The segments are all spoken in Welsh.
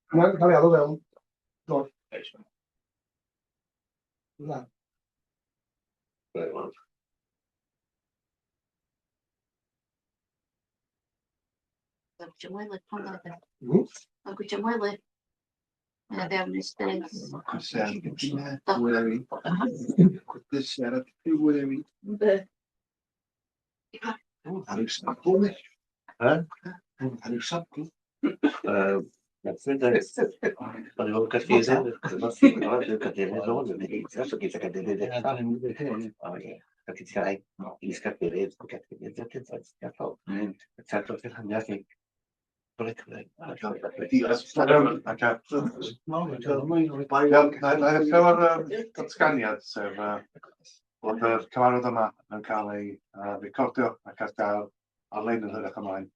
cael ei alw fel dod. Na. Datganiad sef bod yr cyfarfod yma yn cael ei recordio ac ar gael ar-lein yn hyrach ymlaen.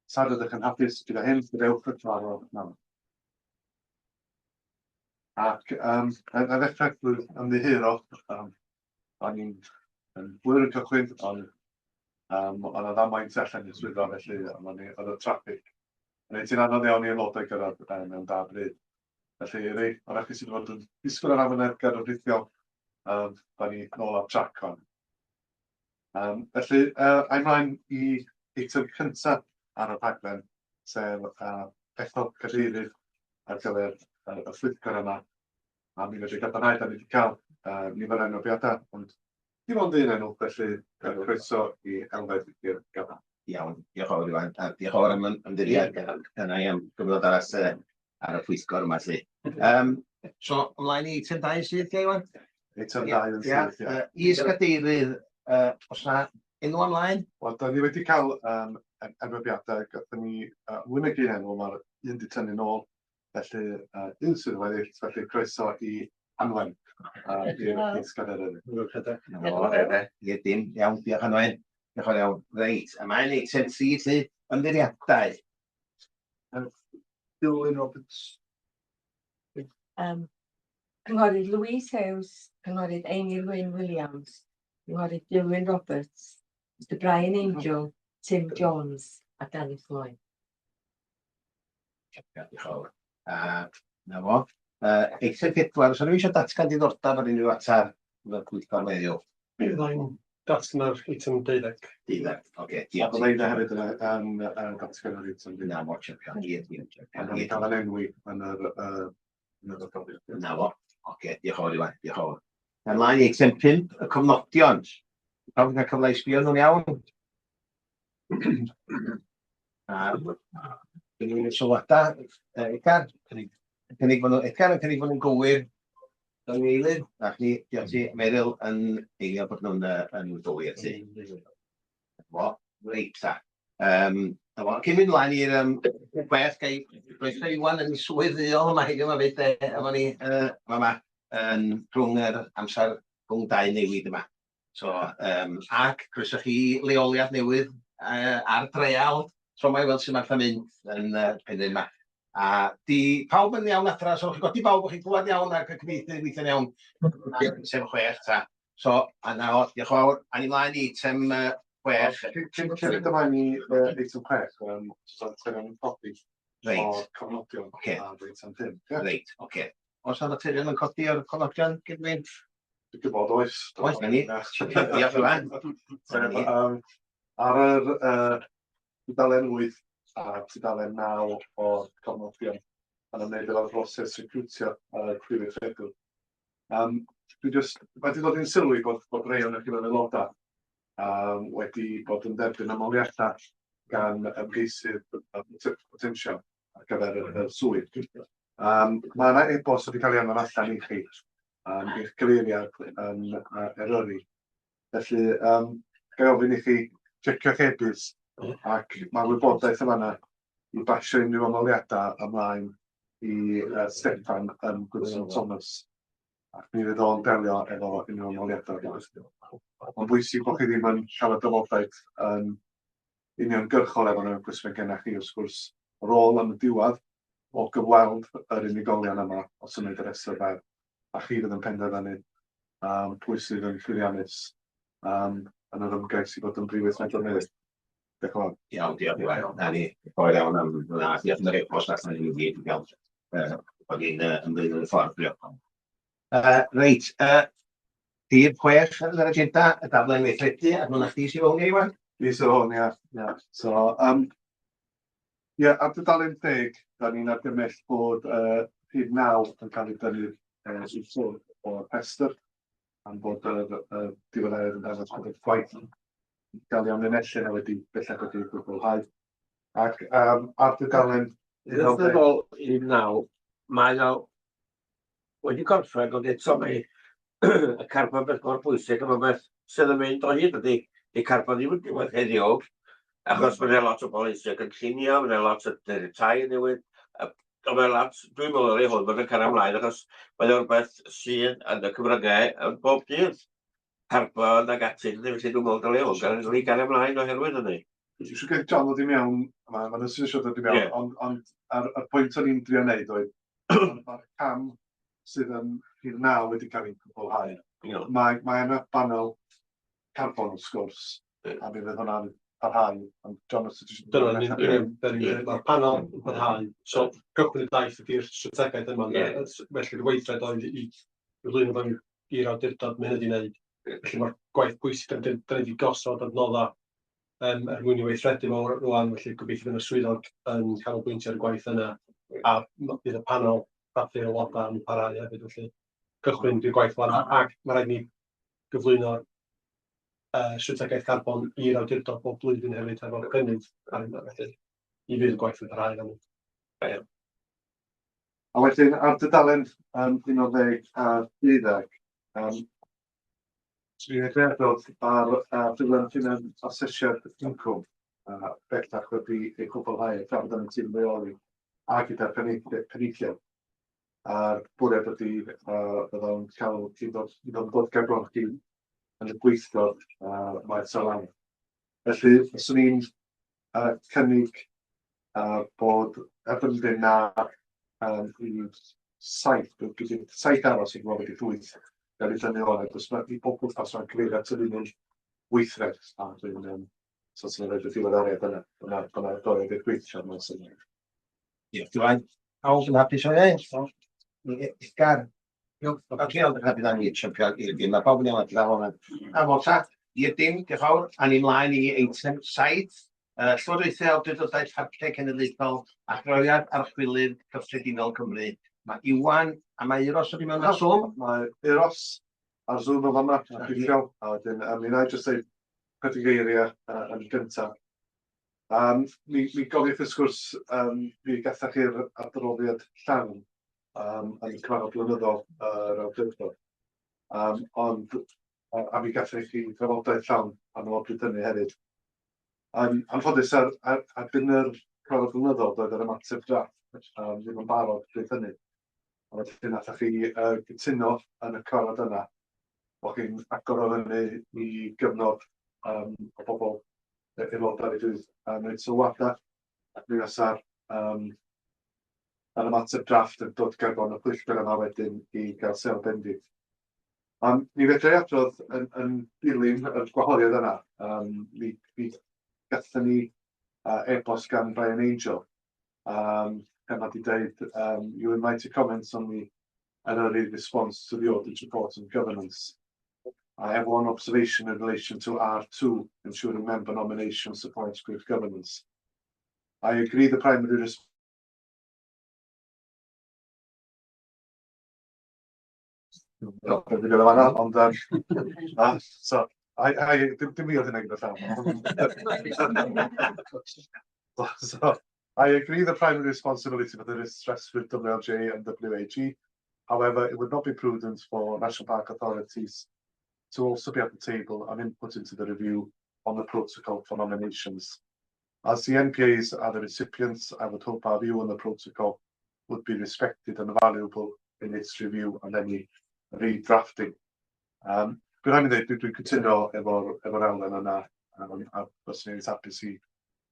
Sa'n ydych yn hapus gyda hyn, gydewch y cyfarfod yma. Ac yn ddechrau ymddiheuro, o'n i'n hwyr yn cychwyn, ond oedd y ddamwaint allan i'r swyddfa, felly oedd y traffig. Yn ti'n anodd iawn i aelodau gyrraedd mewn da bryd. Felly, rei, o'r eich sydd wedi bod yn disgwyl ar amynedd ger y rhithiol, da ni nôl ar trac hon. Felly, a'i mlaen i eitem cyntaf ar y rhaglen, sef ethol cadeirydd ar gyfer y Pwyllgor yma. A mi fedri gadarnhau, da ni wedi cael nifer enw biadau, ond dim ond un enw, felly croeso i Elfed i'r gafal. Iawn, diolch yn fawr Iwan. Diolch yn fawr am ymddiried yna i am gyfnod aras ar y Pwyllgor yma. So, ymlaen i eitem 2 sydd, Iwan? Eitem 2 yn sydd, ie. Is-gadeirydd, os yna enw ymlaen? Wel, da ni wedi cael ymwybiadau, gathon ni mwy nag un enw, mae'r un di tynnu nôl, felly un sydd wedi, felly croeso i Anwen i'r is-gadeirydd. Ie, dim, iawn, diolch Anwen. Diolch yn iawn. Reit, ymlaen i eitem 3 sydd, ymddiriadau. Dilwyn Roberts. Cynghorydd Louise Hughes, cynghorydd Amy Wyn Williams, cynghorydd Dilwyn Roberts, Mr Brian Angel, Tim Jones a Danny Floyd. Diolch yn fawr. Na fo. Eitem 4, os ydw i eisiau datgan diddordeb ar unrhyw atar yn y Pwyllgor heddiw? Byddai'n datgan ar eitem 12. 12, oce. A byddai yna hefyd yn datgan ar eitem 12. Na fo, champion. A da ni cael yn enwi yn yr adroddiad. Na fo. Oce, diolch yn fawr Iwan, diolch yn fawr. Ymlaen i eitem 5, y cofnodion. Pawb yn cael cyfle i sbio nhw'n iawn. Gynnu ni'n sylwadau. Edgar? Edgar yn cynnig bod nhw'n gywir yn eilydd. Ac ni, diolch ti, Meryl, yn eilio bod nhw'n gywir ti. Fo, reit ta. Cyn mynd ymlaen i'r gweth gai roedd Iwan yn swyddol yma heddiw yma fyd efo ni yma rhwng yr amser rhwng 2 newid yma. So, ac croeso chi leoliad newydd ar dreial tro mae weld sy'n martha mynd yn penrhyn yma. A di pawb yn iawn adra, so chi'n godi pawb o'ch chi'n clywed iawn ac y cyfieithydd weithio'n iawn. Sef 6 ta. So, yna o, diolch yn fawr. A ni mlaen i eitem 6. Cyn mynd ymlaen i eitem 6, sy'n yn codi o'r cofnodion ar eitem 5. Reit, oce. Os yna materion yn codi o'r cofnodion, Gydwyn? Dwi'n gwybod oes. Oes, na ni. Diolch yn fawr. Ar yr tudalen 8 a tudalen 9 o'r cofnodion yn ymwneud efo'r broses recriwtio prifeithredwr. Wedi dod i'n sylwi bod rei o'n eich aelodau wedi bod yn derbyn ymholiadau gan ymgeisydd potensial ar gyfer y swydd. Mae yna e-bost wedi cael ei anfon allan i chi i'ch gyfeiriad yn Eryri. Felly, gai ofyn i chi checio'ch e-bus ac mae'r wybodaeth yma i basio unrhyw ymholiadau ymlaen i Steffan yn Gwynson Thomas. Ac mi fydd o'n delio efo unrhyw ymholiadau. Mae'n bwysig bod chi ddim yn cael y dyfodaeth yn uniongyrchol efo nhw'n gwsmau gennych chi, wrth gwrs, rôl yn y diwedd o gyfweld yr unigolion yma o symud yr estrafedd. A chi fydd yn penderfynu pwy sydd yn llwyddiannus yn yr ymgais i fod yn brifeithredwr newydd. Diolch yn fawr. Iawn, diolch yn fawr. Na ni, oer iawn am hwnna. Diolch yn yr e-post allan i ni gyd i gael bod ni'n ymwneud yn y ffordd. Diolch. Reit, rhif 6 yn yr agenda, y daflen weithredu, a hwnna chdi sy'n fawr i wan? Fi sy'n hwn, ia. So, ar dudalen 10, da ni'n argymell bod rhif 9 yn cael ei dynnu i'r sôn o'r rhestr, am bod diwedd yn dangos bod y gwaith gael ei amlinellu wedi bellach wedi gwblhau. Ac ar dudalen Ddol i naw, mae o wedi gorffen, ond eto mae y carbon beth mor bwysig yn rhywbeth sydd yn mynd o hyd ydy. Di carbon ddim yn diwedd heddiw, achos mae'n lot o bobl eisiau gynllunio, mae'n lot o tai yn newid. Mae'n lot, dwi'n meddwl ei hwn, mae'n cael ymlaen, achos mae'n rhywbeth sy'n yn y Cymryngau yn bob dydd. Carbon ag atyn, ddim sy'n dwi'n meddwl o hwn, gan ei gael ymlaen oherwydd hynny. Dwi eisiau gael John ddod i mewn, mae'n eisiau dod i mewn, ond y pwynt o'n i'n drio wneud oedd mae'r cam sydd yn rhif 9 wedi cael ei gwblhau. Mae yna banel carbon wrth gwrs, a mi fydd hwnna'n parhau, ond John os ydych chi'n... Mae'r panel yn parhau, so cychwyn y daith ydy'r strategaeth yma, felly'r weithred oedd i flwyddyn o'n i'r awdurdod mynd i wneud. Felly mae'r gwaith bwysig da ni wedi gosod adnoddau mwyn i weithredu fo rwan, felly gobeithio yn y swyddog yn canolbwyntio ar y gwaith yna, a bydd y panel fathu aelodau yn parhau hefyd, felly cychwyn i'r gwaith yma, ac mae rhaid ni gyflwyno'r strategaeth carbon i'r awdurdod bob blwyddyn hefyd efo'r cynnydd ar hynny, felly i fydd y gwaith yn parhau gan ni. A wedyn, ar dudalen 11 a 12, dwi'n edrych ar ffurflen yn asesiad incwm, bellach wedi ei gwblhau, trafod yn y tîm leoli, a gyda'r penillion. A'r bwriad ydy bydd o'n cael i ddod bod gerbron chi yn y gweithio maes o lan. Felly, fyswn ni'n cynnig bod erbyn dyn na i 7 aros i gwybod wedi ddwyth gael ei dynnu o'n agos mae i bobl pas o'n cyfeirio at yr un weithred a dwi'n sort of rhaid y diweddariad yna byna doriad i'r gweithio mewn syniad. Diolch, Iwan. Hawdd yn hapus o ie? Gar. Ac i aldrig bydd ni champion i'r gym. Mae pawb yn iawn at ddal hwnna. A fo ta, i'r dim, diolch fawr. A ni'n mlaen i eitem 7. Llywodraethau awdurdodaeth Hapteg Cenedlaethol a chroiad archwilydd cyffredinol Cymru. Mae Iwan a mae Euros wedi mewn ar Zoom. Mae Euros ar Zoom o fama, rhithiol. A wedyn, mi na i jyst dweud chydig geiriau yn gyntaf. Mi gofiwch y sgwrs fi gathach chi'r adroddiad llawn yn cyfarfod blynyddol yr awdurdod. Ond a mi gathach chi drafodaeth llawn pan oedd hynny hefyd. Anffodus ar byn yr cyfarfod blynyddol doedd yr ymateb draft ddim yn barod bryd hynny. A wedyn nathach chi gytuno yn y cyfarfod yna bod chi'n agor o hynny i gyfnod o bobl aelodau i fydd yn gwneud sylwadau ac mi fysa'r ymateb drafft yn dod gerbon y pwyllgor yma wedyn i gael sel bendith. Mi fedrai adrodd yn dilyn y gwahoddiad yna. Mi gathon ni e-bost gan Brian Angel pan wedi dweud you invite comments on the early response to the audit report on governance. I have one observation in relation to R2, ensuring member nomination supports good governance. I agree the primary response. So I agree the primary responsibility for the risk rests with WLJ and WAG. However, it would not be prudent for National Park authorities to also be at the table and input into the review on the protocol for nominations. As the NPAs are the recipients, I would hope our view on the protocol would be respected and valuable in its review and any redrafting. Dwi'n rhaid i ddweud, dwi'n cytuno efo'r elfen yna, a byswn i'n hapus i,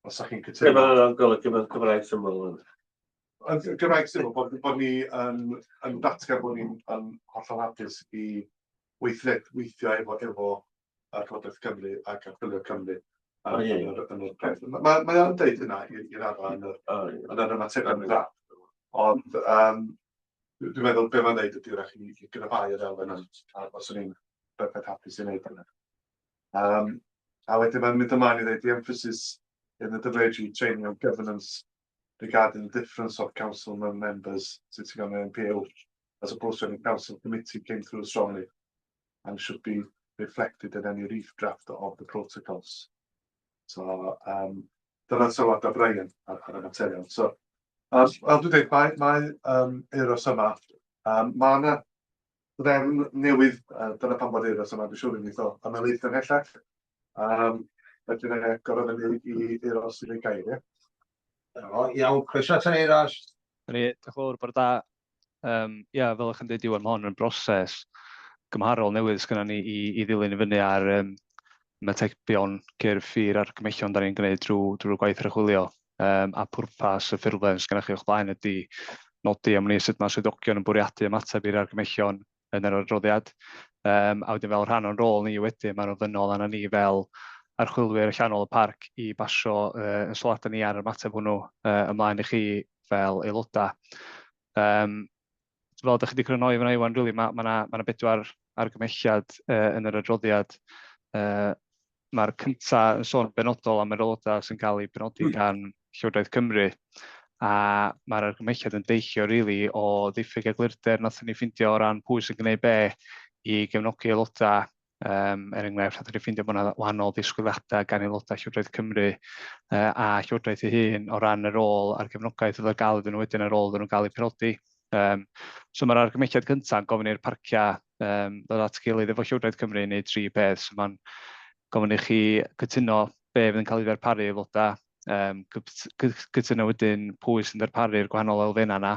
os ydych chi'n cytuno. Mae'n golygu mewn Cymraeg syml. Gymraeg syml, bod ni yn datgan bod ni'n hollol hapus i weithio efo Llywodraeth Cymru ac Archwilio Cymru yn y peth. Mae o'n deud hynna i'r arfer yn yr ymateb yn dda. Ond dwi'n meddwl be mae'n deud ydy rhaid i gryfhau yr elfen yna, a os o'n i'n beth hapus i wneud hynny. A wedyn mae'n mynd ymlaen i ddeud the emphasis in the WG training on governance regarding the difference of council members sitting on the MPO as opposed to any council committee came through strongly and should be reflected in any redraft of the protocols. So, dyna'n sylwad o Brian ar y materion. So, wel dwi'n dweud, mae euros yma, mae yna ddefn newydd, dyna pan bod euros yma, dwi'n siŵr yn eithaf, ymelaeth yn hellach. Wedyn gorfod i euros i'n ei gair, ie? Iawn, croeso at yn Euros. Diolch yn fawr bod da. Ia, fel ych chi'n dweud Iwan, mae hwn yn broses gymharol newydd sgynnon ni i ddilyn i fyny ar ymatebion cyrff ffyr a'r gymhellion da ni'n gwneud drwy'r gwaith archwilio. A pwrpas y ffurflen sgynnoch chi o'ch blaen ydy nodi am ni sut mae swyddogion yn bwriadu ymateb i'r argymhellion yn yr adroddiad. A wedyn fel rhan o'n rôl ni wedyn, mae'n ofynnol arna ni fel archwilwyr allanol y parc i basio yn sylwadau ni ar yr ymateb hwnnw ymlaen i chi fel aelodau. Fel ydych chi wedi crynhoi fyna Iwan, mae yna 4 argymhelliad yn yr adroddiad. Mae'r cyntaf yn sôn benodol am yr aelodau sy'n cael eu penodi gan Llywodraeth Cymru. A mae'r argymhelliad yn deillio o ddiffyg eglurder nathon ni ffeindio o ran pwy sy'n gwneud be i gefnogi aelodau. Enghraifft, nathon ni ffeindio bod yna wahanol ddisgwyliadau gan aelodau Llywodraeth Cymru a Llywodraeth ei hun o ran y rôl a'r gefnogaeth oedd ar gael iddyn nhw wedyn ar ôl iddyn nhw gael eu penodi. So mae'r argymhelliad cyntaf yn gofyn i'r parciau ddod at gilydd efo Llywodraeth Cymru i wneud 3 peth. So mae'n gofyn i chi cytuno be fydd yn cael ei ddarparu aelodau, cytuno wedyn pwy sy'n darparu'r gwahanol elfennau yna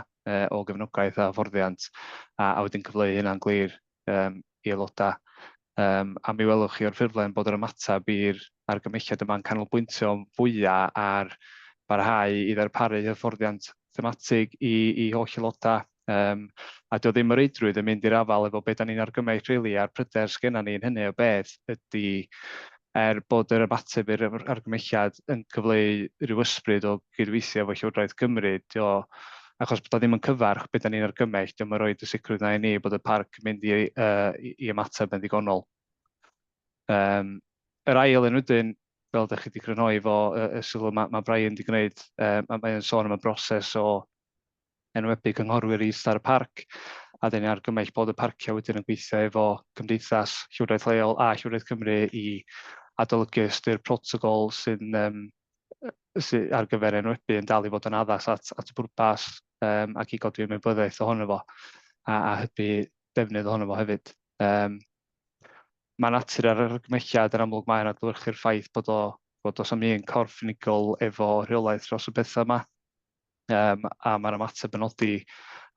o gefnogaeth a hyfforddiant, a wedyn cyfleu hynna'n glir i aelodau. A mi welwch chi o'r ffurflen bod yr ymateb i'r argymhelliad yma'n canolbwyntio fwyaf ar barhau i ddarparu hyfforddiant thematig i holl aelodau. A dio ddim yr eidrwydd yn mynd i'r afal efo beth da ni'n argymell a'r pryder sgenna ni yn hynny o beth ydy bod yr ymateb i'r argymhelliad yn cyfleu rhyw ysbryd o gydweithio efo Llywodraeth Cymru. Achos bod o ddim yn cyfarch beth da ni'n argymell, diolch yn rhoi y sicrwydd na i ni bod y parc yn mynd i ymateb yn ddigonol. Yr ail yn wedyn, fel ydych chi wedi crynhoi efo y sylw mae Brian wedi gwneud, mae'n sôn am y broses o enwebu cynghorwyr i star y parc, a dyn ni'n argymell bod y parciau wedyn yn gweithio efo Cymdeithas Llywodraeth Leol a Llywodraeth Cymru i adolygu ystyr protocol sy'n ar gyfer enwebu yn dal i fod yn addas at y pwrpas ac i godwi ymwybyddiaeth ohono fo a hybu defnydd ohono fo hefyd. Mae natur ar yr argymhelliad yn amlwg mae'n adlewyrchu'r ffaith bod os am un corff unigol efo rheolaeth dros y bethau yma. A mae'r ymateb yn nodi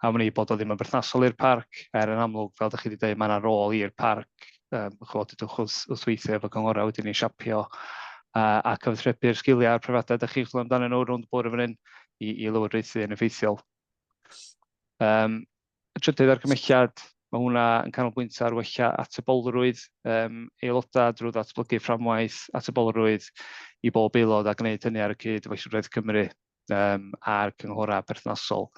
am ni bod o ddim yn berthnasol i'r parc, yn amlwg, fel ydych chi wedi dweud, mae yna rôl i'r parc, chwodydwch wrth weithio efo cynghorau wedyn ni'n siapio a cyfathrebu'r sgiliau a'r profiadau ydych chi'n chwilio amdanyn nhw rownd y bwrdd yn fan hyn i lywodraethu yn effeithiol. Y trydydd argymhelliad, mae hwnna yn canolbwyntio ar wella atebolrwydd aelodau drwy ddatblygu fframwaith atebolrwydd i bob aelod a gwneud hynny ar y cyd efo Llywodraeth Cymru a'r cynghorau perthnasol.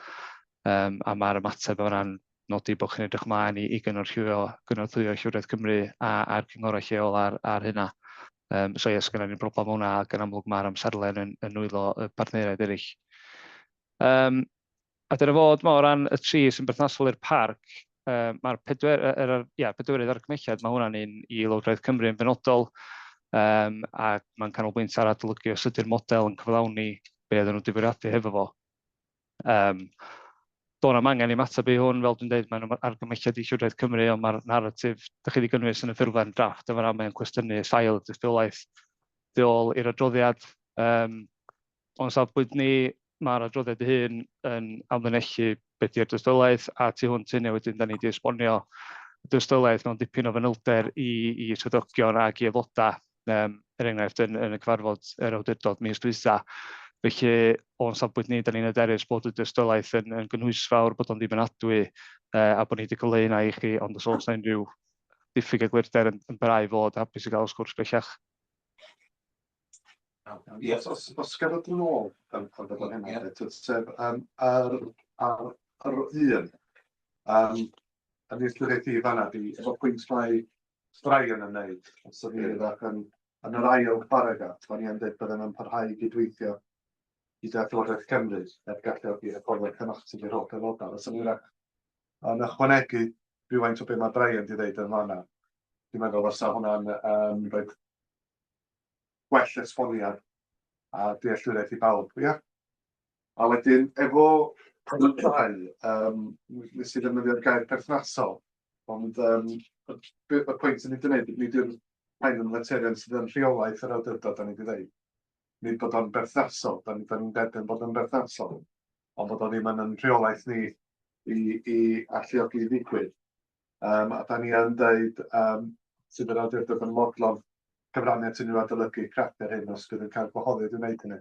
A mae'r ymateb o ran nodi bod chi'n edrych mlaen i gynorthwyo Llywodraeth Cymru a'r cynghorau lleol ar hynna. So yes, gyda ni'n broblem hwnna ac yn amlwg mae'r amserlen yn nwylo y partneriaid eraill. A dyna fod o ran y 3 sy'n berthnasol i'r parc, mae'r 4 argymhelliad, mae hwnna'n un i Lywodraeth Cymru yn benodol, a mae'n canolbwyntio ar adolygu os ydy'r model yn cyflawni be oedden nhw'n difyriadu hefo fo. Do'n am angen i ymateb i hwn, fel dwi'n dweud, mae'n argymhelliad i Llywodraeth Cymru, ond mae'r narratif ydych chi wedi gynnwys yn y ffurflen drafft, a mae'n cwestiynu sail y dystiolaeth diol i'r adroddiad. Ond safbwynt ni, mae'r adroddiad ei hun yn amlinellu beth yw'r dystiolaeth, a tu hwnt hynny wedyn da ni wedi esbonio y dystiolaeth mewn dipyn o fanylder i swyddogion ac i aelodau, enghraifft yn y cyfarfod yr awdurdod mis dwytha. Felly, o'n safbwynt ni, da ni'n hyderus bod y dystiolaeth yn gynhwysfawr, bod o'n ddibynadwy, a bod ni wedi cyfleu hynna i chi, ond os oes unrhyw diffyg eglurder yn brau fod hapus i gael sgwrs bellach. Ie. Os gafodd yn ôl yn fod yn Ie. hynny, sef ar un, yn ystyried i fanna di, efo pwynt mae Brian yn neud, os o'n i ddech yn yr ail paragraff, o'n i yn dweud byddem yn parhau i gydweithio gyda Llywodraeth Cymru, galluogi y ffordd cynnochtig i'r holl aelodau. Os o'n i ddech yn ychwanegu rhywfaint o beth mae Brian di ddeud yn fanna, dwi'n meddwl fysa hwnna'n rhoi gwell esboniad a dealltwriaeth i bawb, ia? A wedyn, efo y ddau, nes i ddefnyddio'r gair perthnasol, ond y pwynt yn ei wneud, nid yw'r rhain yn materion sydd yn rheolaeth yr awdurdod, da ni wedi dweud. Nid bod o'n berthnasol, da ni'n derbyn bod o'n berthnasol, ond bod o'n ddim yn rheolaeth ni i alluogi i ddigwydd. A da ni yn dweud sydd yr awdurdod yn modlon cyfraniad sy'n i'w adolygu crafftau'r hyn os bydd yn cael gwahoddiad i wneud hynny.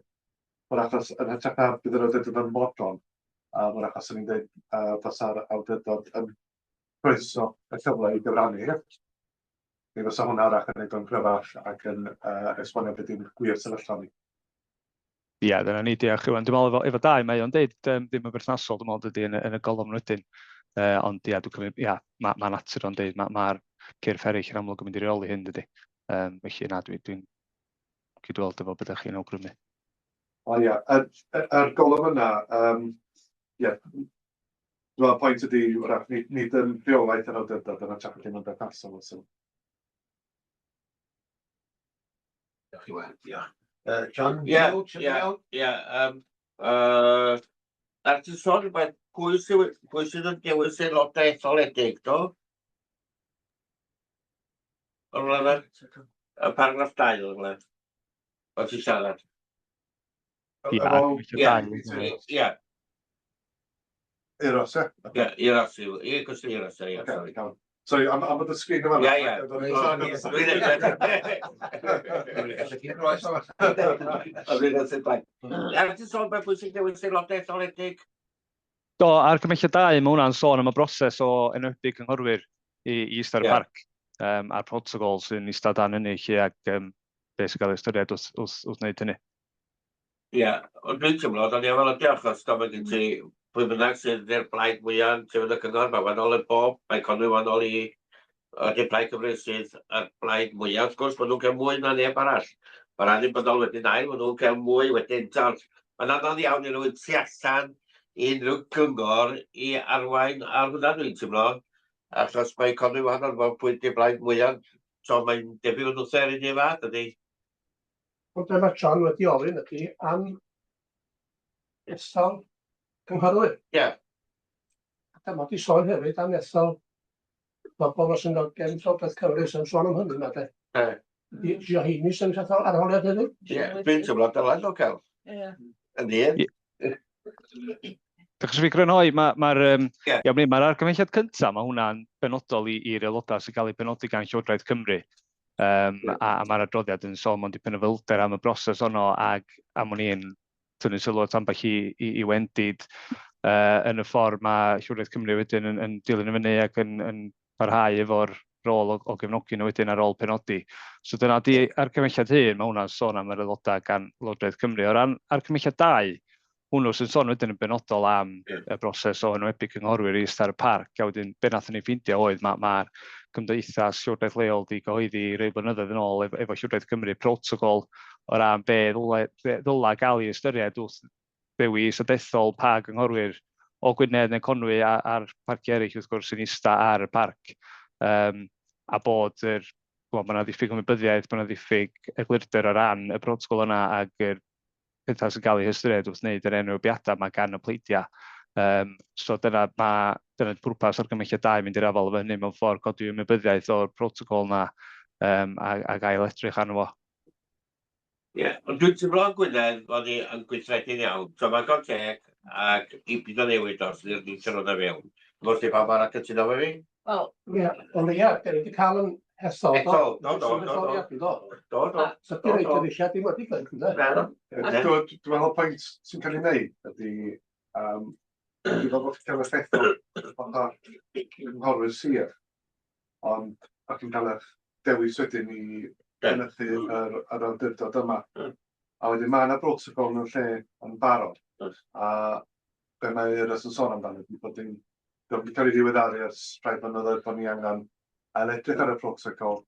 O'r achos, yn hytrach na bydd yr awdurdod yn modlon, o'r achos yn ni'n dweud fysa'r awdurdod yn croeso y cyfle i gyfrannu. Mi fysa hwnna arach yn neud o'n gryfach ac yn esbonio beth yw'n gwir sefyllfa ni. Ie, dyna ni diolch. Dwi'n meddwl efo dau, mae o'n deud ddim yn berthnasol, dwi'n meddwl dydy yn y golofn wedyn. Ond ie, dwi'n cymryd, ie, mae natur o'n deud, mae'r cyrff eraill yn amlwg yn mynd i reoli hyn dydy. Felly na, dwi'n cydweld efo beth chi'n awgrymu. O ia, yr golofn yna, ie, dwi'n pwynt ydi, nid yn rheolaeth yr awdurdod yn atach ddim yn berthnasol. Diolch i weld, diolch. John? Ie. Ar ti'n sôn rhywbeth, pwy sydd yn dewis aelodau etholedig, do? O'r lefel, y paragraff 2 o'r lefel. O ti'n siarad? Ie. Eros, e? Ie, Eros yw. Ie, cwestiwn Eros, ie. Sorry, am bod y sgrin yma. Ie. Ar ti'n sôn beth pwy sy'n dewis aelodau etholedig? Do, ar Cymhelliad 2, mae hwnna'n sôn am y broses o enwebu cynghorwyr i Ista'r Parc, a'r protocol sy'n eistedd dan hynny lle ac beth sy'n cael ei ystyried wrth wneud hynny. Ie, ond dwi'n teimlo, o'n i efo diolch os gofyn gen ti pwy bynnag sydd i'r blaid mwyaf sydd yn y cyngor, mae wahanol y bob, mae Conwy wahanol i ydy'r Plaid Cymru sydd yr blaid mwyaf. Wrth gwrs, maen nhw'n cael mwy na neb arall. Mae'r anni'n bodol wedyn ail, maen nhw'n cael mwy wedyn. Mae'n anodd iawn i rywun tu allan i unrhyw gyngor i arwain ar hwnna dwi'n teimlo. Achos mae Conwy wahanol fel pwynt i'r blaid mwyaf. So mae'n debyg o'n wrther i ni fath, ydy. Ond dyma John wedi ofyn ydy am ethol cynghorwyr. Ie. Dyma di sôn hefyd am ethol bobl os yn gen Llywodraeth Cymru sy'n sôn am hynny yma de. Dio heini sy'n ethol arholiad hefyd? Ie, dwi'n teimlo dylan nhw cael. Yn un. Dach chi'n fi grynhoi, mae'r argymelliad cyntaf, mae hwnna'n benodol i'r aelodau sy'n cael ei benodi gan Llywodraeth Cymru. A mae'r adroddiad yn sôn mewn dipyn o filder am y broses honno ac am o'n i'n tynnu sylw at ambell i wendid yn y ffordd mae Llywodraeth Cymru wedyn yn dilyn y fyny ac yn parhau efo'r rôl o gefnogi nhw wedyn ar ôl penodi. So dyna di argymelliad hyn, mae hwnna'n sôn am yr aelodau gan Llywodraeth Cymru. O ran argymelliad 2, hwnnw sy'n sôn wedyn yn benodol am y broses o enwebu cynghorwyr i Ista'r Parc. A wedyn, be nathon ni ffeindio oedd, mae'r Cymdeithas Llywodraeth Leol di gyhoeddi rei blynyddoedd yn ôl efo Llywodraeth Cymru protocol o ran be ddylai gael ei ystyried wrth ddewis y dethol pa gynghorwyr o Gwynedd neu Conwy a'r parciau eraill wrth gwrs sy'n ista ar y parc. A bod mae yna ddiffyg ymwybyddiaeth, mae yna ddiffyg eglurder o ran y protocol yna ac yr pethau sy'n cael ei hystyried wrth wneud yr enwebiadau mae gan y pleidiau. So dyna'r pwrpas argymelliad 2 mynd i'r afal efo hynny mewn ffordd codi ymwybyddiaeth o'r protocol yna a gael edrych arno fo. Ie, ond dwi'n teimlo yn Gwynedd bod ni yn gweithredu'n iawn. So mae'n god teg ac i byd o newid os ydy'r ni'n o fewn. Mwrs ti pa mae'r cytuno fe fi? Wel, ie, ond ie, da ni wedi cael yn ethol. Ethol, do. So di reid ddyfeisiad dim wedi gwneud, ynddo? Dwi'n meddwl pwynt sy'n cael ei wneud ydy dwi'n meddwl bod chi'n cael effeithio fatha cynghorwyr sir, ond ac yn cael eich dewis wedyn i gynnychu yr awdurdod yma. A wedyn mae yna protocol mewn lle yn barod. Oes. A be mae Iris yn sôn amdano, ydy bod yn cael ei ddiweddaru ers rhai blynyddoedd bod ni angen edrych ar y protocol,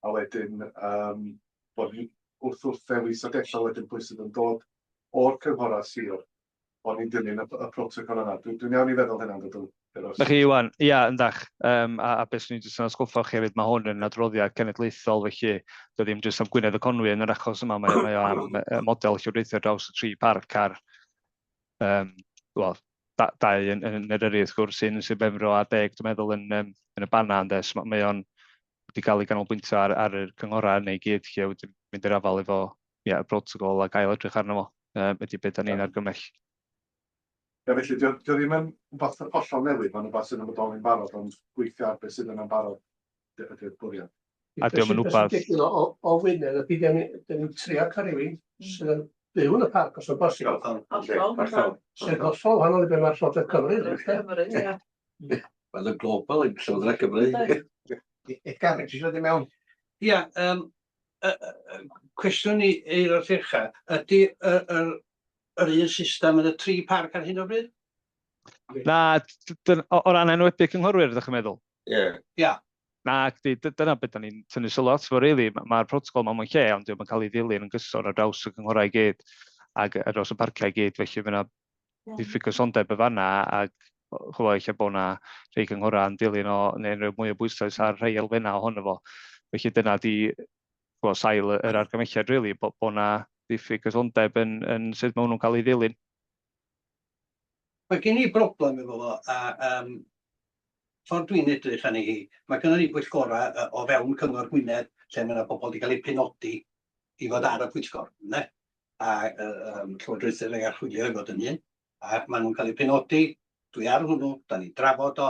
a wedyn bod ni wrth ddewis o gellal wedyn pwy sydd yn dod o'r cynghora sir, bod ni'n dilyn y protocol yna. Dwi'n iawn i feddwl hynna'n dod. Na chi, Iwan, ia, yndach, a beth sy'n jyst yn asgwffo chi hefyd, mae hwn yn adroddiad cenedlaethol, felly doedd ddim jyst am Gwynedd y Conwy yn yr achos yma, mae o am model llywodraethau draws y 3 parc ar, wel, dau yn Eryri, wrth gwrs, sy'n Benfro a 10, dwi'n meddwl, yn y Bana, yndes, mae o'n wedi cael ei ganolbwyntio ar y cyngorau neu gyd, lle wedi mynd i'r afal efo y protocol a gael edrych arno fo, ydy beth da ni'n argymell. Ia, felly, dio ddim yn rhywbeth hollol newydd, mae'n rhywbeth sydd yn bodoli'n barod, ond gweithio ar beth sydd yn barod ydy'r bwriad. A diom yn wbath. O Wynedd, ydy ni'n trio cael rhywun sydd yn byw yn y parc os o'n bosib. Sy'n hollol wahanol i be mae'r Llywodraeth Cymru. Mae'n y global yn Llywodraeth Cymru. Edgar, ti eisiau dod i mewn? Ia, cwestiwn i'r o'r ydy yr un system yn y 3 parc ar hyn o bryd? Na, o ran enwebu cynghorwyr, ydych chi'n meddwl? Ia. Na, dyna beth da ni'n tynnu sylw at fo, rili. Mae'r protocol mewn lle, ond diolch yn cael ei ddilyn yn gysor ar draws y cynghorau i gyd, ac ar draws y parciau i gyd, felly fe yna diffyg gysondeb y fanna, ac chwa eich bod yna rhai cynghorau yn dilyn o, neu'n rhoi mwy o bwysau ar rhai elfennau ohono fo. Felly dyna di sail yr argymelliad, rili, bod yna diffyg gysondeb yn sut maen nhw'n cael ei ddilyn. Mae gen i broblem efo fo, a ffordd dwi'n edrych arni hi, mae gynnon ni bwyllgorau o fewn Cyngor Gwynedd, lle mae yna bobl wedi cael ei penodi i fod ar y pwyllgor, ne? A Llywodraethau ei archwilio i fod yn un, a maen nhw'n cael ei penodi, dwi ar hwnnw, da ni drafod o,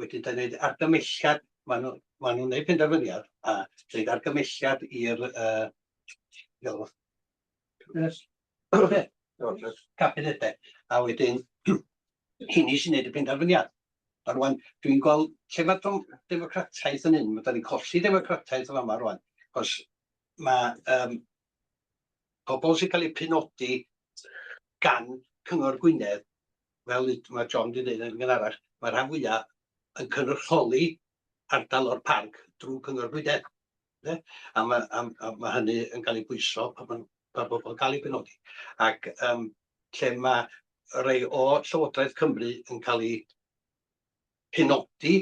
wedyn da ni'n argymelliad, maen nhw'n gwneud penderfyniad, a gwneud argymelliad i'r cabinedau, a wedyn hynny sy'n gwneud y penderfyniad. A rwan, dwi'n gweld lle mae democrataeth yn un, da ni'n colli democrataeth yn yma rwan, achos mae pobl sy'n cael eu penodi gan Cyngor Gwynedd, fel mae John wedi dweud yn gynharach, mae rhan fwyaf yn cynrychioli ardal o'r parc drwy Cyngor Gwynedd. A mae hynny yn cael ei bwyso pan mae bobl yn cael ei penodi. Ac lle mae rhai o Llywodraeth Cymru yn cael ei penodi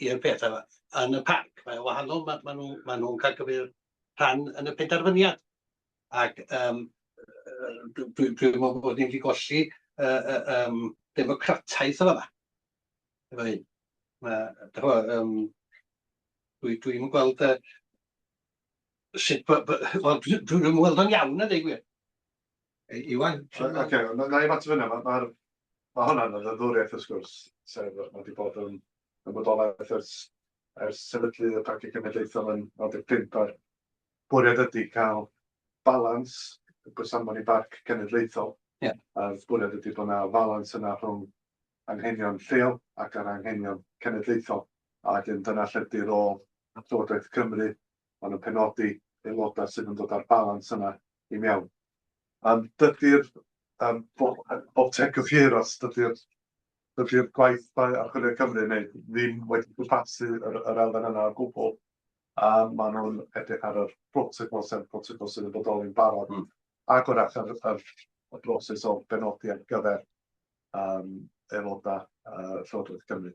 i'r pethau yn y parc. Mae o wahanol, mae nhw'n cael gyfer rhan yn y penderfyniad. Ac dwi'n meddwl bod ni'n wedi golli democrataeth o yma. Efo hyn. Dwi'n gweld sut, dwi'n ymweld o'n iawn yn dweud gwir. Iwan? Oce, na i mat fyna, mae hwnna'n yn ddwriaeth wrth gwrs, sef mae wedi bod yn bodolaeth ers sefydlu y parciau cenedlaethol yn 95 a'r bwriad ydy cael balans y gwasanaeth i barc cenedlaethol. A'r bwriad ydy bod yna balans yna rhwng anghenion lleol ac yr anghenion cenedlaethol. A dyna lle ydy'r rôl Llywodraeth Cymru, maen nhw'n penodi aelodau sydd yn dod ar balans yna i mewn. Dydy'r obtegwch dydy'r gwaith mae Archwilio Cymru yn gwneud ddim wedi pwrpasu yr elfen yna o gwbl. A maen nhw'n edrych ar yr protocol sydd yn bodoli'n barod. Ac o'r y broses o benodi ar gyfer aelodau Llywodraeth Cymru.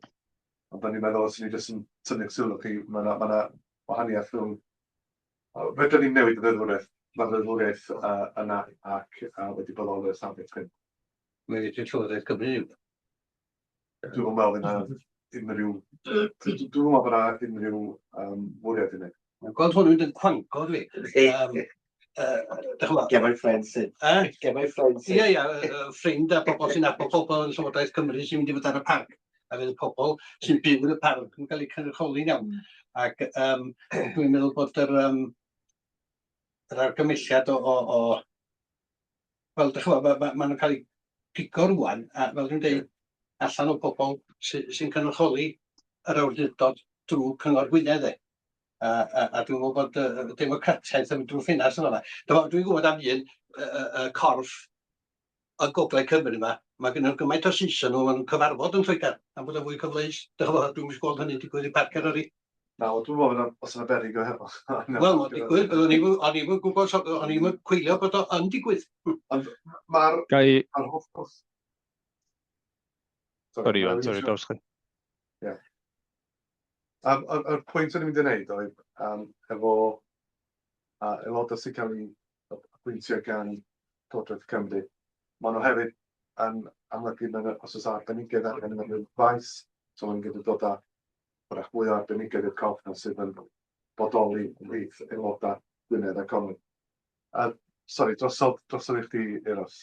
Ond da ni'n meddwl os ni jyst yn tynnu'ch sylw chi, mae yna wahaniaeth rhwng. Fedra ni'n newid y ddeddfwriaeth yna ac wedi bodoli ers 95. Mae wedi Llywodraeth Cymru yw. Dwi'n meddwl bod yna unrhyw fwriad i wneud. Mae'n gweld hwn yn mynd yn cwango dwi. Get my friends in. Get my friends in. Ia, ffrind a pobl sy'n nabod pobl yn Llywodraeth Cymru sy'n mynd i fod ar y parc. A fydd y pobl sy'n byw yn y parc yn cael eu cynrychioli'n iawn. Ac dwi'n meddwl bod yr argymelliad o... Wel, mae nhw'n cael eu pigo rwan, a fel dwi'n dweud, allan o bobl sy'n cynrychioli yr awdurdod drwy Cyngor Gwynedd. A dwi'n meddwl bod y democratiaeth yn drwy ffinas yn yma. Dwi'n gwybod am un, corff y Gogledd Cymru yma, mae gen nhw gymaint o Saeson nhw yn cyfarfod yn Lloegr, am bod yn fwy cyfleus. Dwi'n mis gweld hynny'n digwydd i Parc Eryri. Na, wel, dwi'n meddwl os yna berig o hefo. Wel, mae'n digwydd, o'n i'm yn gwybod, o'n i'm yn cwylio bod o yn digwydd. Mae'r Gai... holl... Sorry, Iwan, sorry, draws chi. Yr pwynt o'n i'n mynd i wneud oedd efo aelodau sy'n cael ei apwyntio gan Llywodraeth Cymru. Maen nhw hefyd yn amlygu os oes arbenigedd ar gan yr faes, so mae'n gyda dod â bwrach mwy o arbenigedd i'r corff na sydd yn bodoli ymhlith aelodau Gwynedd a Conwy. Sori, drosodd i chdi, Eros.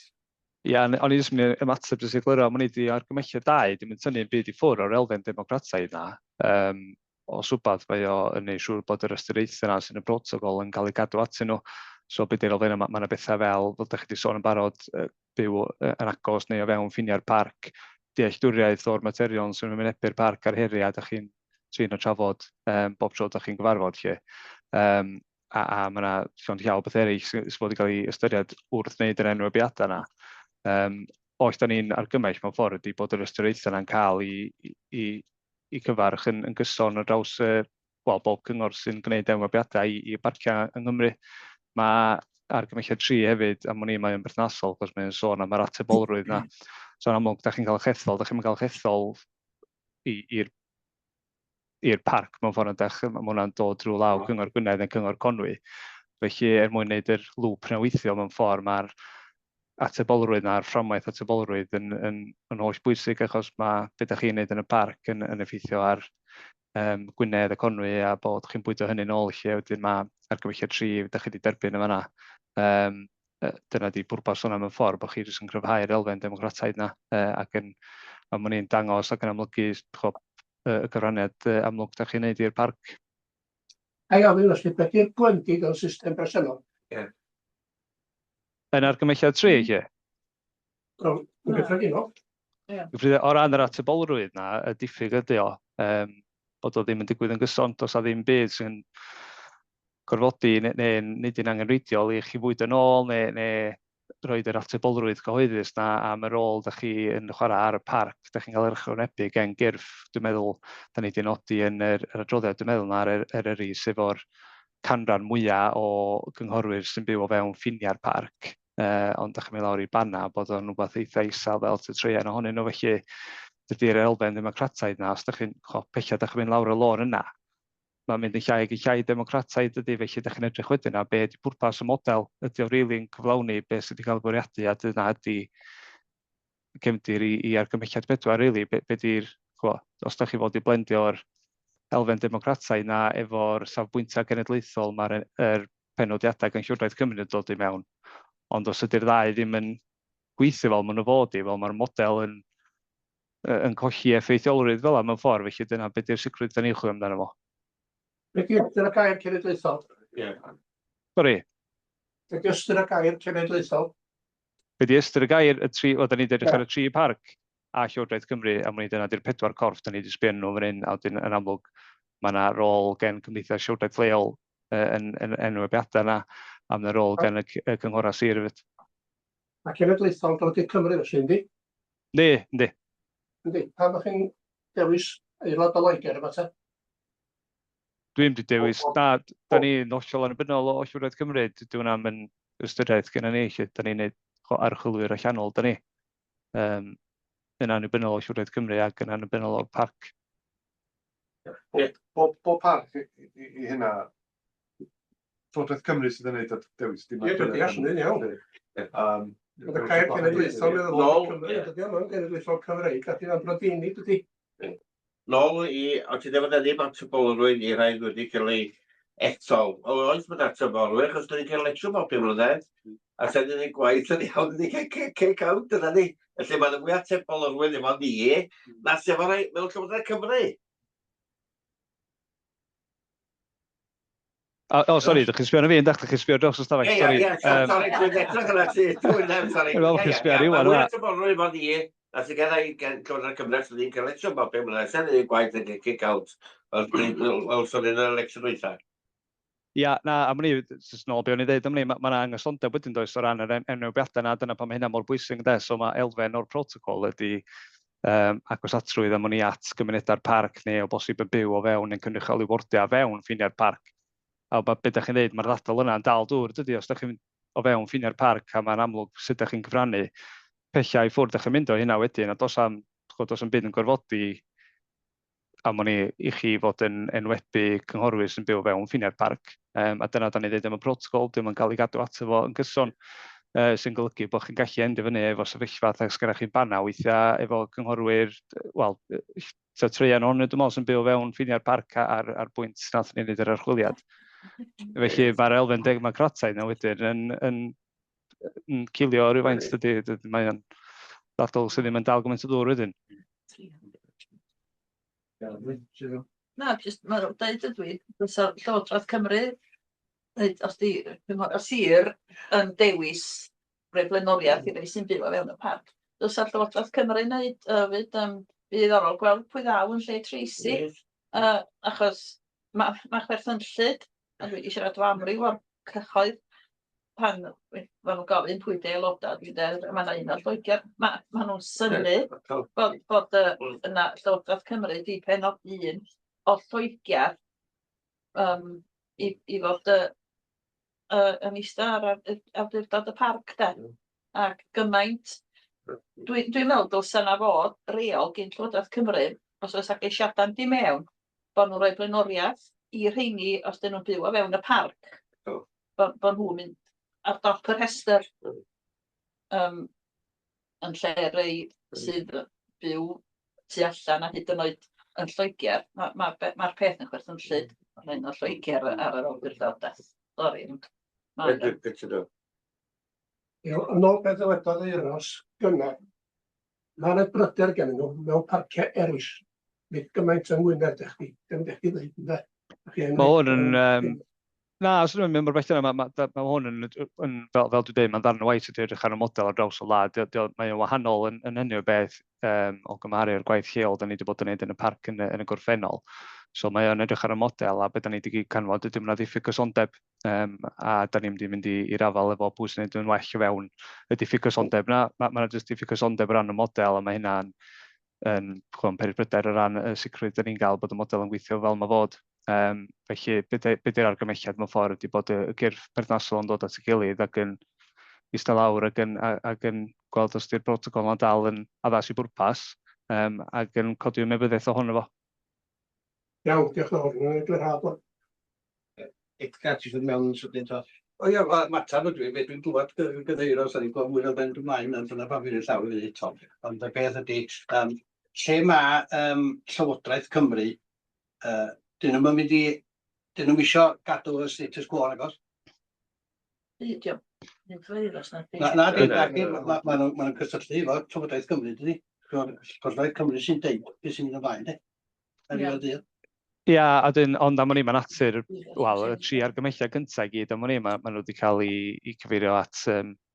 Ia, o'n i jyst yn mynd ymateb jyst i egluro, mae'n i di argymhelliad dau, dim yn tynnu'n byd i ffwrdd o'r elfen democrataidd na. Os wbeth mae o yn ei siŵr bod yr ystyriaethau yna sy'n y protocol yn cael ei gadw atyn nhw. So beth yw'r elfen yma, mae yna bethau fel chi wedi sôn yn barod, byw yn agos neu o fewn ffiniau'r parc, dealltwriaeth o'r materion sy'n wynebu'r parc ar heriau, ydych chi'n trin o trafod bob tro ydych chi'n gyfarfod lle. A mae yna llawn llaw beth eraill sy'n bod i cael ei ystyried wrth wneud yr enwebiadau yna. Oes da ni'n argymell mewn ffordd ydy bod yr ystyriaethau yna'n cael i cyfarch yn gyson ar draws bob cyngor sy'n gwneud enwebiadau i barciau yng Nghymru. Mae argymelliad 3 hefyd, am o'n mae'n berthnasol, cos mae'n sôn am yr atebolrwydd yna. So yn amlwg, da chi'n cael eich ethol, da chi'n cael eich ethol i'r parc mewn ffordd ydych, mae hwnna'n dod drwy law cyngor Gwynedd neu cyngor Conwy. Felly, mwyn wneud yr lŵp neweithio mewn ffordd, mae'r atebolrwydd na'r fframwaith atebolrwydd yn holl bwysig, achos mae beth ydych chi'n gwneud yn y parc yn effeithio ar Gwynedd a Conwy, a bod chi'n bwydo hynny'n ôl lle, wedyn mae argymelliad 3 ydych chi wedi derbyn yma yna. Dyna di bwrpas hwnna mewn ffordd, bod chi jyst yn cryfhau'r elfen democrataidd yna, ac yn mwyn i'n dangos ac yn amlygu y gyfraniad amlwg ydych chi'n gwneud i'r parc. Ai ofyn os beth yw'r gwendid o'n system bresennol? Yn argymelliad 3, lle? Yn gyffredinol. O ran yr atebolrwydd yna, y diffyg ydy o, bod o ddim yn digwydd yn gyson, does a ddim byd sy'n gorfodi neu nid yn angenrheidiol i chi fwyd yn ôl neu roed yr atebolrwydd cyhoeddus na am y rôl da chi yn chwarae ar y parc. Da chi'n cael ychwanegu gen gyrff, dwi'n meddwl, da ni wedi nodi yn yr adroddiad, dwi'n meddwl, ar Eryri, sef o'r canran mwyaf o gynghorwyr sy'n byw o fewn ffiniau'r parc. Ond da chi'n mynd lawr i banna bod o'n rhywbeth eitha isel fel ty treian ohonyn nhw, felly dydy'r elfen democrataidd na, os da chi'n pellad da chi'n mynd lawr y lôn yna, mae'n mynd yn llai ag i llai democrataidd ydy, felly da chi'n edrych wedyn a be ydy pwrpas y model, ydy o rili'n cyflawni be sydd wedi cael ei bwriadu, a dyna ydy cefndir i argymelliad 4, rili, be ydy'r, os da chi fod i blendio'r elfen democrataidd na efo'r safbwyntau genedlaethol mae'r penodiadau gan Llywodraeth Cymru yn dod i mewn. Ond os ydy'r ddau ddim yn gweithio fel maen nhw fod i, fel mae'r model yn colli effeithiolrwydd fel yma mewn ffordd, felly dyna beth yw'r sicrwydd da ni'n chwilio amdano fo. Beth yw'r ystyr y gair cenedlaethol? Sori? Beth yw'r ystyr y gair cenedlaethol? Be di ystyr y gair, da ni'n edrych ar y 3 parc a Llywodraeth Cymru, a mwyn dyna di'r 4 corff, da ni wedi sbio nhw fan hyn, a wedyn yn amlwg mae yna rôl gen Cymdeithas Llywodraeth Leol yn enwebiadau yna, am y rôl gen y cynghorau sir hefyd. A cenedlaethol dod i'r Cymru felly, yndi? Yndi. Yndi. Pam ydych chi'n dewis aelod o Loegr yma te? Dwi'n wedi dewis, da ni'n hollol annibynnol o Llywodraeth Cymru, dwi'n hwnna'n yn ystyriaeth gen ni, lle da ni'n gwneud archwilwyr allanol, da ni. Yn annibynnol o Llywodraeth Cymru ac yn annibynnol o'r parc. Bob parc i hynna, Llywodraeth Cymru sydd yn gwneud y dewis. Ie, dwi'n deall hynny'n iawn. Oedd y gair cenedlaethol yn cenedlaethol Cymreig, a dwi'n ambrodini, dydy. Nôl o ti defnyddio atebolrwydd i rhaid wedi cael ei etol. Oes bod atebolrwydd, achos dyn ni'n cael lecsiwn bob dim mlynedd, a sy'n ni'n gwaith yn iawn, dyn ni'n cael kick-out yna ni. Felly mae'n mwy atebolrwydd efo ni, na sef o'r rhaid mewn Llywodraeth Cymru. Sori, ydych chi'n sbio na fi, ydych chi'n sbio dros y stafell, sori. Sori, dwi'n edrych yna ti, sori. Chi'n sbio ar Iwan, Mwy atebolrwydd efo ni, a sy'n gen i Llywodraeth Cymru, sy'n ni'n cael lecsiwn bob dim mlynedd, sy'n ni'n gwaith yn kick-out, fel sy'n ni'n election weitha. Ia, na, am ni, jyst nôl be o'n i ddeud am ni, mae yna anghysondeb wedyn does o ran yr enwebiadau na, dyna pan mae hynna mor bwysig de, so mae elfen o'r protocol ydy agos-atrwydd am ni at gymunedau'r parc neu o bosib yn byw o fewn yn cynrychioli wardia fewn ffiniau'r parc. A beth ydych chi'n dweud, mae'r ddadl yna'n dal dŵr, dydy, os ydych chi'n o fewn ffiniau'r parc a mae'n amlwg sut ydych chi'n cyfrannu pellau i ffwrdd ydych chi'n mynd o hynna wedyn, a dos am byd yn gorfodi am o'n i chi fod yn enwebu cynghorwyr sy'n byw fewn ffiniau'r parc. A dyna da ni ddeud am y protocol, dim yn cael ei gadw ato fo yn gyson, sy'n golygu bod chi'n gallu endio fyny efo sefyllfa ac sgynnych chi'n banna weithiau efo cynghorwyr, wel, treian ohonyn dwi'n meddwl sy'n byw fewn ffiniau'r parc ar bwynt nath ni'n neud yr archwiliad. Felly mae'r elfen democrataidd yna wedyn yn cilio rhywfaint dydy, mae'n ddadl sydd ddim yn dal gymaint o ddŵr wedyn. Na, jyst mae'n dweud ydw i, fysa Llywodraeth Cymru, os di y sir yn dewis rhoi blaenoriaeth i rei sy'n byw o fewn y parc, fysa Llywodraeth Cymru wneud fyd ddiddorol gweld pwy ddaw yn lle Tracy, achos mae chwerthinllyd, a dwi wedi siarad o amryw o'r cyhoedd, pan nhw'n gofyn pwy de aelodau, mae yna un o'r Lloegr, mae nhw'n synnu bod yna Llywodraeth Cymru di penod un o Lloegr i fod yn eistedd ar awdurdod y parc de. Ac gymaint, dwi'n meddwl dylse yna fod reol gyn Llywodraeth Cymru, os oes ag eisiadau'n di mewn, bod nhw'n rhoi blaenoriaeth i rheini os dyn nhw'n byw o fewn y parc, bod nhw'n mynd ar dop yr rhestr yn lle rei sydd byw tu allan a hyd yn oed yn Lloegr. Mae'r peth yn chwerthinllyd yn o'r Lloegr ar yr awdurdod. Sori. Yn ôl beth ddywedodd ei Euros gynnar, mae yna bryder gen nhw mewn parciau eraill. Nid gymaint yng Ngwynedd, dim ddech chi ddweud, ynde? Mae hwn yn... Na, os ydym yn mynd mor bell yna, mae hwn yn, fel dwi'n dweud, mae'n ddarn o waith ydy edrych ar y model ar draws o wlad. Mae'n wahanol yn hynny o beth o gymharu o'r gwaith lleol da ni wedi bod yn neud yn y parc yn y gorffennol. So mae o'n edrych ar y model a beth da ni wedi canfod ydy hwnna diffyg gysondeb. A da ni'n mynd i'r afel efo pwy sy'n neud yn well o fewn y diffyg gysondeb. Mae'n jyst diffyg gysondeb o ran y model a mae hynna'n peryd bryder o ran y sicrwydd da ni'n gael bod y model yn gweithio fel mae fod. Felly, beth yw'r argymelliad mewn ffordd ydy bod y gyrff perthnasol yn dod at y gilydd ac yn eistedd lawr ac yn gweld os ydy'r protocol yna dal yn addas i bwrpas ac yn codi ymwybyddiaeth ohono fo. Iawn, diolch yn fawr. Dwi'n gyrraedd. Edgar, ti sydd mewn sydyn to? O ia, matab ydw i, dwi'n glwad gyfeiros a ni'n gweld mwy o ben ymlaen yn dyna pan fi'n llaw i eto. Ond y beth ydy, lle mae Llywodraeth Cymru, dyn nhw'n mynd i, dyn nhw'n isio gadw y status quo agos? Diolch. Na, mae nhw'n cysylltu efo Llywodraeth Cymru, dydy? Llywodraeth Cymru sy'n deud beth sy'n mynd ymlaen, de? Ia, ond am o'n i mae natur, wel, y tri argymelliad gyntaf i gyd, am o'n i mae nhw wedi cael eu cyfeirio at,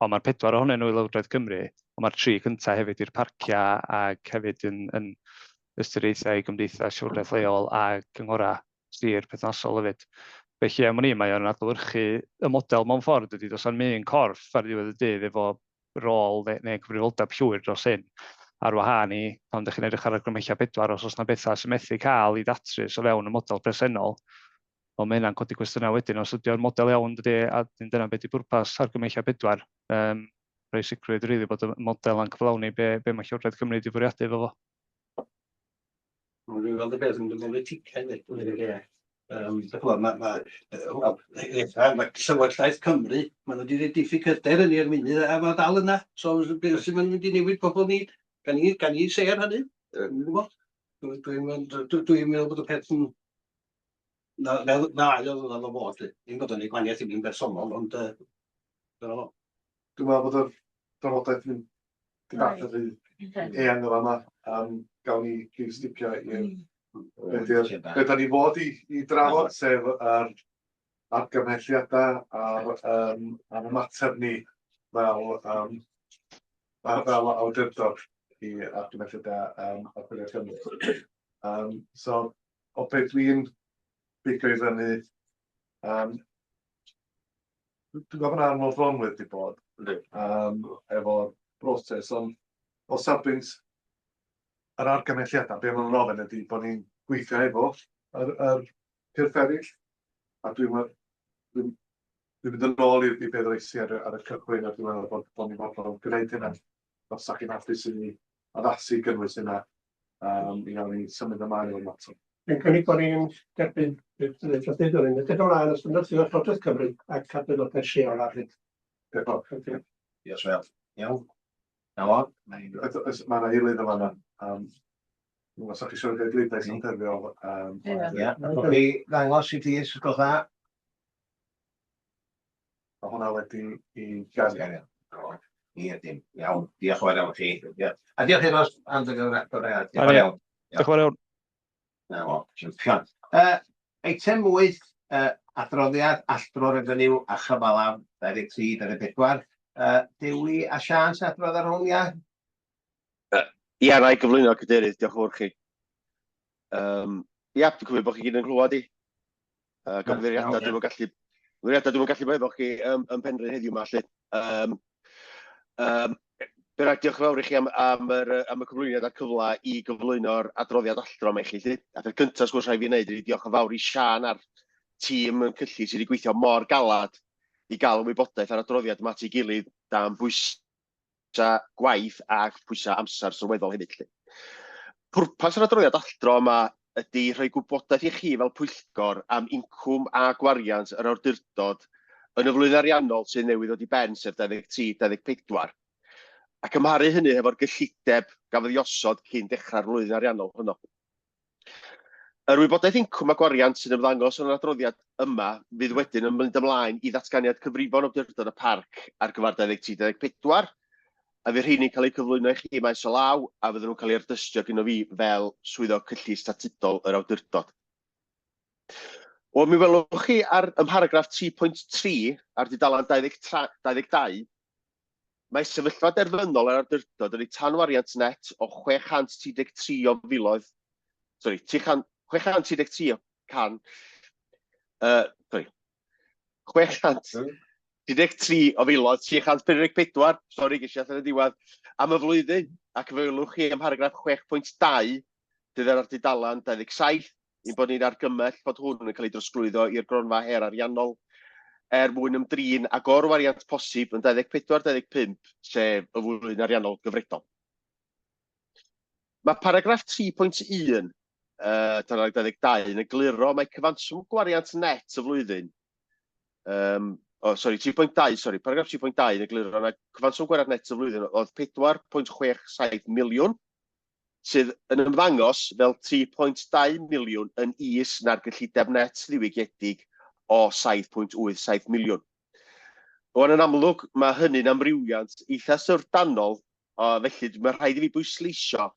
mae'r 4 ohonyn nhw i Lywodraeth Cymru, ond mae'r 3 gyntaf hefyd i'r parcia ac hefyd yn ystyriaethau gymdeithas llywodraeth leol a cynghora sir perthnasol hefyd. Felly am o'n i mae o'n adlewyrchu y model mewn ffordd ydy, does am un corff ar ddiwedd y dydd efo rôl neu gyfrifoldeb llwyr dros hyn. Ar wahân i, pan ydych chi'n edrych ar argymelliad 4, os oes yna bethau sy'n methu cael ei datrys o fewn y model presennol, ond mae hynna'n codi cwestiynau wedyn, os ydy'r model iawn dydy, a dyna beth i bwrpas argymelliad 4, rhoi sicrwydd rili bod y model yn cyflawni be mae Llywodraeth Cymru wedi bwriadu efo fo. Dwi'n gweld y beth yn dod i ticen, mae Llywodraeth Cymru, maen nhw wedi rhoi diffyg hyder yn ei arweinydd a mae dal yna, so beth sy'n mynd i newid pobl ni? Gan i ser hynny? Dwi'n meddwl bod y peth yn... Na, oedd o'n fod, ddim bod yn ei gwaniaeth i fi'n bersonol, ond... Dwi'n meddwl bod y drafodaeth yn bach yn eang o fama, gael ni gyd-stipio i'r... Be da ni fod i drafod, sef yr argymhelliadau a'r ymateb ni fel awdurdod i argymhelliadau Pwyllgor Cymru. So, o beth dwi'n bigo i fyny, Dwi'n gofyn ar mor fronwyr wedi bod, efo'r broses, ond o safbwynt yr argymelliadau, be maen nhw'n ofyn ydy bod ni'n gweithio efo yr cyrff eraill, a dwi'n mynd yn ôl i beth oesi ar y cychwyn, a dwi'n meddwl bod ni'n fodlon gwneud hynna. Os ydych chi'n hapus i ni addasu gynnwys hynna, i gael ni symud ymlaen o'r mater. Dwi'n cynnig bod ni'n derbyn dros dweud o'n un. Ydych ymlaen os ydych chi'n Llywodraeth Cymru ac cadwyddogaeth lleol ar hyn. Diolch fel. Iawn. Nawr. Mae yna eilydd o fanna. Os ydych chi eisiau gael bleidlais yn ffurfiol. Ie. Ydych chi ddangos i ti ysgol dda? Mae hwnna wedi i gael. Ie, dim. Iawn. Diolch yn fawr chi. A diolch i Ros am dy gyfraniad. Diolch yn fawr. Nawr, champion. Eitem 8, adroddiad alltro revenue a chyfalaf 23-24. Dewi a Sians adrodd ar hwn, ia? Ia, rai gyflwyno cadeirydd, diolch yn fawr chi. Ia, dwi'n cymryd bod chi gyd yn clywed i. Gyfeiriadau dwi'n gallu bod efo chi yn penrhyn heddiw yma, lle. Bydd diolch yn fawr i chi am y cyflwyniad a'r cyfle i gyflwyno'r adroddiad alltro me chi. A peth cyntaf sgwrs rhaid fi wneud ydy diolch yn fawr i Sian a'r tîm yn cyllu sydd wedi gweithio mor galad i gael wybodaeth ar adroddiad yma at ei gilydd dan bwysau gwaith a pwysau amser sylweddol hefyd. Pwrpas yr adroddiad alltro yma ydy rhoi gwybodaeth i chi fel Pwyllgor am incwm a gwariant yr awdurdod yn y flwyddyn ariannol sydd newydd ddod i ben, sef 23-24. A cymharu hynny efo'r gyllideb gafodd ei osod cyn dechrau'r flwyddyn ariannol hwnnw. Yr wybodaeth incwm a gwariant sy'n ymddangos yn yr adroddiad yma fydd wedyn yn mynd ymlaen i ddatganiad cyfrifon awdurdod y parc ar gyfer 23-24, a fydd rheini'n cael eu cyflwyno i chi maes o law a fydden nhw'n cael eu ardystio gyda fi fel swyddog cyllu statudol yr awdurdod. O, mi welwch chi ar ymharagraff 3.3 ar dudalen 22, mae sefyllfa derfynol yr awdurdod yn ei tanwariant net o 633 o filoedd, 633 o filoedd, 344, sori, gysi allan y diwedd, am y flwyddyn, ac felwch chi am paragraff 6.2, dydd ar dudalen 27, un bod ni'n argymell bod hwn yn cael ei drosglwyddo i'r gronfa her ariannol, mwyn ymdrin ag o'r wariant posib yn 24-25, sef y flwyddyn ariannol gyfredol. Mae paragraff 3.1 dan 22 yn egluro mae cyfanswm gwariant net y flwyddyn, paragraff 3.2 yn egluro mae cyfanswm gwariant net y flwyddyn oedd 4.67 miliwn, sydd yn ymddangos fel 3.2 miliwn yn is na'r gyllideb net ddiwygiedig o 7.87 miliwn. O'n yn amlwg, mae hynny'n amrywiant eitha syfrdanol, felly mae'n rhaid i fi bwysleisio.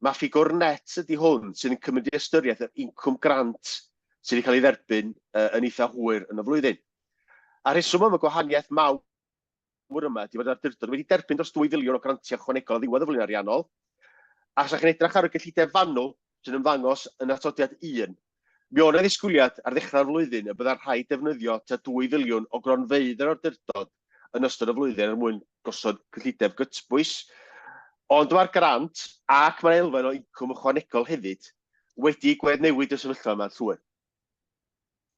Mae ffigwr net ydy hwn sydd yn cymryd i ystyriaeth yr incwm grant sydd wedi cael ei dderbyn yn eitha hwyr yn y flwyddyn. A rheswm am y gwahaniaeth mawr yma ydy fod yr awdurdod wedi derbyn dros 2 filiwn o grantiau ychwanegol ar ddiwedd y flwyddyn ariannol, a sa chi'n edrych ar y gyllideb fanwl sy'n ymddangos yn atodiad 1. Mi o'n ei ddisgwyliad ar ddechrau'r flwyddyn y byddai'r rhaid defnyddio tua 2 filiwn o gronfeydd yr awdurdod yn ystod y flwyddyn er mwyn gosod cyllideb gytbwys. Ond mae'r grant ac mae'r elfen o incwm ychwanegol hefyd wedi gweddnewid y sefyllfa yma'n llwyr.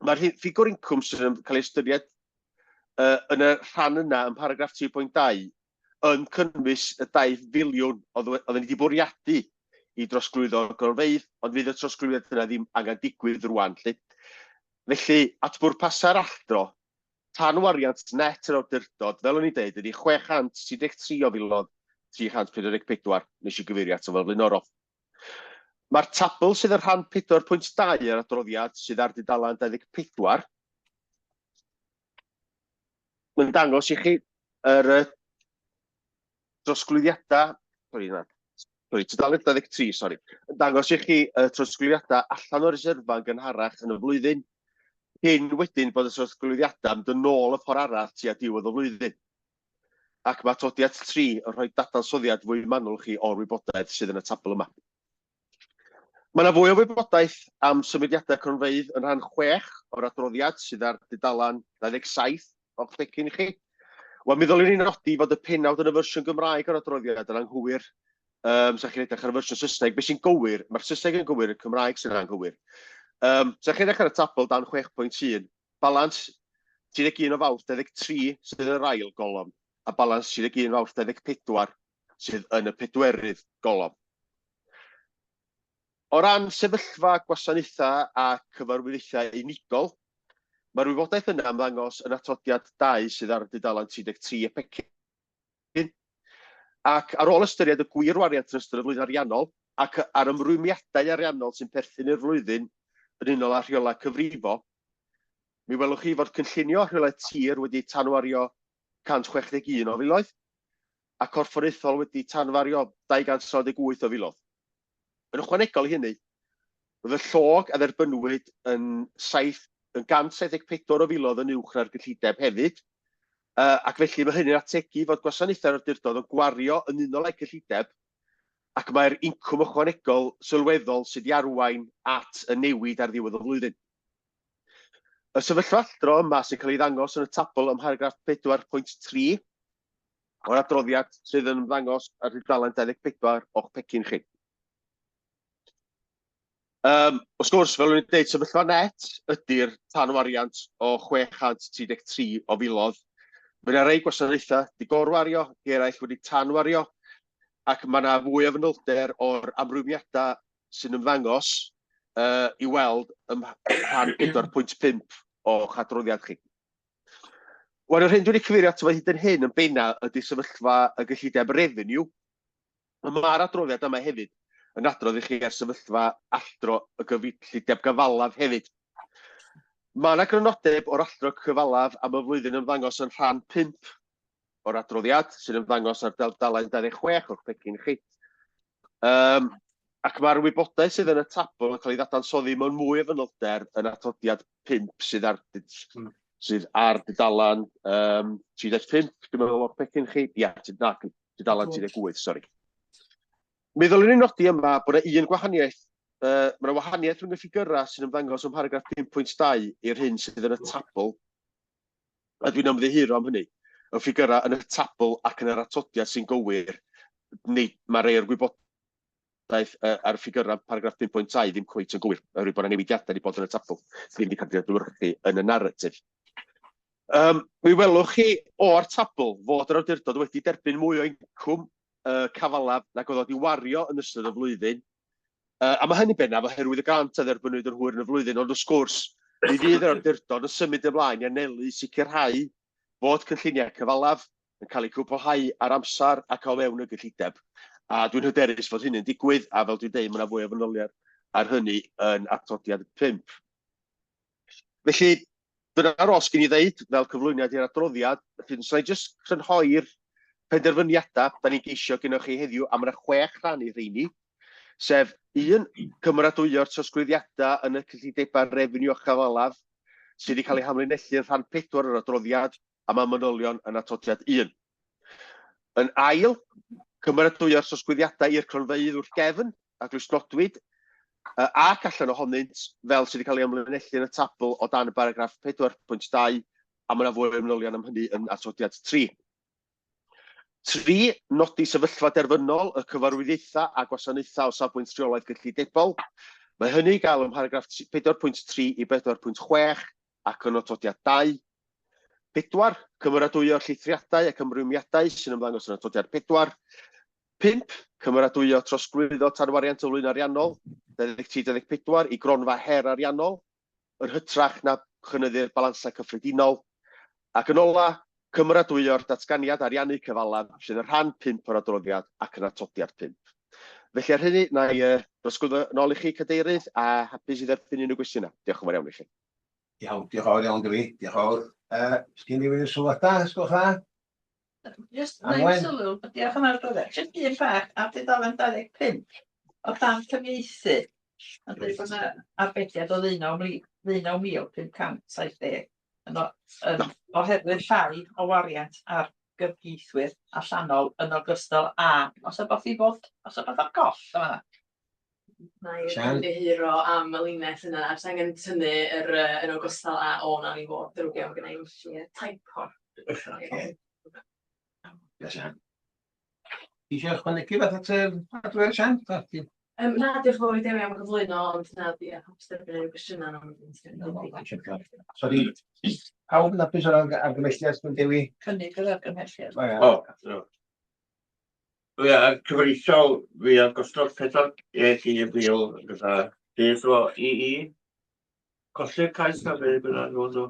Mae'r ffigwr incwm sydd yn cael ei ystyried yn y rhan yna yn paragraff 3.2 yn cynnwys y 2 filiwn oedd wedi bwriadu i drosglwyddo'r gronfeydd, ond fydd y trosglwyddiad yna ddim angen digwydd rwan. Felly, at bwrpasa'r alltro, tanwariant net yr awdurdod, fel o'n i'n dweud, ydy 633 o filoedd 344, nes i gyfeirio ato fel flaenorol. Mae'r tabl sydd yn rhan 4.2 yr adroddiad sydd ar dudalen 24 yn dangos i chi yr trosglwyddiadau, tudalen 23, yn dangos i chi y trosglwyddiadau allan o'r reserfa yn gynharach yn y flwyddyn, hyn wedyn bod y trosglwyddiadau yn dod nôl y ffordd arall tua diwedd y flwyddyn. Ac mae atodiad 3 yn rhoi dadansoddiad fwy manwl chi o'r wybodaeth sydd yn y tabl yma. Mae yna fwy o wybodaeth am symudiadau cronfeydd yn rhan 6 o'r adroddiad sydd ar dudalen 27, o'ch becyn i chi. Wel, mi ddylwn ni'n nodi fod y pennawd yn y fersiwn Gymraeg o'r adroddiad yn anghywir. Sa chi'n edrych ar y fersiwn Saesneg, beth sy'n gywir, mae'r Saesneg yn gywir, y Cymraeg sy'n anghywir. Sa chi'n edrych ar y tabl dan 6.1, balans 31 o Fawrth 23 sydd yn yr ail golofn, a balans 31 o Fawrth 24 sydd yn y pedwerydd golofn. O ran sefyllfa gwasanaethau a cyfarwyddiaethau unigol, mae'r wybodaeth yna yn ddangos yn atodiad 2 sydd ar dudalen 33 y pecyn. Ac ar ôl ystyried y gwir wariant yn ystod y flwyddyn ariannol ac ar ymrwymiadau ariannol sy'n perthyn i'r flwyddyn yn unol â rheolau cyfrifo, mi welwch chi fod cynllunio rheolau tir wedi tanwario 161 o filoedd a corfforaethol wedi tanwario 298 o filoedd. Yn ychwanegol i hynny, roedd y llog a dderbynwyd yn 174 o filoedd yn uwch na'r gyllideb hefyd, ac felly mae hynny'n ategu fod gwasanaethau'r awdurdod yn gwario yn unol â'i gyllideb, ac mae'r incwm ychwanegol sylweddol sydd i arwain at y newid ar ddiwedd y flwyddyn. Y sefyllfa aldro yma sy'n cael ei ddangos yn y tabl ym mharagraff 4.3 o'r adroddiad sydd yn ddangos ar dudalen 24 o'ch pecyn chi. Wrth gwrs, fel o'n i'n dweud, sefyllfa net ydy'r tanwariant o 633 o filoedd. Mae yna rei gwasanaethau wedi gorwario, eraill wedi tanwario, ac mae yna fwy o fanylder o'r amrwymiadau sy'n ymddangos i weld ym rhan 4.5 o'ch adroddiad chi. Wel, yr hyn dwi'n cyfeirio ato fo hyd yn hyn yn benna ydy sefyllfa y gyllideb revenue. Mae'r adroddiad yma hefyd yn adrodd i chi ar sefyllfa alltro y gyllideb gyfalaf hefyd. Mae yna grynodeb o'r alltro cyfalaf am y flwyddyn yn ddangos yn rhan 5 o'r adroddiad sy'n ymddangos ar dudalen 26 o'ch pecyn chi. Ac mae'r wybodaeth sydd yn y tabl yn cael ei ddadansoddi mewn mwy o fanylder yn atodiad 5 sydd ar dudalen 35, dwi'n meddwl o'ch pecyn chi. Ia, dudalen 38, sori. Mi ddylwn ni'n nodi yma bod yna un gwahaniaeth. Mae yna wahaniaeth rhwng y ffigurau sy'n ymddangos ym mharagraff 5.2 i'r hyn sydd yn y tabl. A dwi'n ymddiheuro am hynny. Y ffigurau yn y tabl ac yn yr atodiad sy'n gywir. Mae rei o'r gwybodaeth ar ffigurau paragraff 5.2 ddim cweit yn gywir. Oherwydd bod yna newidiadau wedi bod yn y tabl. Ddim wedi cael ei adlewyrchu yn y narratif. Mi welwch chi o'r tabl fod yr awdurdod wedi derbyn mwy o incwm cafalaf nag oedd wedi wario yn ystod y flwyddyn. A mae hynny bennaf oherwydd y grant a dderbynwyd yn hwyr yn y flwyddyn, ond wrth gwrs, mi fydd yr awdurdod yn symud ymlaen i anelu sicrhau bod cynlluniau cyfalaf yn cael eu cwblhau ar amser ac o mewn y gyllideb. A dwi'n hyderus fod hynny'n digwydd, a fel dwi'n dweud, mae yna fwy o fanyliad ar hynny yn atodiad 5. Felly, dyna'r os gen i ddeud fel cyflwyniad i'r adroddiad, felly os na i jyst crynhoi'r penderfyniadau da ni'n geisio gennych chi heddiw, a mae yna 6 rhan i rheini, sef 1, cymeradwyo'r trosglwyddiadau yn y cyllidebau refeniw a chyfalaf sydd wedi cael eu hamlinellu yn rhan 4 o'r adroddiad a mae manylion yn atodiad 1. Yn ail, cymeradwyo'r trosglwyddiadau i'r cronfeydd wrth gefn a glwysnodwyd ac allan ohonynt fel sydd wedi cael ei hamlinellu yn y tabl o dan y paragraff 4.2 a mae yna fwy o manylion am hynny yn atodiad 3. 3, nodi sefyllfa derfynol y cyfarwyddiaethau a gwasanaethau o safbwynt rheolaeth gyllidebol. Mae hynny i gael ym mharagraff 4.3 i 4.6 ac yn atodiad 2. 4, cymeradwyo'r llithriadau ac ymrwymiadau sy'n ymddangos yn atodiad 4. 5, cymeradwyo trosglwyddo tanwariant o flwyddyn ariannol 23-24 i gronfa her ariannol, yn hytrach na chynyddu'r balansau cyffredinol. Ac yn ola, cymeradwyo'r datganiad ariannu cyfalaf sydd yn rhan 5 o'r adroddiad ac yn atodiad 5. Felly ar hynny, na i drosglwyddo nôl i chi cadeirydd a hapus i dderbyn unrhyw gwestiynau. Diolch yn fawr iawn i chi. Iawn, diolch yn fawr iawn, Dewi. Diolch yn fawr. Sgyn i wedi sylwadau, ysgwch dda? Just na'n sylw, diolch yn adroddiad. Just un bach ar dudalen 25 o dan cyfieithu. A dweud bod yna arbediad o 19,570. Oherwydd llai o wariant ar gyfieithwyr allanol yn ogystal a os yna beth ar goll yma. Mae'n Sian? ymddiheuro am y linell yna, a jyst angen tynnu yn ogystal â o na ni fod drwy iawn gyda i'n typo. Sian. Ti eisiau ychwanegu fath at yr adfer, Sian? Na, diolch yn fawr i Dewi am gyflwyno, ond na, di hapus derbyn unrhyw gwestiynau. Sori, pawb yn hapus o'r argymhelliad sy'n Dewi? Cynnig yr argymhelliad. Ie, cyfreithiol fi ar gostod 4 i bil gyda beth o i colli'r cais na fe byna nhw'n nhw.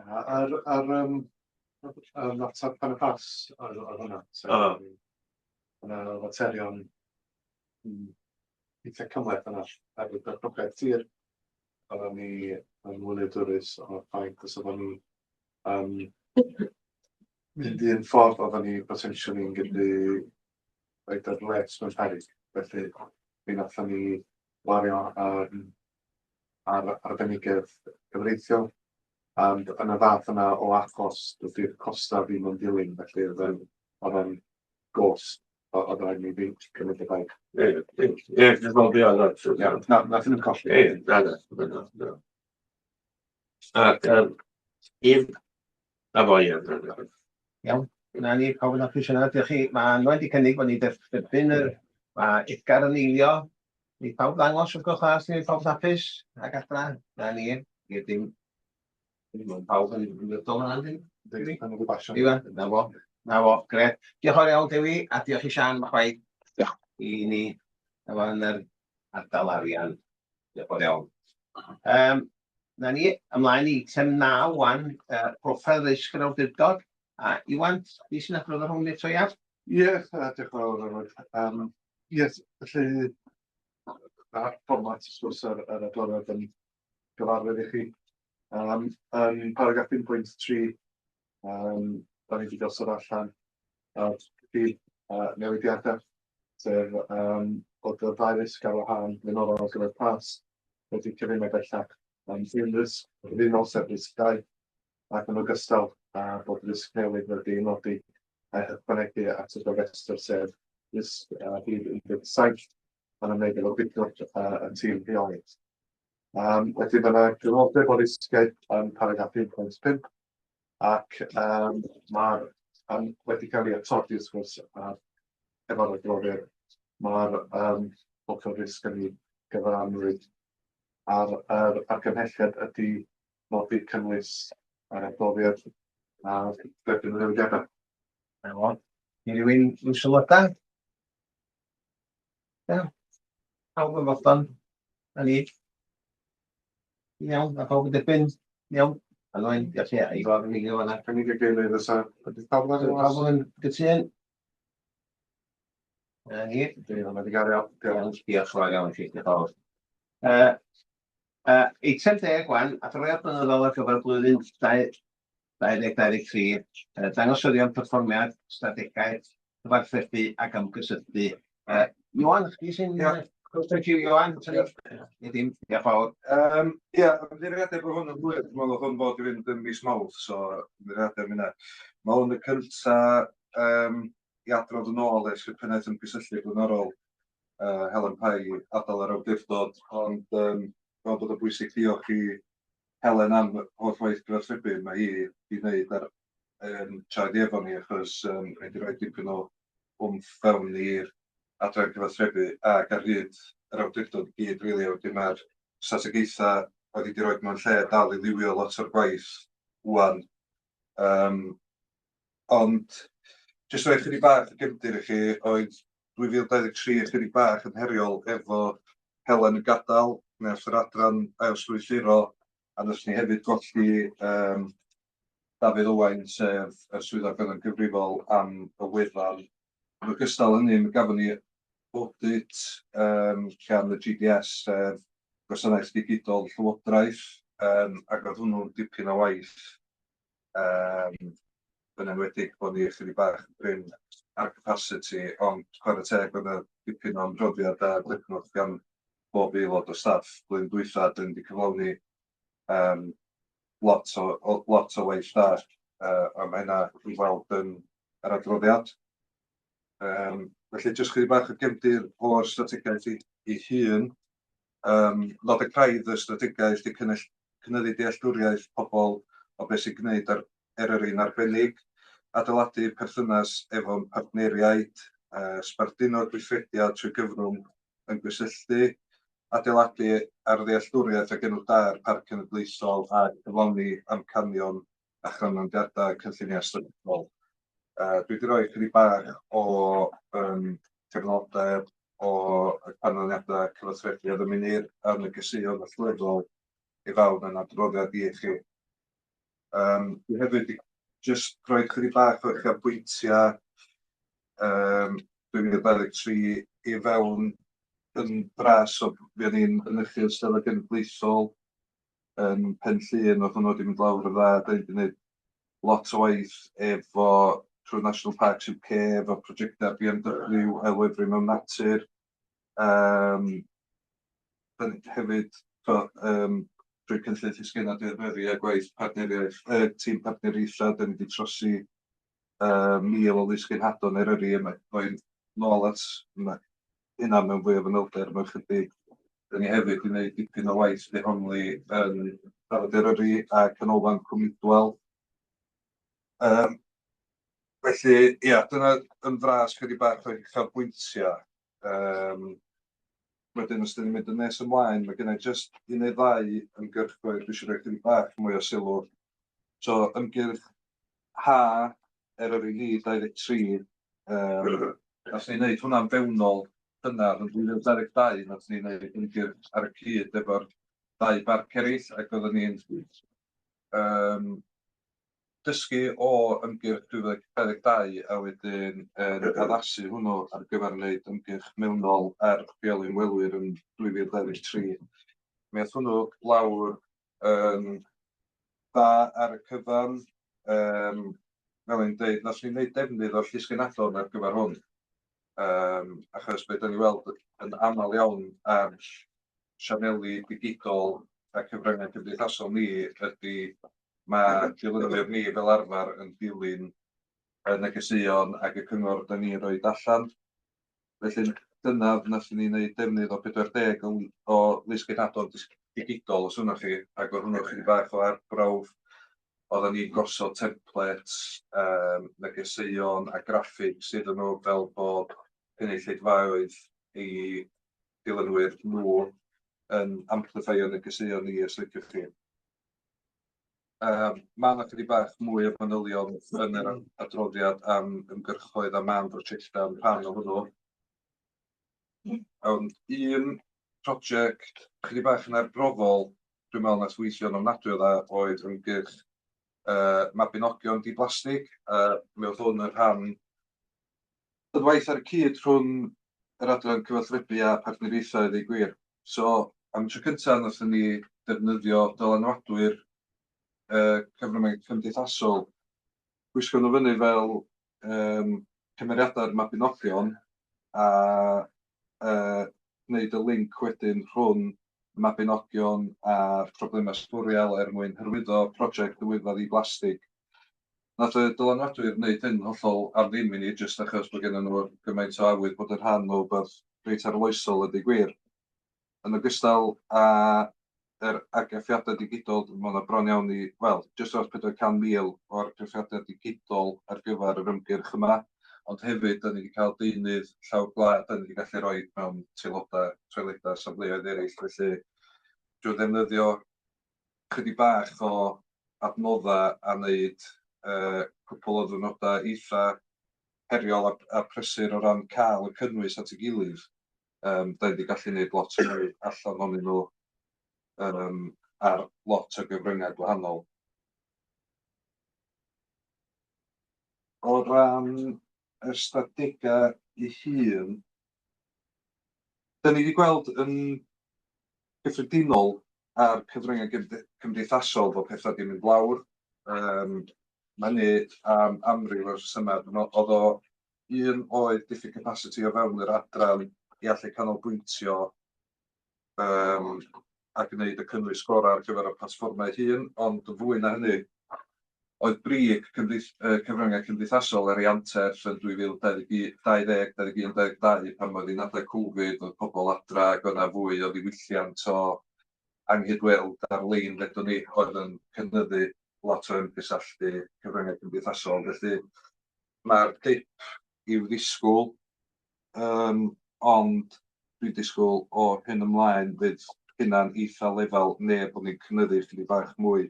Ar mater pan y pas ar hwnna. Yna faterion eitha cymleth yna ar y broblem tir. Oedden ni yn wylidwrus o'r ffaith os oedden ni mynd i'n ffordd oedden ni potentially yn gallu roed yr les mewn peryg. Felly, mi nathon ni wario ar arbenigedd gyfreithiol. And yn y fath yna o achos, dydy'r costa ddim yn dilyn, felly oedd yn gos oedd rhaid ni fi cymryd y baig. Ie, jyst fel fi oedd at. Nath nhw'n colli. Na. Ac, na fo ie. Iawn, na ni, pawb yn hapus yna. Diolch chi, mae Anwen wedi cynnig bod ni derbyn mae Edgar yn eilio. Ni pawb ddangos o'r gwrthas, ni pawb hapus ac adra. Na ni, ddim pawb yn ymwydol yna, ddim. Iwan, na fo, gred. Diolch o'r iawn, Dewi, a diolch i Sian, mae chwaith. Diolch. I ni, efo yn yr ardal arian. Diolch o'r iawn. Na ni, ymlaen i eitem 9 wan, profil risg yr awdurdod. A Iwan, di sy'n adrodd ar hwn eto iawn? Ie, diolch yn fawr. Ie, felly, mae'r fformat sgwrs ar adroddad yn gyfarwydd i chi. Yn paragraff 1.3, da ni wedi gosod allan newidiadau, sef bod y ddau risg ar wahân flaenorol ar gyfer pas wedi cyfyngu bellach un risg flaenorol sef risg 2 ac yn ogystal bod risg newydd wedi nodi ychwanegu at y gofrestr sef risg hyd 17 yn ymwneud efo bydwr y tîm rheolaeth. Wedyn mae yna gyfnodau o risgau yn paragraff 1.5 ac mae'r wedi cael ei atodi wrth gwrs efo'r adroddiad. Mae'r focl risg yn ei gyfranrwydd ar argymhelliad ydy nodi cynnwys ar adroddiad a derbyn y newidiadau. Iawn. Ni rywun yn sylwadau? Iawn. Pawb yn fodlon. Na ni. Iawn, a pawb yn derbyn. Iawn. Anwen, diolch i fod yn eilio fan'na. Cynnig y geilydd ysa. Pawb yn gytun. Na ni. Mae wedi gario. Diolch fawr iawn i chi. Diolch fawr. Eitem 10 wan, adroddiad blynyddol ar gyfer blwyddyn 2023, dangosyddion perfformiad, strategaeth, cyfarthrebu ac ymgysylltu. Iwan, chdi sy'n gwrthod i Iwan? Ddim, diolch fawr. Ie, ymddiriadau bod hwn yn fwy, dwi'n meddwl hwn bod i fynd yn mis Mawrth, so ymddiriadau yna. Mae hwn y cynta i adrodd yn ôl eich pennaeth yn gysylltu blaenorol Helen Pye adael ar awdurdod, ond fel bod y bwysig diolch i Helen am holl waith gyfarthrebu mae hi wedi gwneud ar siarad efo ni achos wedi rhoi dipyn o wmff fewn i'r adran gyfarthrebu ac ar hyd yr awdurdod i gyd rili wedyn mae'r strategaethau wedi rhoi mewn lle dal i liwio lot o'r gwaith wwan. Ond jyst rhoi chydig bach o gefndir i chi, oedd 2023 chydig bach yn heriol efo Helen yn gadael nes yr adran ailstrwythuro a nes ni hefyd golli Dafydd Owain sef y swyddog yn gyfrifol am y wefan. Yn ogystal hynny, mi gafon ni audit gan y GDS sef Gwasanaeth Digidol Llywodraeth ac oedd hwnnw'n dipyn o waith yn enwedig bod ni chydig bach yn bryn ar capacity ond chwarae teg oedd y dipyn o'n adroddiad a glednwch gan bob aelod o staff blwyddyn dwytha dyn wedi cyflawni lot o waith da a mae hynna i weld yn yr adroddiad. Felly jyst chydig bach o gefndir o'r strategaeth ei hun Nod y craidd y strategaeth di cynyddu dealltwriaeth pobl o beth sy'n gwneud ar Eryri'n arbennig, adeiladu perthynas efo'n partneriaid, sbarduno gweithrediad trwy gyfrwng yn gysylltu, adeiladu ar ddealltwriaeth ac enw da'r Parc Cenedlaethol a cyflawni amcanion a chrynodiadau cynllunio strategol. Dwi wedi rhoi chydig bach o cefnodau o canlyniadau cyfathrebu a ddymunir yn y gysuon allweddol i fewn yn adroddiad i chi. Dwi hefyd wedi jyst rhoi chydig bach o eich bwyntiau 2023 i fewn yn dras o fuon ni'n mynychu'r Steddfod Genedlaethol yn Penllyn, oedd hwnnw wedi mynd lawr y dda, da ni wedi gwneud lot o waith efo trwy National Parks UK, efo prosiectau BMW, elwefru mewn natur. Da ni hefyd drwy cynllun llysgenna diweddaru a gwaith partneriaeth, tîm partneriaethau, da ni wedi trosi 1000 o lusgenhadon Eryri o'i'n nôl at hynna mewn fwy o fanylder mewn chydig. Da ni hefyd wedi gwneud dipyn o waith dehongli yn Parod Eryri a canolfan Cwm Idwal. Felly, ia, dyna yn fras chydig bach o uchafbwyntiau. Wedyn, os dyn ni'n mynd yn nes ymlaen, mae gennau jyst un neu ddau ymgyrchoedd dwi eisiau rhoi chydig bach mwy o sylw. So, ymgyrch ha Eryri 23, nath ni wneud hwnna'n fewnol dynar yn 2022, nath ni wneud ymgyrch ar y cyd efo'r 2 barc eraill, ac oedden ni'n dysgu o ymgyrch 2022 a wedyn addasu hwnnw ar gyfer wneud ymgyrch mewnol ar rheoli'n welwyr yn 2023. Mi aeth hwnnw lawr dda ar y cyfan. Fel i'n dweud, nath ni wneud defnydd o'r llysgenadon ar gyfer hwn. Achos beth da ni weld yn aml iawn ar sianeli digidol a cyfryngau cymdeithasol ni ydy mae dilynwyr ni fel arfer yn dilyn y negeseuon ac y cyngor da ni'n rhoi allan. Felly dyna nath ni wneud defnydd o 40 o lusgenadon digidol os hwnna chi, ac oedd hwnnw chydig bach o arbrawf. Oedden ni'n gosod templates, negeseuon a graffics iddyn nhw fel bod cynulleidfaoedd i dilynwyr nhw yn amplifio negeseuon ni os liciwch chi. Mae yna chydig bach mwy o fanylion yn yr adroddiad am ymgyrchoedd a man brosiectau yn rhan o hwnnw. Ond un prosiect chydig bach yn arbrofol, dwi'n meddwl nath weithio'n ofnadwy o dda, oedd ymgyrch Mabinogion Di-Blastig. Mi oedd hwn yn rhan yn waith ar y cyd rhwng yr adran cyfathrebu a partneriaethau ddeu gwir. So, am tro cyntaf nathon ni defnyddio dylanwadwyr cyfryngau cymdeithasol, gwisgo nhw fyny fel cymeriadau'r Mabinogion a wneud y link wedyn rhwng Mabinogion a problemau sbwriel mwyn hyrwyddo prosiect ddiwyddfa di-blastig. Nath y dylanwadwyr wneud hyn hollol ar ddim i ni, jyst achos bod gennyn nhw gymaint o awydd bod yn rhan o rywbeth reit arloesol a deud gwir. Yn ogystal â yr argraffiadau digidol, mae yna bron iawn i, wel, jyst o'r 400,000 o argraffiadau digidol ar gyfer yr ymgyrch yma, ond hefyd, da ni wedi cael deunydd llaw gwlad, da ni wedi gallu rhoi mewn toiledau, safleoedd eraill, felly dwi'n ddefnyddio chydig bach o adnoddau a wneud cwpl o ddwrnodau eitha heriol a prysur o ran cael y cynnwys at ei gilydd. Da ni wedi gallu gwneud lot o mwy allan ohonyn nhw ar lot o gyfryngau gwahanol. O ran y strategau ei hun, da ni wedi gweld yn gyffredinol ar cyfryngau cymdeithasol bod pethau wedi mynd lawr. Mae hynny am amryw o'r rhesymau. Oedd o un oedd diffyg capacity o fewn yr adran i allu canolbwyntio a gwneud y cynnwys gorau ar gyfer y platfformau hun, ond fwy na hynny, oedd brig cyfryngau cymdeithasol ar ei anterth yn 2020-2022 pan oedd hi'n adeg Covid, oedd pobl adra ac o'na fwy o ddiwylliant o anghydweld ar-lein ledwn ni oedd yn cynyddu lot o ymgysylltu cyfryngau cymdeithasol. Felly mae'r dip i'w ddisgwyl, ond dwi'n disgwyl o hyn ymlaen fydd hynna'n eitha lefel neu bod ni'n cynyddu chydig bach mwy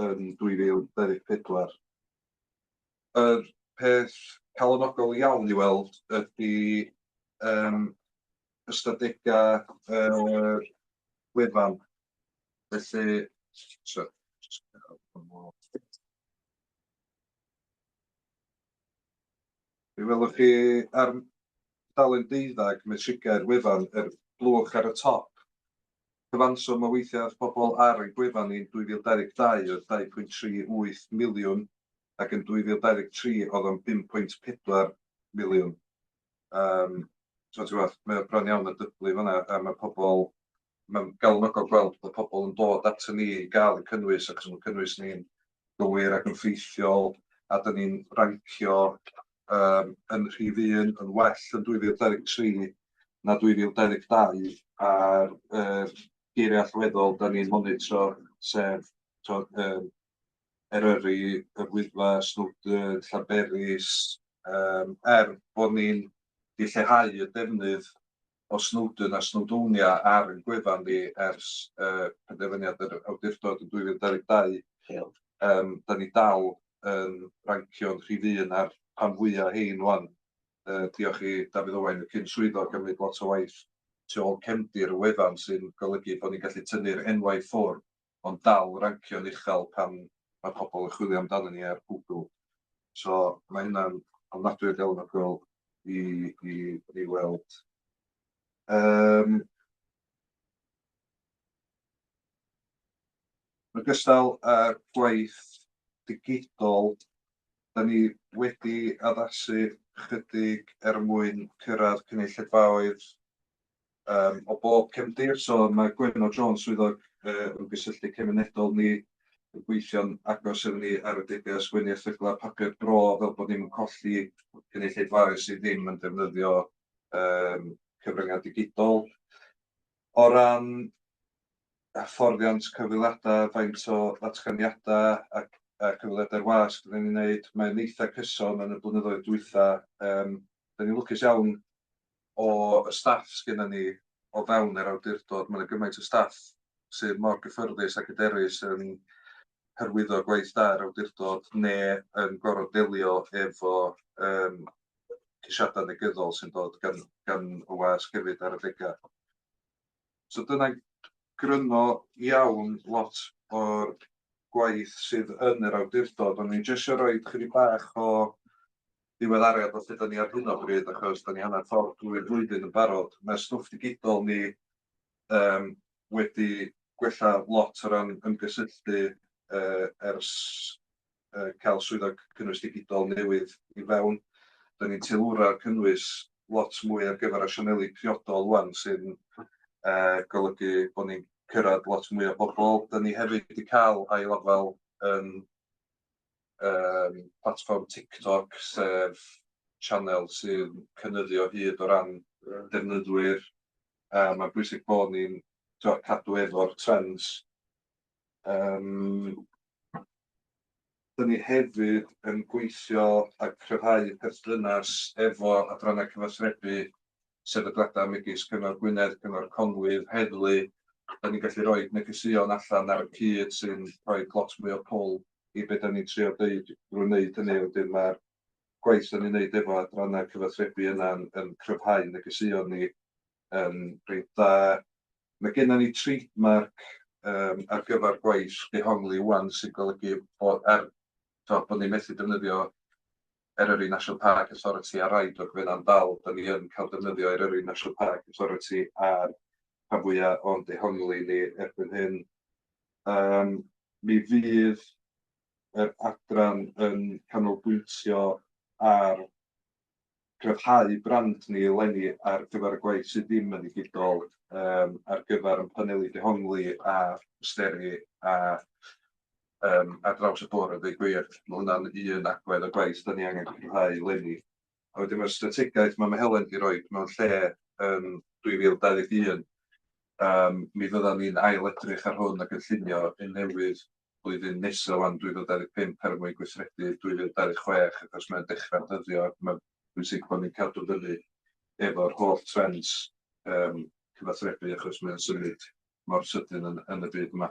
yn 2024. Yr peth calonogol iawn i weld ydy ystadegau wefan. Felly, fe welwch chi ar dalen 12 metriau'r wefan, yr blwch ar y top. Cyfanswm o weithiau pobl ar y gwefan ni'n 2022 oedd 2.38 miliwn ac yn 2023 oedd o'n 5.4 miliwn. Mae o bron iawn yn dyblu fan'na a mae pobl, mae'n galonogol gweld bod pobl yn dod at ni i gael y cynnwys ac yn cynnwys ni'n gywir ac yn ffeithiol a dyn ni'n rancio yn rhif 1 yn well yn 2023 na 2022 a'r geiriau allweddol da ni'n monitro sef Eryri, y Wyddfa, Snowdon, Llanberis, bod ni'n di lleihau y defnydd o Snowdon a Snowdonia ar y gwefan ni ers penderfyniad yr awdurdod yn 2022. Da ni dal yn rancio'n rhif 1 ar pan fwyaf hein wan. Diolch i Dafydd Owain y cyn swyddog am wneud lot o waith tu ôl cefndir y wefan sy'n golygu bod ni'n gallu tynnu'r enwau ffwrdd ond dal rancio'n uchel pan mae pobl yn chwilio amdano ni ar Google. So mae hynna'n ofnadwy o galonogol i weld. Yn ogystal â'r gwaith digidol, da ni wedi addasu chydig mwyn cyrraedd cynulleidfaoedd o bob cefndir. So mae Gwenno Jones swyddog ymgysylltu cymunedol ni yn gweithio'n agos efo ni ar y degau sgwennu erthyglau papur bro fel bod ni'n colli cynulleidfaoedd sydd ddim yn defnyddio cyfryngau digidol. O ran hyfforddiant cyfweliadau, faint o ddatganiadau a cyfweliadau'r wasg da ni'n gwneud, mae'n eitha cyson yn y blynyddoedd dwytha. Da ni'n lwcus iawn o y staff sgenna ni o fewn yr awdurdod. Mae'n gymaint o staff sydd mor gyffyrddus ac hyderus yn hyrwyddo gwaith da'r awdurdod neu yn gorfod delio efo ceisiadau negyddol sy'n dod gan y wasg hefyd ar y degau. So dyna gryno iawn lot o'r gwaith sydd yn yr awdurdod, ond ni'n jyst eisiau rhoi chydig bach o ddiweddariad o lle da ni ar hyn o bryd, achos da ni hanner ffordd drwy'r flwyddyn yn barod. Mae stwff digidol ni wedi gwella lot o ran ymgysylltu ers cael swyddog cynnwys digidol newydd i fewn. Da ni'n teilwra'r cynnwys lot mwy ar gyfer asianeli priodol wan sy'n golygu bod ni'n cyrraedd lot mwy o bobl. Da ni hefyd wedi cael ail-lefel yn platform TikTok, sef channel sy'n cynyddio hyd o ran defnyddwyr. Mae'n bwysig bod ni'n cadw efo'r trends. Da ni hefyd yn gweithio a cryfhau perthynas efo adrannau cyfathrebu sefydliadau megis Cyngor Gwynedd, Cyngor Conwydd, Heddlu. Da ni'n gallu rhoi negeseuon allan ar y cyd sy'n rhoi lot mwy o pôl i beth da ni'n trio dweud drwy wneud hynny. Wedyn mae'r gwaith da ni'n wneud efo adrannau cyfathrebu yna yn cryfhau negeseuon ni reit dda. Mae gennym ni trademark ar gyfer gwaith dehongli wan sy'n golygu bod ni'n methu defnyddio Eryri National Park Authority ar rai dogfennau dal, da ni yn cael defnyddio Eryri National Park Authority ar rhan fwyaf o'n dehongli ni erbyn hyn. Mi fydd yr adran yn canolbwyntio ar gryfhau brand ni eleni ar gyfer y gwaith sydd ddim yn digidol ar gyfer y paneli dehongli a ysteri a ar draws y bwrdd, a dweud gwir. Mae hwnna'n un agwedd o gwaith da ni angen cwblhau leni. A wedyn mae'r strategaeth mae Helen wedi rhoi mewn lle yn 2021. Mi fyddan ni'n ail-edrych ar hwn ac yn llunio un newydd blwyddyn nesaf wan 2025 er mwyn gweithredu 2026 achos mae'n dechrau'n dyddio ac mae'n bwysig bod ni'n cadw fyny efo'r holl trends cyfathrebu achos mae'n symud mor sydyn yn y byd yma.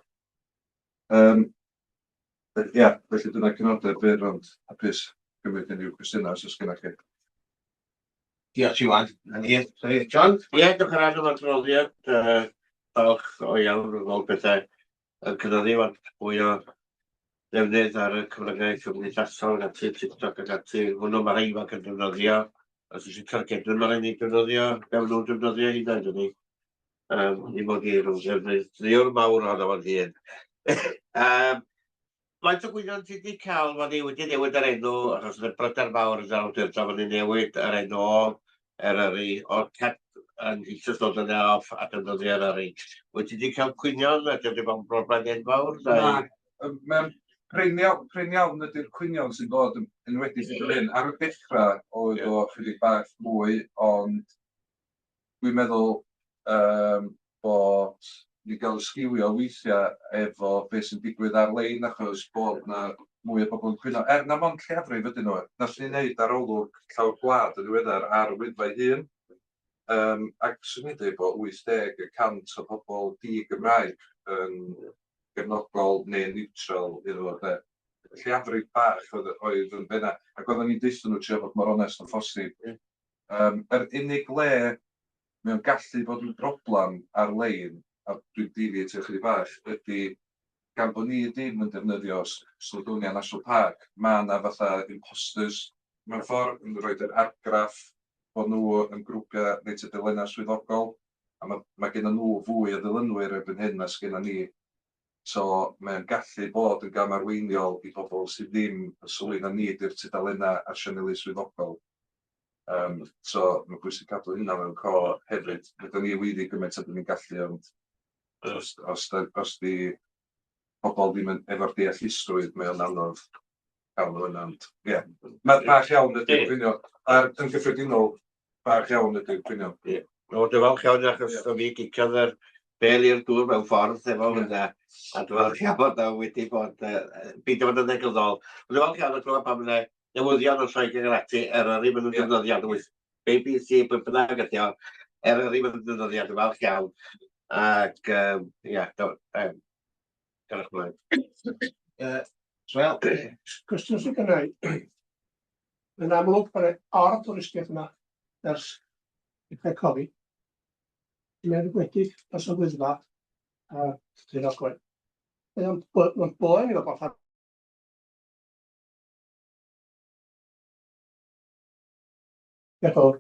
Felly dyna cynodeb fyr ond hapus gymryd unrhyw cwestiynau os oes gennych chi. Diolch ti wan. John? Ie, diolch yn rhaid o'r adroddiad. Falch o iawn yn ôl bethau yn cynyddu fan mwy o ddefnydd ar y cyfryngau cymdeithasol ati, TikTok ac ati. Hwnnw mae'r ifanc yn defnyddio. Os ydych chi'n targedyn mae'r unig defnyddio, fewn nhw'n defnyddio hyn a dyn ni. Ni mod i rhwng defnydd ddiwr mawr ohono fo'n hun. Faint o gwynion ti wedi cael fan ni wedi newid yr enw, achos yna'r bryder mawr yn awdurdod fan ni newid yr enw o Eryri, o'r cep yn eisoes dod yna off a defnyddio Eryri. Wyt ti wedi cael cwynion, a dydy fo'n broblem enfawr? Mae'n prin iawn ydy'r cwynion sy'n dod yn enwedig gyda hyn. Ar y dechrau oedd o chydig bach mwy, ond dwi'n meddwl bod ni gael sgiwio weithiau efo beth sy'n digwydd ar-lein achos bod na mwy o bobl yn cwyno. Na mond lleafrif ydyn nhw. Nath ni wneud arolwg llawr gwlad yn ddiweddar ar Wyddfau hun. Ac swn i'n dweud bod 80% o bobl di-Gymraeg yn gefnogol neu neutral iddo fo. Lleafrif bach oedd yn benna. Ac oedden ni'n deithio nhw trio bod mor onest o phosib. Yr unig le mewn gallu bod yn broblam ar-lein, a dwi'n difyr ti chydig bach, ydy gan bod ni ddim yn defnyddio Snowdonia National Park, mae yna fatha imposters mewn ffordd yn rhoi'r argraff bod nhw yn grwpiau neu tudalennau swyddogol, a mae gen nhw fwy o ddilynwyr erbyn hyn na sgenna ni. So mae'n gallu bod yn gamarweiniol i bobl sydd ddim yn sylwi na ni ydy'r tudalennau a sianeli swyddogol. So mae'n bwysig cadw hynna mewn co hefyd. Rydyn ni wedi gymaint a dyn ni'n gallu, ond os di pobl ddim efo'r deallusrwydd, mae o'n anodd cael nhw yna. Mae bach iawn ydy'r cwynion. Yn gyffredinol, bach iawn ydy'r cwynion. Dwi'n falch iawn achos o fi giciodd yr bel i'r dŵr mewn ffordd efo hynna. A dwi'n falch iawn bod o wedi bod beidio bod yn negyddol. Dwi'n falch iawn o glywed pam yna newyddion o Lloegr yr ati, Eryri maen nhw'n defnyddio. BBC, beth bynnag ydi o, Eryri maen nhw'n defnyddio, dwi'n falch iawn. Ac, gyrrwch mlaen. Swel. Cwestiwn sy'n gynnau. Yn amlwg bod o'r twristiaeth yma ers uchel cofi. Mae'n gwedig dros y Wyddfa a Llyn Ogwen. Mae'n boen i fod fatha. Diolch fawr.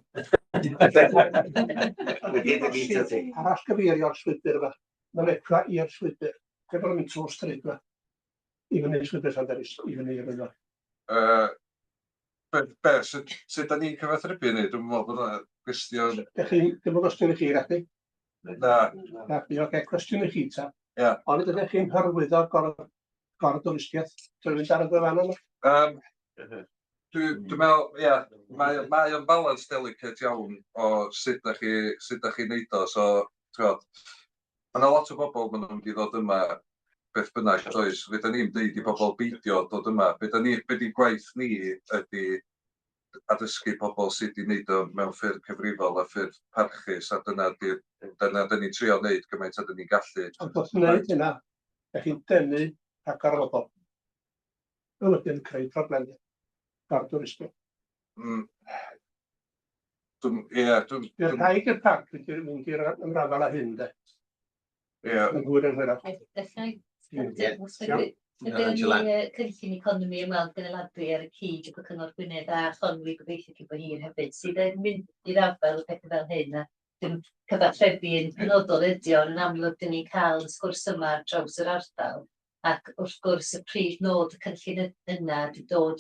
Arall gyfeirio'r llwybr yma. Mae'n ecra i'r llwybr. Lle bod yn mynd trwy'r stryd yma. I fyny llwybr Llanberis, i fyny i'r Wyddfa. Sut da ni'n cyfathrebu ni? Dwi'n meddwl bod yna gwestiwn... Dim ond gwestiwn i chi, rach chi? Na. Cwestiwn i chi ta. Ond ydych chi'n hyrwyddo gor-dwristiaeth trwy fynd ar y gwefan yma? Dwi'n meddwl, mae o'n balans delicate iawn o sut da chi neud o. So, mae yna lot o bobl maen nhw'n mynd i ddod yma beth bynnag oes. Fydda ni'n deud i bobl beidio dod yma. Be di gwaith ni ydy addysgu pobl sydd wedi wneud o mewn ffyrdd cyfrifol a ffyrdd parchus, a dyna dyn ni'n trio wneud gymaint a dyn ni'n gallu. Ond wrth wneud hynna, ydych chi'n denu rhagor o bobl. Yn wedyn creu problemau gor-dwristio. Dwi'n rhaid i'r parc wedi mynd i'r ymrafal a hyn, de. Yn hwyr yn hwyrach. Cynllun economi ymweld gynaladwy ar y cyd efo Cyngor Gwynedd a Chonwy gobeithio chi bod hir hefyd sydd yn mynd i'r afel o pethau fel hyn a dim cyfathrebu yn penodol ydi o'n amlwg dyn ni'n cael y sgwrs yma ar draws yr ardal ac wrth gwrs y prif nod y cynllun yna wedi dod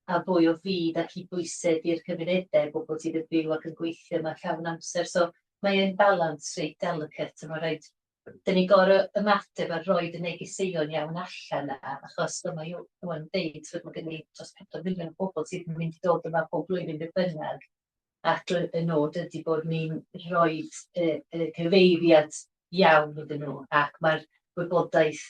a fwy o fyd ac i bwysedd i'r cymunedau bobl sydd yn byw ac yn gweithio yma llawn amser so mae'n balans reit delicate a mae'n rhaid dyn ni gorau ymateb ar roed y negeseuon iawn allan na, achos dyma yw'n deud fod mae gen i dros 4 miliwn o bobl sydd yn mynd i dod yma pob blwyddyn bydd bynnag. Ac y nod ydy bod ni'n rhoi cyfeiriad iawn iddyn nhw, ac mae'r wybodaeth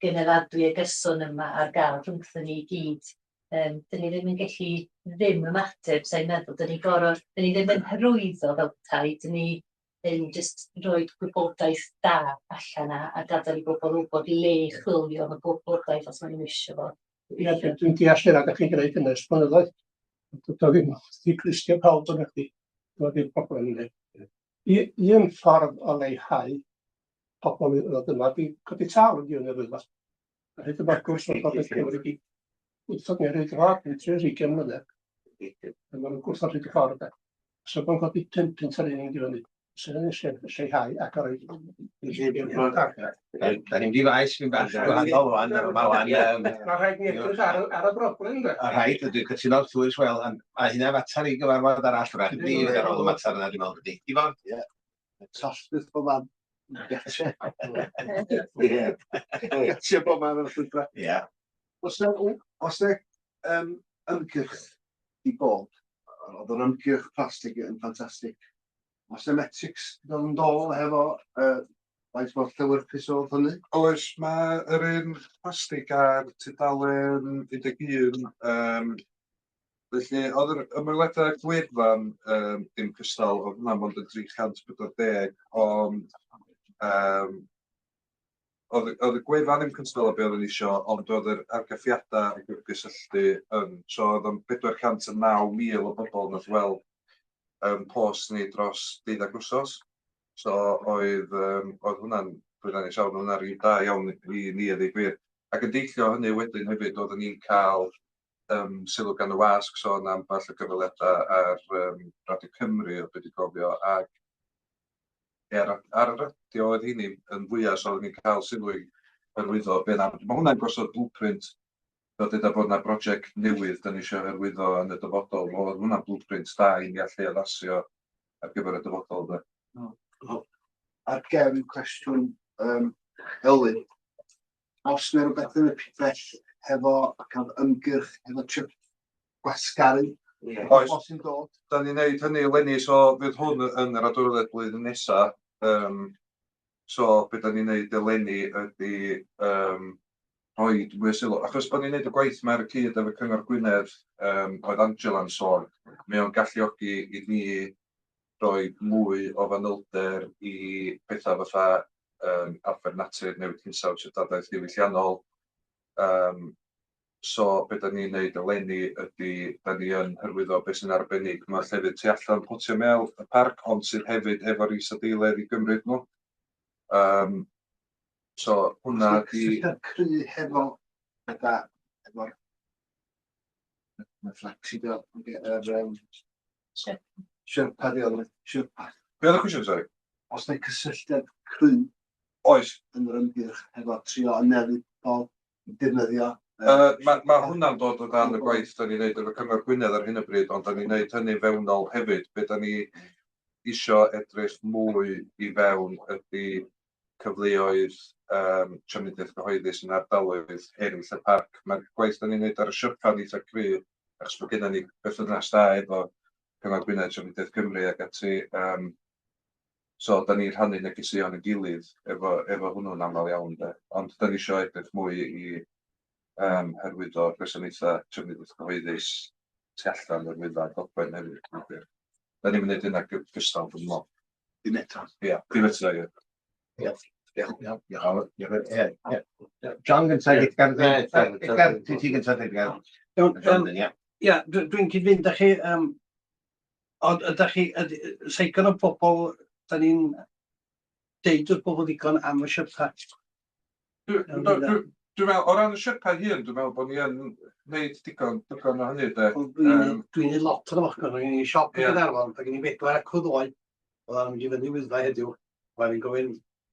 gynaladwy y gyson yma ar gael rhwngthyn ni i gyd. Dyn ni ddim yn gallu ddim ymateb, sa'n meddwl, dyn ni ddim yn hyrwyddo fel tai, dyn ni yn just rhoi gwybodaeth da allan a gadael i bobl wybod le chwilio am y gwybodaeth os maen nhw eisiau fo. Ie, dwi'n deall yna, da chi'n gwneud hynny, sblynyddoedd. Dwi'n ddim wedi cristio pawb yn eich di. Dwi'n ddim problem yn ei. Un ffordd o leihau pobl i ddod yma, di codi tal yn diwyn y rhywbeth. A hyd yma gwrs o'r bobl Cymru di wythod neu rhaid ffordd, yn 30 mlynedd. A maen nhw'n gwrs o'r rhaid ffordd. So bod yn codi 10 pint ar unig diwyn ni. Sy'n yn lleihau ac ar ei... Da ni'n di faes fi'n bach gwahanol wan, yma wan. Mae rhaid ni edrych ar y broblem, de? A rhaid, dwi'n cytuno'r llwys wel, a hynna fatar i gyfarfod arall rhaid. Di ar ôl y mater yna, dwi'n meddwl. Di fod? Ie. Tollbydd bob man. Getio. Getio bob man yn llwydra. Ie. Os yna ymgyrch i bod, oedd yr ymgyrch plastig yn ffantastig. Os yna metrics yn dod hefo faint mor llewyrchus oedd hynny? Oes, mae yr un plastig ar tudalen 11, felly oedd yr ymweliadau gwyrfan dim cystal, oedd hwnna mond yn 340, ond oedd y gwefan ddim cystal o be oedden ni isio, ond oedd yr argraffiadau a gysylltu yn. So oedd o'n 409,000 o bobl nath weld post ni dros 12 wsos. So oedd hwnna'n, dwi'n ei siarad, hwnna'n rhy da iawn i ni ydi gwir. Ac yn deillio hynny wedyn hefyd, oedden ni'n cael sylw gan y wasg sôn am ball o gyfweliadau ar Radio Cymru, o beth i gofio, ac ar y radio oedd hynny yn fwyaf, so oedden ni'n cael sylw i hyrwyddo. Mae hwnna'n gosod blueprint, dod yda bod yna brosiect newydd da ni eisiau hyrwyddo yn y dyfodol. Oedd hwnna'n blueprint da i ni allu addasio ar gyfer y dyfodol. Ar gefn cwestiwn Elin, os yna rhywbeth yn y pibell hefo ymgyrch, hefo trip gwasgaru, Oes, os sy'n dod? da ni'n neud hynny eleni, so fydd hwn yn yr adroddiad blwyddyn nesaf. So beth da ni'n neud eleni ydy rhoi mwy o sylw. Achos bod ni'n neud y gwaith mae'r cyd efo Cyngor Gwynedd, oedd Angela'n sôn, mae o'n galluogi i ni rhoi mwy o fanylder i pethau fatha arfer natur, newid hinsawdd, siadadaeth diwylliannol. So beth da ni'n neud eleni ydy, da ni yn hyrwyddo beth sy'n arbennig. Mae llefydd tu allan potio mewn y parc, ond sydd hefyd efo'r is-adeiledd i gymryd nhw. So hwnna di... Cry hefo efo'r flexi fel Sherpa di oedd Sherpa. Be oedd y cwestiwn, sori? Os yna cysylltiad cry Oes. yn yr ymgyrch hefo trio yn newid o defnyddio. Mae hwnna'n dod o dan y gwaith da ni'n neud efo Cyngor Gwynedd ar hyn o bryd, ond da ni'n neud hynny fewnol hefyd. Be da ni isio edrych mwy i fewn ydy cyfleoedd trafnidiaeth gyhoeddus yn ardaloedd eraill y parc. Mae'r gwaith da ni'n neud ar y siapan eitha cry, achos bod gennym ni berthynas da efo Cyngor Gwynedd, Trafnidiaeth Cymru ac ati. So da ni'n rhannu negeseuon y gilydd efo hwnnw'n aml iawn. Ond da ni isio edrych mwy i hyrwyddo gwasanaethau trafnidiaeth gyhoeddus tu allan yr wyddau dogfen hefyd. Da ni'n mynd yna gystal fy mor. Dim eto. Ie, dim eto, ie. John gyntaf, Edgar, ti gyntaf, Edgar. Ia, dwi'n cyd-fynd â chi, ond ydych chi, seigon o bobl, da ni'n deud wrth bobl ddigon am y siarpa. Dwi'n meddwl, o ran y siarpa hyn, dwi'n meddwl bod ni yn gwneud digon o hynny. Dwi'n ei lot o'r fachgon, dwi'n ei siop yn Gaernarfon, da gen i 4 acw ddoe, oedd o'n mynd i fyny wyddfa heddiw, oedd i'n gofyn,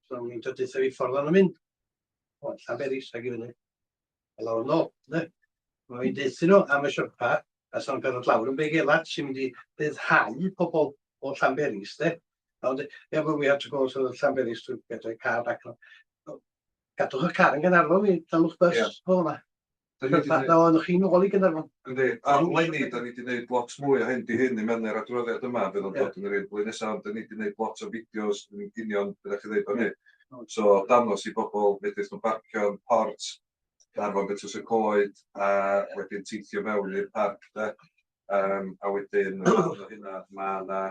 so ni'n dydytha fi ffordd o'n mynd. O, Llanberis ag i fyny. A lawr no, ne? Mae'n deithio nhw am y siarpa, a so'n perod lawr yn Begelat, sy'n mynd i ryddhau pobl o Llanberis, de. Ond, yeah, but we had to go to the Llanberis to get a car back. Gadwch y car yn Gaernarfon i danwch bus o hwnna. Na o'n chi'n ôl i Gaernarfon. Yndi, a Lenny, da ni wedi gwneud lot mwy o hyn di hyn i mewn yr adroddiad yma, fydd o'n dod yn yr un blwyddyn nesaf, da ni wedi gwneud lot o fideos yn union, byddech chi dweud o'n ni. So, dangos i bobl fedrith nhw barcio yn port, Gaernarfon Betws y Coed, a wedyn teithio mewn i'r parc, de. A wedyn, hynna, mae yna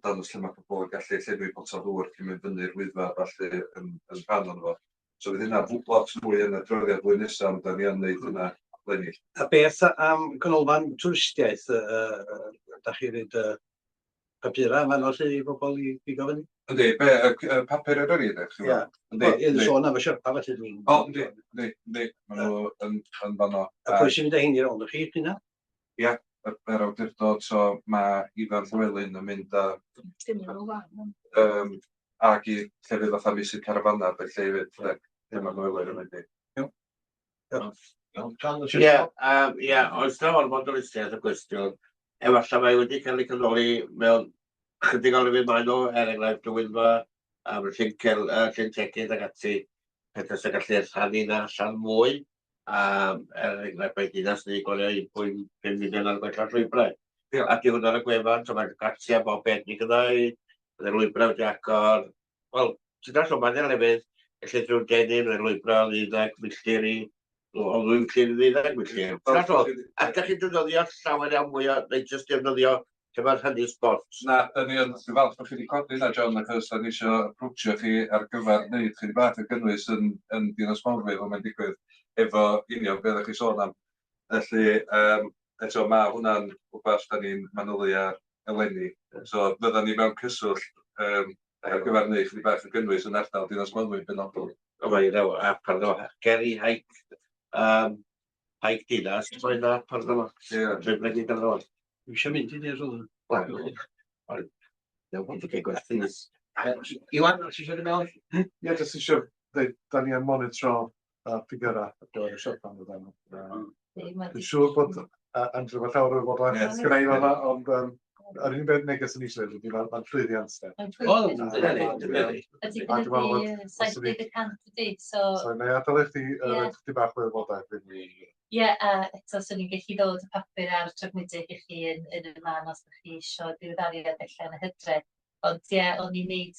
dangos lle mae pobl yn gallu llenwi botel ddŵr cyn mynd fyny'r Wyddfa, falle yn rhan o'n fo. So fydd hynna lot mwy yn y adroddiad blwyddyn nesaf, da ni yn gwneud hynna lenni. A beth am ganolfan twristiaeth, da chi wneud papura yma no lle i bobl i bigo fyny? Yndi, papur yr yrru, ydych chi? Ie, sôn am y siarpa felly dwi'n... O, yndi, maen nhw yn fanno. A pwy sy'n mynd â hyn i'r ond, chi hynna? Ie, yr awdurdod, so mae Ifan Llywelyn yn mynd â... ag i llefydd fatha Misydd Carafana, felly hefyd, Ifan Llywelyn yn mynd i. Ie, oes na ormod o listiaeth y gwestiwn. Efallai mae wedi cael ei canoli mewn chydig o lefydd maen nhw, enghraifft y Wyddfa, am llyn tegydd ag ati, pethau sy'n gallu rhannu na allan mwy. Enghraifft mae dinas ni gorio 1.5 miliwn ar gwella llwybrau. A di hwnna'r y gwefan, so mae'n gati am bob beth ni gyda'i, byddai'r lwybrau wedi agor. Wel, sy'n dall o mae'n lefydd, felly drwy'r gennym, byddai'r lwybrau 10 milltir i, o 2 milltir i 10 milltir. A da chi'n defnyddio llawer iawn mwy o, neu jyst defnyddio lle mae'r hynny sports? Na, da ni yn falch bod chi wedi codi na, John, achos da ni eisiau approachio chi ar gyfer wneud chi bach o gynnwys yn Dinas Mawrfydd, ond mae'n digwydd efo union beth ydych chi sôn am. Felly, eto mae hwnna'n rhywbeth da ni'n manylu ar eleni. So, fydda ni mewn cyswllt ar gyfer wneud chi bach o gynnwys yn ardal Dinas Mawrfydd benodol. O, mae yna, pardon, geri haig dinas, mae'n yna, pardon, rhywbeth i gyda'r oed. Dwi eisiau mynd i ddweud rhywun. Wel, dwi'n bod yn gwerthu. Iwan, os eisiau mewn? Ie, jyst eisiau dweud, da ni yn monitro ffigurau ar gyfer y siopau yn ydyn nhw. Dwi'n siŵr bod Andrew mae llawer o'r bodolaeth sgynnu yma, ond yr unig beth neges yn eisiau ydy mae'n llwyddiant. Ydy gyda 70% ydy, so... So, neu adael eich di bach o'r bodaeth. Ie, eto, swn i'n gallu ddod y papur ar trafnidig i chi yn y man os ydych chi eisiau diweddariad allan y hydref. Ond ie, o'n i'n neud,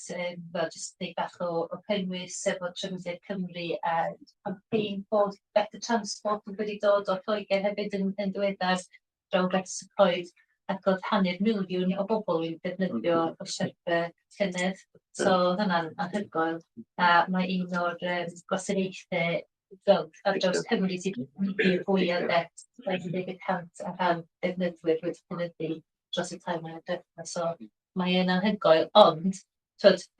jyst neud bach o cynnwys efo Trefnidiaeth Cymru a campaign bod Better Transport yn wedi dod o Lloegr hefyd yn diweddar draw Better Coed ac oedd 500,000 o bobl yn defnyddio o siarpau llynedd. So hynna'n anhygoel. A mae un o'r gwasanaethau ar draws Cymru sydd wedi fwy o det, 20% ar rhan defnyddwyr wedi cynyddu dros y tair mlynedd diwethaf. So mae yn anhygoel, ond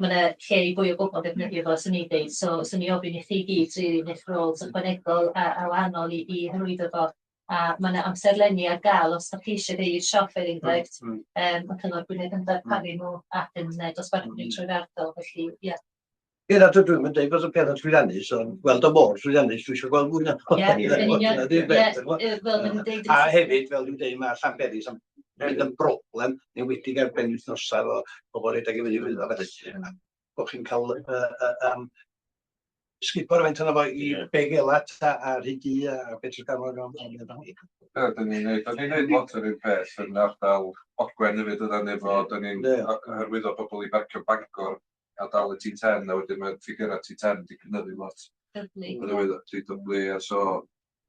mae yna lle i fwy o bobl defnyddio fo, swn i'n dweud. So swn i'n ofyn i chi gyd rili wneud roles ychwanegol a wahanol i hyrwyddo fo. A mae yna amserlenni ar gael os ydych chi eisiau dweud i'r siop er enghraifft. Mae Cyngor Gwynedd yn darparu nhw ac yn dosbarthu nhw trwy'r ardal, felly ie. Ie, na, dwi'n mynd dweud bod y peth yn llwyddiannus, ond gweld o mor llwyddiannus, dwi eisiau gweld mwy na. A hefyd, fel dwi'n dweud, mae Llanberis yn mynd yn broblem, newedig ar ben wythnosau o bobl rhaid ag i fyny fydd o felly. Bo chi'n cael sgipor o fent yna fo i Begelat a Rhydi a Betws Garfon. Da ni'n neud lot o'r un peth yn ardal Ogwen hefyd ydan efo, da ni'n hyrwyddo bobl i barcio Bangor a dal y T10, a wedyn mae'r ffigurau T10 wedi cynyddu lot. So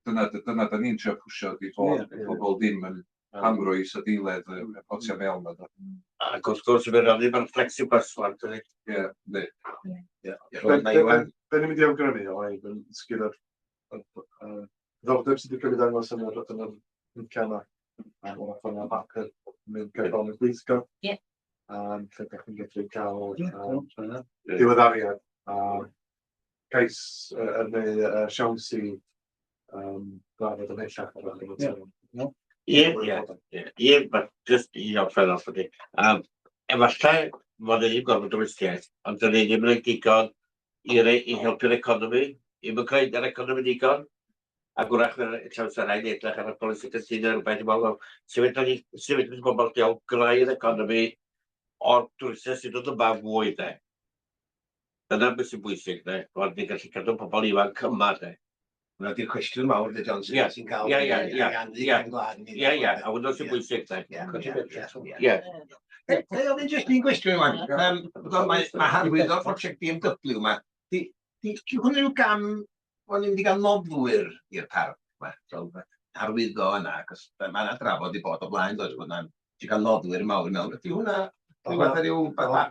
dyna da ni'n trio pwysio di bod bobl ddim yn hamrwys a diledd y potio mewn. Ac wrth gwrs, bydd rhaid i'n flexi byswan, dyna. Ie, ne. Be ni'n mynd i awgrymu o ein yn sgil yr ddordeb sydd wedi cael ei ddangos yn yr mcana o'r ffordd bacr mynd gael yn gweithio. Lle da chi'n gallu cael diweddariad a cais neu siawns i glarfod yn ellach o'r ardal. Ie, just un o'r ffenol ydy. Efallai fod ni'n gorfod dywystiaeth, ond dyn ni ddim yn digon i helpu'r economi, i mynd creu'r economi digon, ac wrach fe'r llawsau rhaid edrych ar y polisi cyntyn rhywbeth i meddwl, sef wedi bobl diol greu'r economi o'r drwysau sydd dod yma fwy, de. Dyna beth sy'n bwysig, de. Rwy'n ni'n gallu cadw pobl ifanc yma, de. Hwna di'r cwestiwn mawr, de, John, Ie, sy'n cael... ie, a hwnnw sy'n bwysig, de. Ie. Oedd jyst un cwestiwn yma. Mae harwyddo'r prosiect BMW yma. Di hwnnw yw gam o'n i'n mynd i gael noddwyr i'r parc yma? Harwyddo yna, cos mae yna drafod i bod o blaen, does hwnna'n ti gael noddwyr mawr i mewn. Ydy hwnna... Dwi'n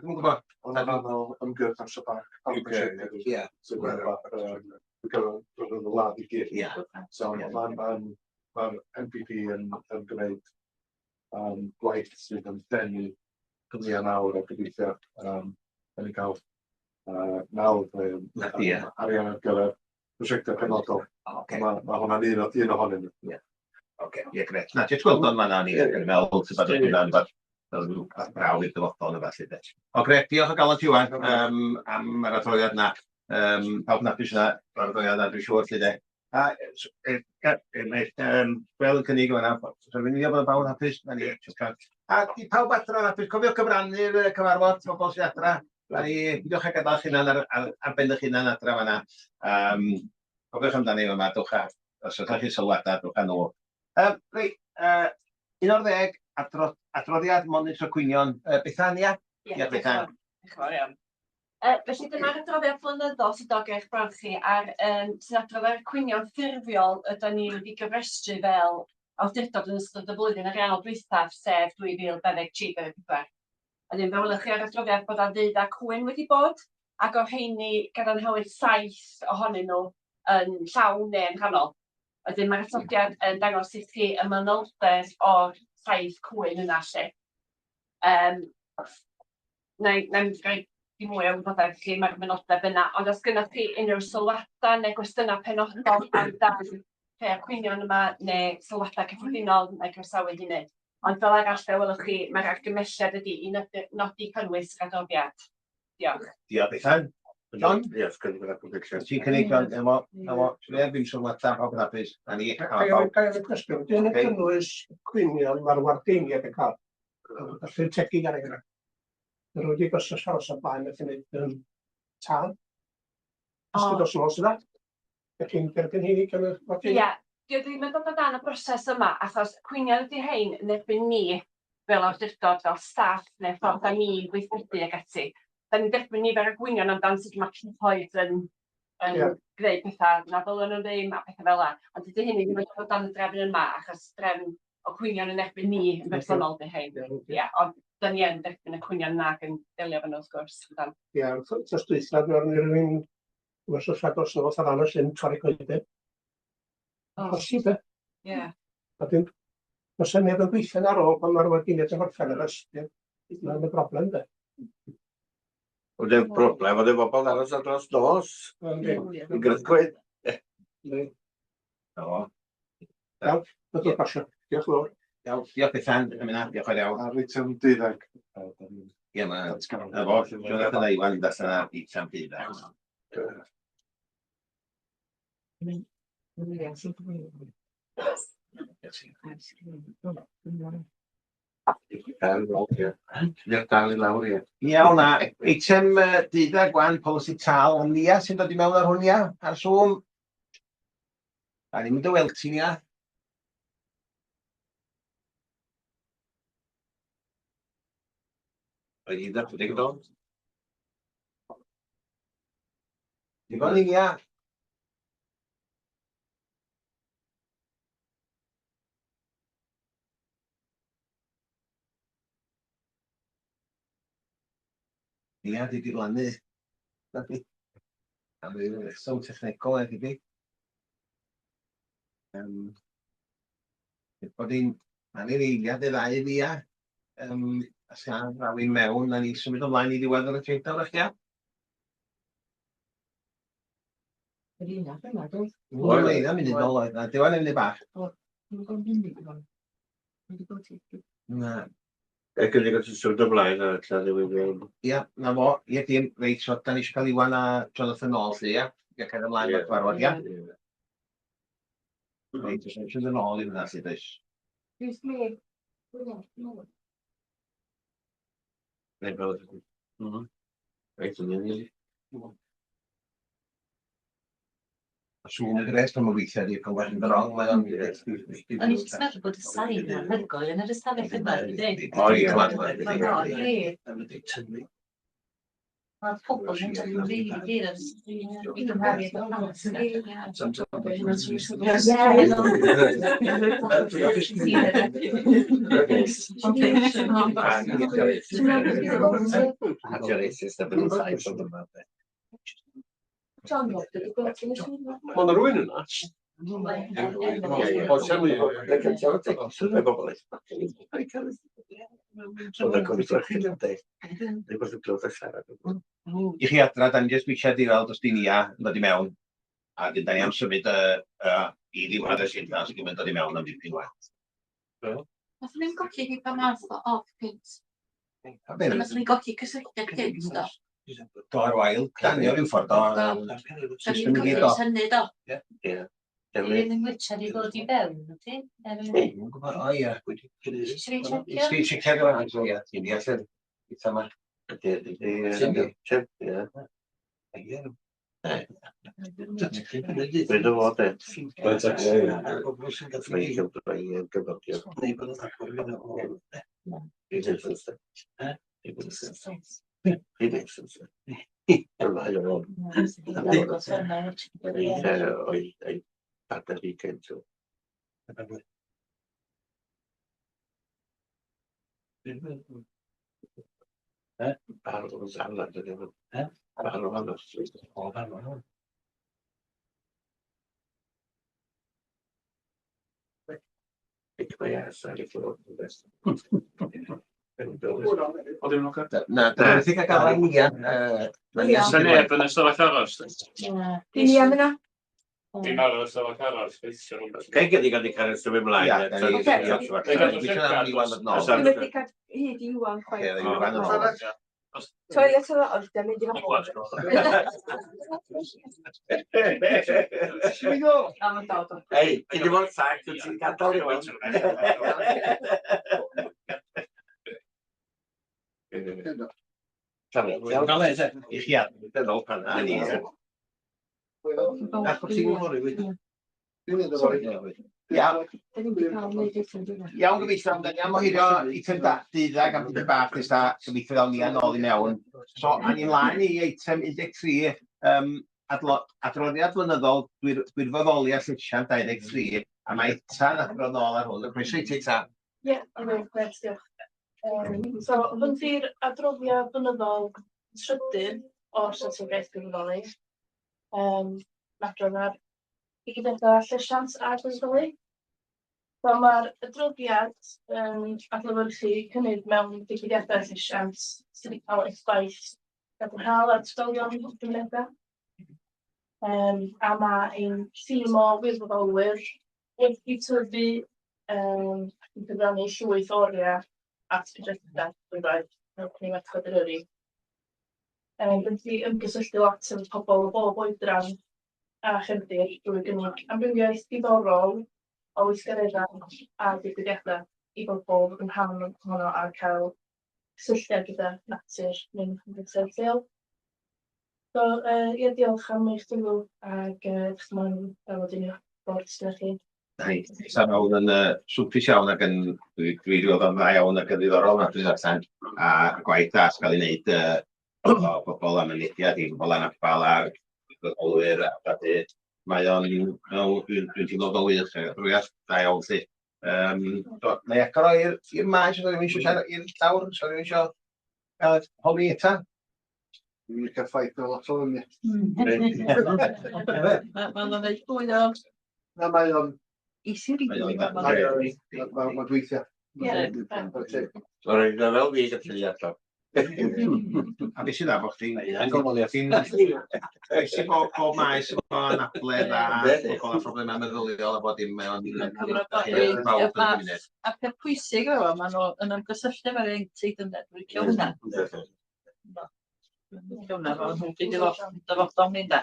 gwybod. Ond yn aml ymgyrch am syparc. Ie. Sy'n gwneud yn y wlad i gyd. Ie. So mae'r MPP yn gwneud gwaith sydd yn denu cymryd nawr a gobeithio yn ei gael nawr arian ar gyfer prosiectau penodol. Mae hwnna'n un ohonyn nhw. Ie, gret. Na, ti'n gweld o'n fan'na ni, yn meddwl, sy'n bod yn braw i'r dyfodol yn falle. O, gret, diolch o galon ti wan am yr adroddiad yna. Pawb napus yna, o'r adroddiad yna, dwi'n siŵr, lle de. Fel yn cynnig o'na, rwy'n mynd i bod yn bawb hapus, na ni. A di pawb adra hapus, cofiwch cyfrannu'r cyfarfod, pobl sy'n adra. Diolch ag adael chi'n ar ben eich hunan adra fan'na. Cofiwch amdani yma, dwch a, os ydych chi'n sylwadau, dwch a nhw. Reit, 11, adroddiad monitro cwynion. Bethania? Ie, Bethan. Felly dyma'r adroddiad blynyddol sydd o geich bron chi ar sy'n adrodd ar cwynion ffurfiol ydyn ni wedi gyfrestru fel awdurdod yn ystod y flwyddyn ariannol dwythaf, sef 2023-2024. Ydyn fe welwch chi ar adroddiad bod ar ddeud a cwyn wedi bod, ac o'r rheini gadarnhau 7 ohonyn nhw yn llawn neu'n rhannol. Ydyn mae'r atodiad yn dangos i chi y manylder o'r 7 cwyn yna lle. Na'n greu i mwy o wybodaeth chi mae'r manylder yna, ond os gynnwch chi unrhyw sylwadau neu gwestiynau penodol amdan rhai o'r cwynion yma neu sylwadau cyffredinol neu croesawu hynny. Ond fel arall fe welwch chi, mae'r argymhelliad ydi i nodi cynnwys yr adroddiad. Diolch. Diolch, Bethan. John? Yes, cynnig yr application. Ti'n cynnig, John, efo, ddim sylwadau, pawb yn hapus. Gael y cwestiwn, dyn y cynnwys cwynion mae'r wardeiniad yn cael. Felly'n tegig ar enghraifft. Yr wedi gosod aros o blaen yn gwneud tân. Ysgyd os nos yna. Felly'n derbyn hyn i cynnwys wardeiniad. Ie, ddim yn dod o dan y broses yma, achos cwynion ydy hein yn erbyn ni fel awdurdod, fel staff, neu ffordd da ni'n gweithredu ag ati. Da ni'n derbyn nifer o gwynion amdan sut mae cyhoedd yn gwneud pethau na ddylwn nhw ddim a pethau fel yna. Ond dydy hynny ddim yn dod o dan y drefn yma, achos drefn o cwynion yn erbyn ni yn bersonol dy hein. Ie, ond da ni yn derbyn y cwynion yna ac yn delio efo nhw wrth gwrs. Ie, tos dwythaf, dwi'n rhywun wrth os nhw fatha rhan o llyn torri coedau. Posib, e? Ie. A dwi'n, os yna neb yn gweithio ar ôl pan mae'r wardeiniad yn gorffen yr ysbryd, mae'n y broblem, de. Oedd e'n broblem, oedd e'n bobl aros ar dros nos. Yn grythgwyd. Iawn, ydw'n pasio. Diolch yn fawr. Diolch Bethan, diolch o'r iawn. A reitem 12. Ie, mae efo, Jonathan a Iwan yn allan ar eitem 12. Iawn, na, eitem 12 gwan, polisi tal, ond Nia sy'n dod i mewn ar hwn, Ia, ar Zoom. Da ni'n mynd o weld ti, Nia. Oedd hi'n dweud yn dod. Digon ni, Nia. Ia, di diflannu. Am ei reswm technegol edrych fi. Bod hi'n anni'r eiliad y ddau fi, Ia. A sy'n rhywun mewn, a ni symud ymlaen i ddiwedd yr agenda, o'ch ia? Yr un o'r yma, dwi. Wel, ei, na mynd i'n ôl oedd. Diwan yn mynd i bach. Na. E gynnig at y sŵd ymlaen a allan i wybod. Ia, na fo. Ie, dim. Reit, so da ni eisiau cael Iwan a Jonathan nôl, lle, ia? Ia, cael ymlaen o'r gwarfod, ia? Reit, os eisiau yn ôl i hwnna, lle, does? Neu fel ydyn. Reit, yn unig. Sŵn y gres pan mae'n weithio di, pan mae'n rong, mae o'n... O'n i jyst meddwl bod y sain ar hygol yn yr ystafell yma, wedi. O, ie, clad. Mae'r pobl yn edrych yn rili dir yn i gymharu efo plant. Mae'n rhywun yna. O, sefyll. I chi adra, da ni jyst eisiau di weld os di nia yn dod i mewn, a dyn da ni am symud i ddiwedd y sylfa sydd yn dod i mewn am dipyn waith. Nath ni'n golli hi pa math o off-pint. A be? Nath ni'n golli cysylltiad gynt, do. Do ar wael, danio rhyw ffordd o system i gyd o. Hynny, do. Ddim yn gwitchad i ddod i fewn, ydy? O ie. Sdi checio gyda'n o ie, ti'n di allan. Eitha ma. Bryd o fod e. Adar i cyntw. Barod o'n salad yn efo. Barod o'n ysbryd. O, barod o'n. Ik mae as ar y ffwrdd yn best. O, ddim yn o'r Na, da ni'n think a gael ein Ian. Sa'n neb yn ystafell aros? Dim Ian yna. Dim ar y ystafell aros. Gai gyd i gael ei cael ystafell ymlaen. Dwi'n wedi cael hyd i Iwan chwaith. Toilet o oedd da mynd i'n bod. Am y dod o. Ei, ti di bod sac, ti'n gadael i weld. I chi ad. Dynol pan a ni. Ach, ti'n gwybod rhywun? Iawn gobeithio, da ni am ohirio eitem dyddag am dipyn bach nes da gobeithio ddawn ni a nôl i mewn. So, a ni mlaen i eitem 13, adroddiad blynyddol, gwirfoddoliad llesiant 23, a mae Etan adrodd nôl ar hwn. Croeso i ti, Etan. Ie, gret, diolch. So, hwn di'r adroddiad blynyddol trydydd o'r strategaeth gwirfoddoli. Adrodd ar digwyddiadau llesiant a gwirfoddoli. So, mae'r adroddiad yn adlewyrchu cynnydd mewn digwyddiadau llesiant sydd wedi cael effaith gadarnhaol ar trigolion gymunedau. A mae ein tîm o wirfoddolwyr wedi tyfu ac yn cyfrannu llwyth o oriau at projectau rhywbeth mewn cynnig Caerdyri. Wedi ymgysylltu lot efo pobl o bob oedran a chefndir drwy gynnig amrywiaeth diddorol o weithgareddau a digwyddiadau i bobl yn rhan ohono a cael cysylltiad gyda natur mewn cymdeithas lleol. So, ie, diolch am eich tyfw ac eich moyn fawr i ni ffordd sydd chi. Sa'n awn yn swmpus iawn ac yn dwi weld o'n dda iawn ac yn ddiddorol na dwi'n darllen a gwaith da sy'n cael ei wneud o bobl am ynediad i bobl anabal a gwirfoddolwyr a badu. Mae o'n dwi'n teimlo fel wych drwy'r da iawn lly. Neu agor i'r maes os ydym eisiau siarad i'r llawr, os ydym eisiau holi Etan. Dwi'n cael ffaith o lot o hynny. Mae'n dweud bwyd o. Na, mae o'n... Isi rydw i. Mae'n gweithio. O'r ein fel fi gallu adro. A beth sy'n dda bod chdi'n eisiau bob maes o anabledd a bobl a problemau meddyliol a bod dim mewn fawr yn y gymuned. A peth pwysig efo, maen nhw yn ymgysylltu mae'r ein teith yn edrych licio hwnna. Licio hwnna, fo nhw'n ffyd i ddofodol ni'n da.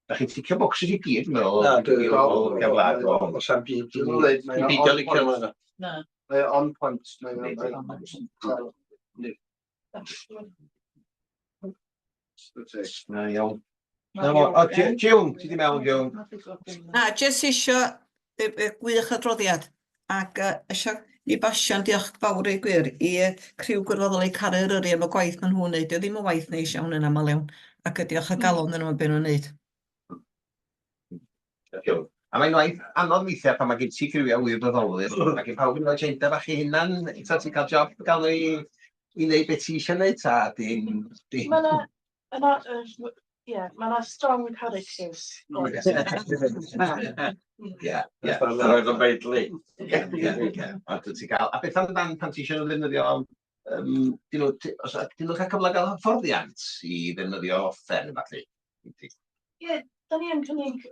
Da chi'n ticio bocsys i gyd, yn meddwl? Na, dwi'n geflad o. Sa'n byd, dwi'n beidio licio hwnna. Na. Mae on point. Na iawn. Na mo, o, Jiwn, ti di mewn, Jiwn. Na, jyst isio gwych adroddiad ac isio i Basian diolch fawr i gwir i criw gwirfoddol i caru yr am y gwaith maen nhw'n neud. Dio ddim yn waith neis iawn yn aml iawn ac diolch o galon yn nhw'n beth nhw'n neud. A mae'n waith anodd weithiau pan mae gen ti criwio wirfoddolwyr ac i pawb yn oed agenda bach i hunan, eto ti'n cael job gael nhw i wneud beth ti eisiau wneud, ta di'n... Mae strong characters. Ie. Roedd o'n beidlu. A ti'n cael... A beth amdan pan ti eisiau nhw ddefnyddio... Dyn nhw'n cael cyfle gael hyfforddiant i ddefnyddio offer yn falle? Ie, da ni yn cynnig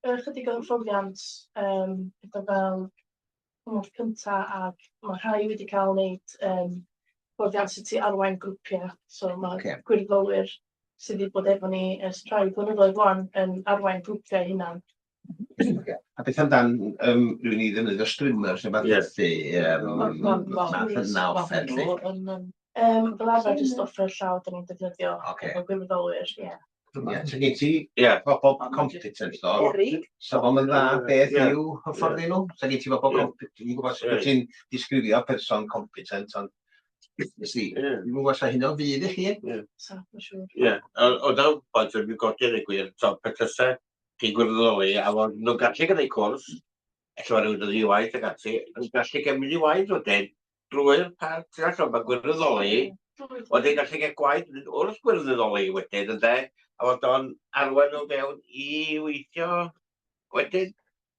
chydig o hyfforddiant gyda fel cymorth cyntaf ac mae rhai wedi cael wneud hyfforddiant sydd ti arwain grwpiau. So mae gwirfoddolwyr sydd wedi bod efo ni ers rhai blynyddoedd wan yn arwain grwpiau hunan. A beth amdan rwy'n i ddefnyddio streamers neu beth math yna offer chi? Fel arfer jyst offer llaw da ni'n defnyddio efo gwirfoddolwyr, ie. So gen ti bobl competent do? So fo'n mynd dda beth yw hyfforddi nhw? So gen ti bobl competent? Dwi'n gwybod sut ti'n disgrifio person competent, ond dwi'n gwybod sa hynny'n fydd i chi? Ie, o daw bod yn godi yn y gwir, petysau chi gwirfoddoli, a fod nhw'n gallu gyda'i cwrs, efo rhywun yn ei waith ac ati, yn gallu gymryd ei waith wedyn, drwy'r part allan mae gwirfoddoli, wedyn gallu gael gwaith wrth gwirfoddoli wedyn, ynde, a fod o'n arwen o fewn i weithio wedyn,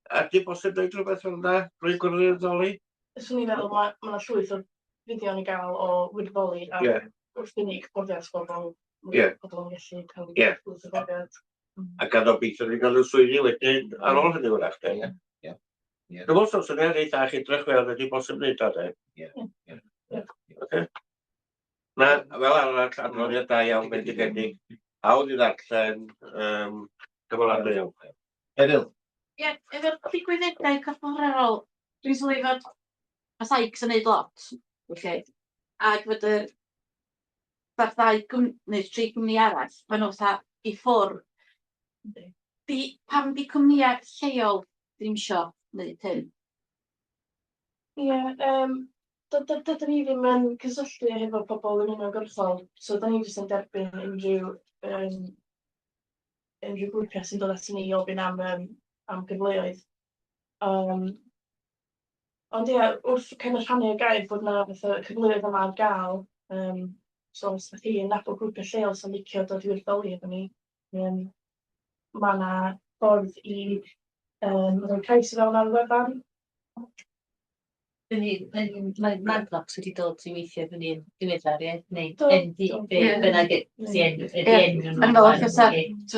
a di bosib dweud rhywbeth fel yna drwy gwirfoddoli? Swn i'n meddwl mae yna llwyth o fideo ni gael o wirfoddoli a wrth unig bwriad bobl yn gallu cael llwyth o bwriad. A gan obeithio ni'n cael y swyddi wedyn ar ôl hynny wrach. Dwi'n meddwl sy'n ei eitha chi drech fel ydy bosib wneud o, de? Na, fel arall adroddiad da iawn bendigedig, hawdd i ddarllen, gyfalannau iawn. Eryl? Ie, efo'r ddigwyddiadau corfforol, dwi'n sylwi fod y Saics yn neud lot, ac fod y ddau neu tri gwmni arall, fan nhw i ffwrdd. Pam di cwmnïau lleol ddim isio wneud hyn? Ie, dydyn ni ddim yn cysylltu efo pobl yn unigolgyrchol, so da ni jyst yn derbyn unrhyw grwpiau sy'n dod ati ni i ofyn am gyfleoedd. Ond ie, wrth kind of rhannu y gair bod yna cyfleoedd yma ar gael, so os ydych chi yn nabod grwpiau lleol sy'n licio dod i wirfoddoli efo ni, mae yna ffordd i roi cais i fewn ar y wefan. Mae Madlox wedi dod i weithio efo ni'n diweddar, ie? Neu bynnag ydy enw nhw. Yn ôl, fysa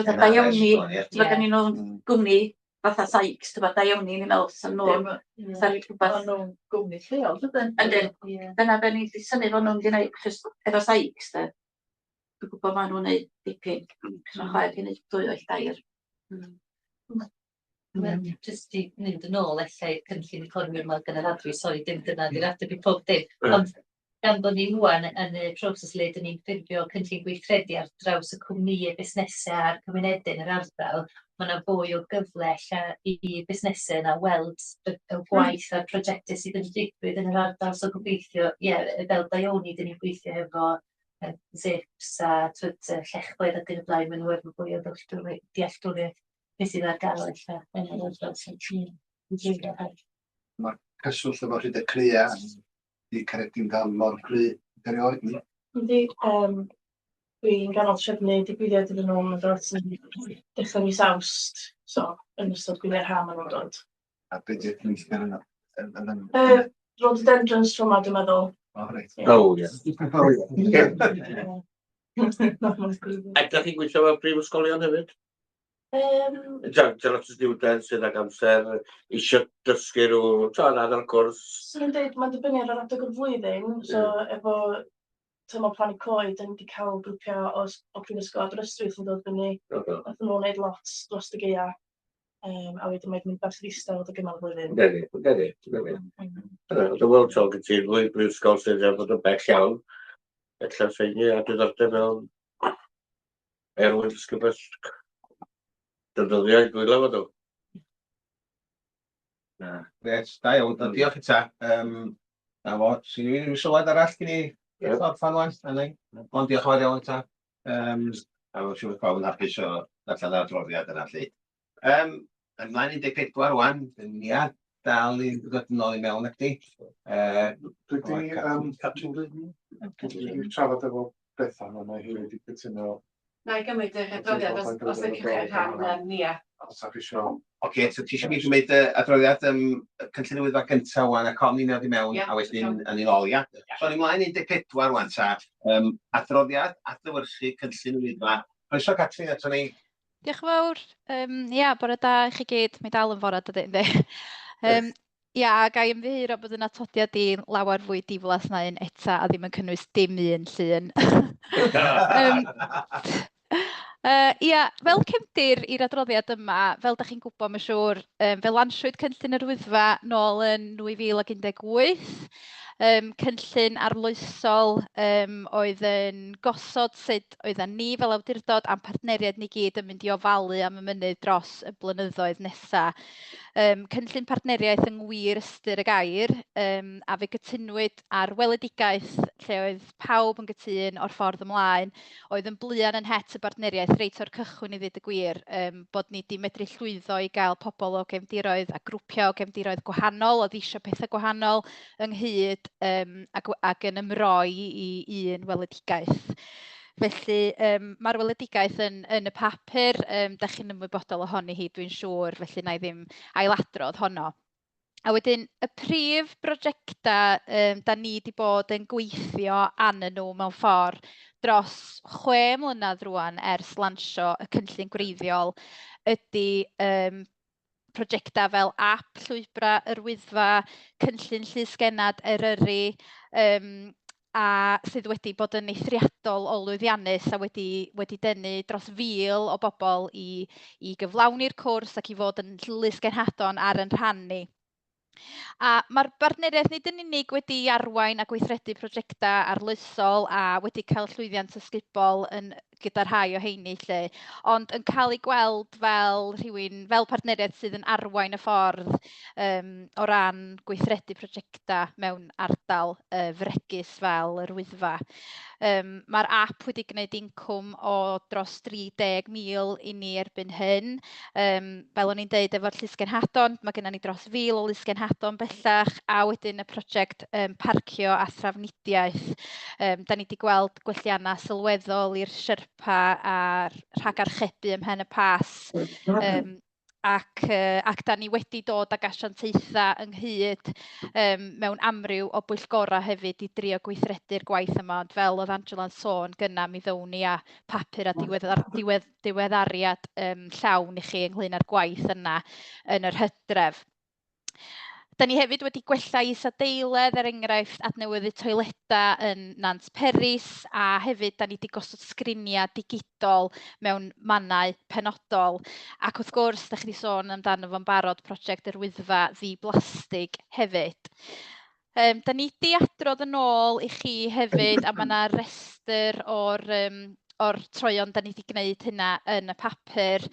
da iawn ni, fysa ni nhw'n gwmni fatha Saics, da iawn ni'n meddwl sy'n nhw'n gwmni lleol, dydyn? Dyna be ni wedi syni fod nhw'n gwneud efo Saics, de. Dwi'n gwybod maen nhw'n gwneud dipyn, cyn o'n chwaer gen i dwy o'i dair. Jyst i mynd yn ôl, allai cynllun economi yma gan yr adwi, sori, dim dyna di'r adeg i pob dim. Ond gan bod ni rwan yn y proses le, dyn ni'n ffurfio cynllun gweithredu ar draws y cwmnïau, busnesau a'r cymunedau yn yr ardal, mae yna fwy o gyfle i busnesau yna weld y gwaith a'r prosiectau sydd yn digwydd yn yr ardal. So gobeithio, fel Daioni, dyn ni'n gweithio efo Zips a Llechwedd ac yn y blaen, maen nhw efo fwy o dealltwriaeth beth sydd ar gael eich Mae'r cyswllt efo rhyd y crea i Caredin dan mor gry erioed ni. Yndi, dwi'n ganol trefnu digwyddiad iddyn nhw yn dod sy'n dechrau mis Awst, so yn ystod gwylio'r ha maen nhw'n dod. A beth yw'r gweithio yna? Rhododendrons tro yma, dwi'n meddwl. Ydych chi'n gweithio efo prifysgolion hefyd? Lot o students sydd ag amser eisiau dysgu nhw, yn adar cwrs. Swn i'n dweud, mae'n dibynnu ar yr adeg o'r flwyddyn, so efo tymor plannu coed, da ni wedi cael grwpiau o prifysgol Aberystwyth yn dod fyny. Nath nhw'n gwneud lot dros y gaea, a wedyn mae'n mynd bach ddistaw o gyma'r flwyddyn. Gedi. Dwi'n weld tro gyda'r ddwy brifysgol sydd wedi bod yn bell iawn. Ella ffeini a diddordeb mewn erwyn ysgrifell defnyddiau gwylo fod o. Gret, da iawn, diolch eto. Na fo, sy'n rhywun sylwad arall gen i orffan wan? Ond diolch yn fawr iawn eto. A fo siwr pawb yn hapus o ddarllen yr adroddiad yna lly. Ymlaen 14 wan, ia, dal i'n dod yn ôl i mewn ac di. Dwi'n trafod efo Bethan, ond mae hi wedi cytuno. Na i gymryd yr adroddiad os ydych chi'n rhan nia. Os ydych chi isio. Oce, so ti eisiau mi gymryd adroddiad cynllun y wyddfa gyntaf wan a com ni'n ddod i mewn a wedyn yn ei ôl, ia? So ni mlaen 14 wan ta. Adroddiad adlewyrchu cynllun y wyddfa. Croeso Catrin ato ni. Diolch yn fawr. Ia, bore da i chi gyd. Mae dal yn fore dydy, yndi. Ia, ag ai ymddiheuro bod yn atodiad i lawer fwy diflas na un eta a ddim yn cynnwys dim un llun. Ia, fel cefndir i'r adroddiad yma, fel da chi'n gwybod, mae'n siŵr, fel ansiwyd cynllun yr wyddfa nôl yn 2018, cynllun arloesol oedd yn gosod sut oedden ni fel awdurdod a'n partneriaid ni gyd yn mynd i ofalu am y mynydd dros y blynyddoedd nesaf. Cynllun partneriaeth yng ngwir ystyr y gair, a fe gytunwyd ar weledigaeth lle oedd pawb yn gytun o'r ffordd ymlaen, oedd yn blian yn het y partneriaeth reit o'r cychwyn i ddweud y gwir, bod ni wedi medru llwyddo i gael pobl o gefndiroedd a grwpiau o gefndiroedd gwahanol, oedd eisiau pethau gwahanol ynghyd ac yn ymroi i un weledigaeth. Felly, mae'r weledigaeth yn y papur, da chi'n ymwybodol ohoni hi, dwi'n siŵr, felly na i ddim ailadrodd honno. A wedyn, y prif brosiectau da ni wedi bod yn gweithio arnyn nhw mewn ffordd dros 6 mlynedd rwan ers lansio y cynllun gwreiddiol ydy prosiectau fel ap llwybra yr wyddfa, cynllun llysgennad Eryri, a sydd wedi bod yn eithriadol o lwyddiannus a wedi denu dros 1000 o bobl i gyflawni'r cwrs ac i fod yn lysgenhadon ar yn rhan ni. A mae'r partneriaeth nid yn unig wedi arwain a gweithredu prosiectau arloesol a wedi cael llwyddiant ysgubol gyda rhai o heini lle, ond yn cael ei gweld fel partneriaeth sydd yn arwain y ffordd o ran gweithredu prosiectau mewn ardal fregus fel yr wyddfa. Mae'r ap wedi gwneud incwm o dros 30,000 i ni erbyn hyn. Fel o'n i'n deud efo'r lysgenhadon, mae gennym ni dros 1000 o lysgenhadon bellach, a wedyn y prosiect parcio a thrafnidiaeth. Da ni wedi gweld gwelliannau sylweddol i'r Sherpa a rhagarchebu ym Mhen y Pas. Ac da ni wedi dod ag asiantaethau ynghyd mewn amryw o bwyllgorau hefyd i drio gweithredu'r gwaith yma. Ond fel oedd Angela'n sôn gyna, mi ddown ni a papur a diweddariad llawn i chi ynglyn â'r gwaith yna yn yr Hydref. Da ni hefyd wedi gwella is-adeiledd, enghraifft adnewyddu toiledau yn Nant Peris, a hefyd da ni wedi gosod sgriniau digidol mewn mannau penodol. Ac wrth gwrs, da chi wedi sôn amdano fo'n barod prosiect yr wyddfa ddi-blastig hefyd. Da ni wedi adrodd yn ôl i chi hefyd, a mae yna restr o'r troion da ni wedi gwneud hynna yn y papur.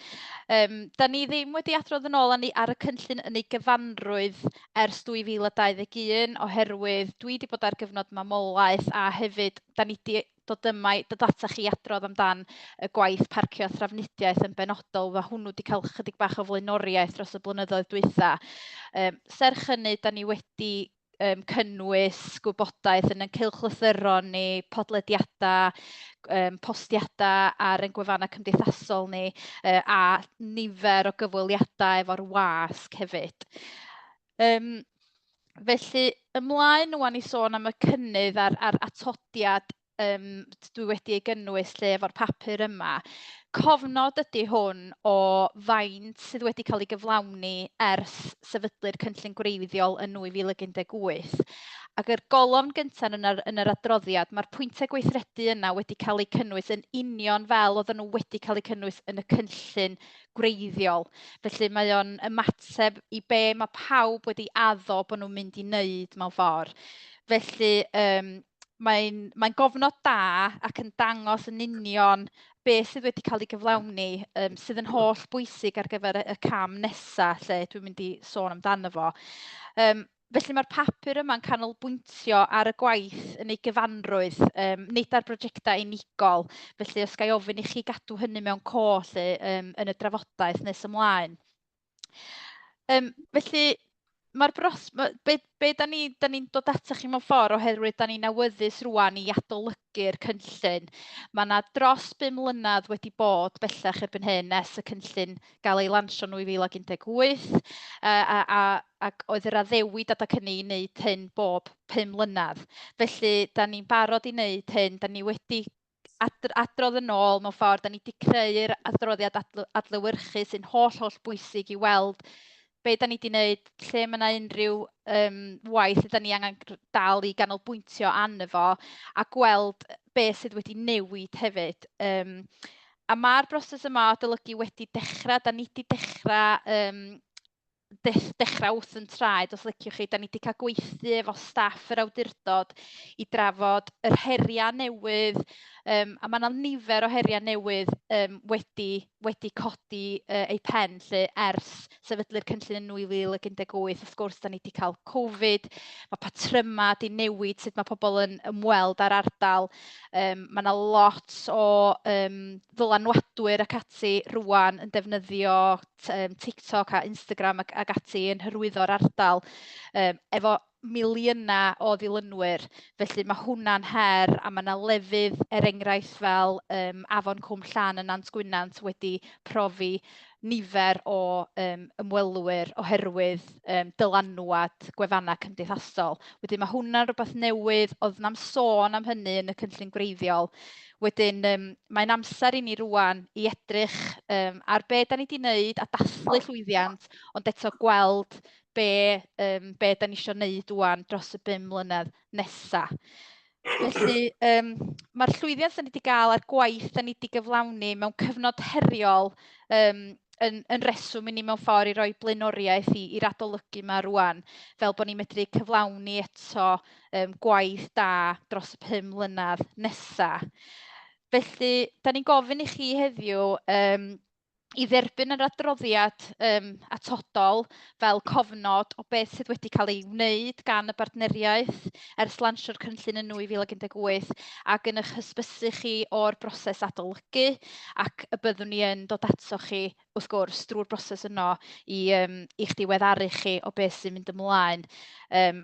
Da ni ddim wedi adrodd yn ôl ar y cynllun yn ei gyfanrwydd ers 2021, oherwydd dwi wedi bod ar gyfnod mamolaeth a hefyd da ni wedi dod yma i dod ata chi adrodd amdan y gwaith parcio a thrafnidiaeth yn benodol, fe hwnnw wedi cael chydig bach o flaenoriaeth dros y blynyddoedd dwytha. Serch hynny, da ni wedi cynnwys gwybodaeth yn ein cylchlythyron ni, podlediadau, postiadau ar ein gwefannau cymdeithasol ni, a nifer o gyfweliadau efo'r wasg hefyd. Felly, ymlaen wan i sôn am y cynnydd a'r atodiad dwi wedi ei gynnwys lle efo'r papur yma. Cofnod ydy hwn o faint sydd wedi cael ei gyflawni ers sefydlu'r cynllun gwreiddiol yn 2018. Ac yr golofn gyntaf yn yr adroddiad, mae'r pwyntiau gweithredu yna wedi cael eu cynnwys yn union fel oedden nhw wedi cael eu cynnwys yn y cynllun gwreiddiol. Felly mae o'n ymateb i be mae pawb wedi addo bod nhw'n mynd i wneud mewn ffordd. Felly mae'n gofnod da ac yn dangos yn union beth sydd wedi cael ei gyflawni, sydd yn holl bwysig ar gyfer y cam nesaf lle dwi'n mynd i sôn amdano fo. Felly mae'r papur yma'n canolbwyntio ar y gwaith yn ei gyfanrwydd, nid ar brosiectau unigol. Felly os ga i ofyn i chi gadw hynny mewn co yn y drafodaeth nes ymlaen. Felly mae'r be da ni'n dod ata chi mewn ffordd oherwydd da ni'n awyddus rwan i adolygu'r cynllun. Mae yna dros 5 mlynedd wedi bod bellach erbyn hyn nes y cynllun gael ei lansio 2018 ac oedd yr addewid adag hynny i wneud hyn bob 5 mlynedd. Felly da ni'n barod i wneud hyn, da ni wedi adrodd yn ôl mewn ffordd, da ni wedi creu'r adroddiad adlewyrchu sy'n holl bwysig i weld be da ni wedi wneud, lle mae yna unrhyw waith da ni angen dal i ganolbwyntio arno fo, a gweld be sydd wedi newid hefyd. A mae'r broses yma o adolygu wedi dechrau, da ni wedi dechrau wrth yn traed, os liciwch chi, da ni wedi cael gweithio efo staff yr awdurdod i drafod yr heriau newydd, a mae yna nifer o heriau newydd wedi codi eu pen lle ers sefydlu'r cynllun yn 2018. Wrth gwrs, da ni wedi cael Covid, mae patryma wedi newid sut mae pobl yn ymweld â'r ardal. Mae yna lot o ddylanwadwyr ac ati rwan yn defnyddio TikTok a Instagram ac ati yn hyrwyddo'r ardal efo miliynau o ddilynwyr. Felly mae hwnna'n her a mae yna lefydd enghraifft fel Afon Cwm Llan yn Nant Gwynant wedi profi nifer o ymwelwyr oherwydd dylanwad gwefannau cymdeithasol. Wedyn mae hwnna'n rhywbeth newydd, oedd na'm sôn am hynny yn y cynllun gwreiddiol. Wedyn mae'n amser i ni rwan i edrych ar be da ni wedi wneud a dathlu llwyddiant, ond eto gweld be da ni eisiau wneud rwan dros y 5 mlynedd nesaf. Felly, mae'r llwyddiant da ni wedi gael a'r gwaith da ni wedi gyflawni mewn cyfnod heriol yn reswm i ni mewn ffordd i roi blaenoriaeth i'r adolygu yma rwan, fel bod ni'n medru cyflawni eto gwaith da dros y 5 mlynedd nesaf. Felly, da ni'n gofyn i chi heddiw i dderbyn yr adroddiad atodol fel cofnod o beth sydd wedi cael ei wneud gan y partneriaeth ers lansio'r cynllun yn 2018 ac yn eich hysbysu chi o'r broses adolygu ac y byddwn ni yn dod ato chi wrth gwrs drwy'r broses yno i'ch diweddaru chi o beth sy'n mynd ymlaen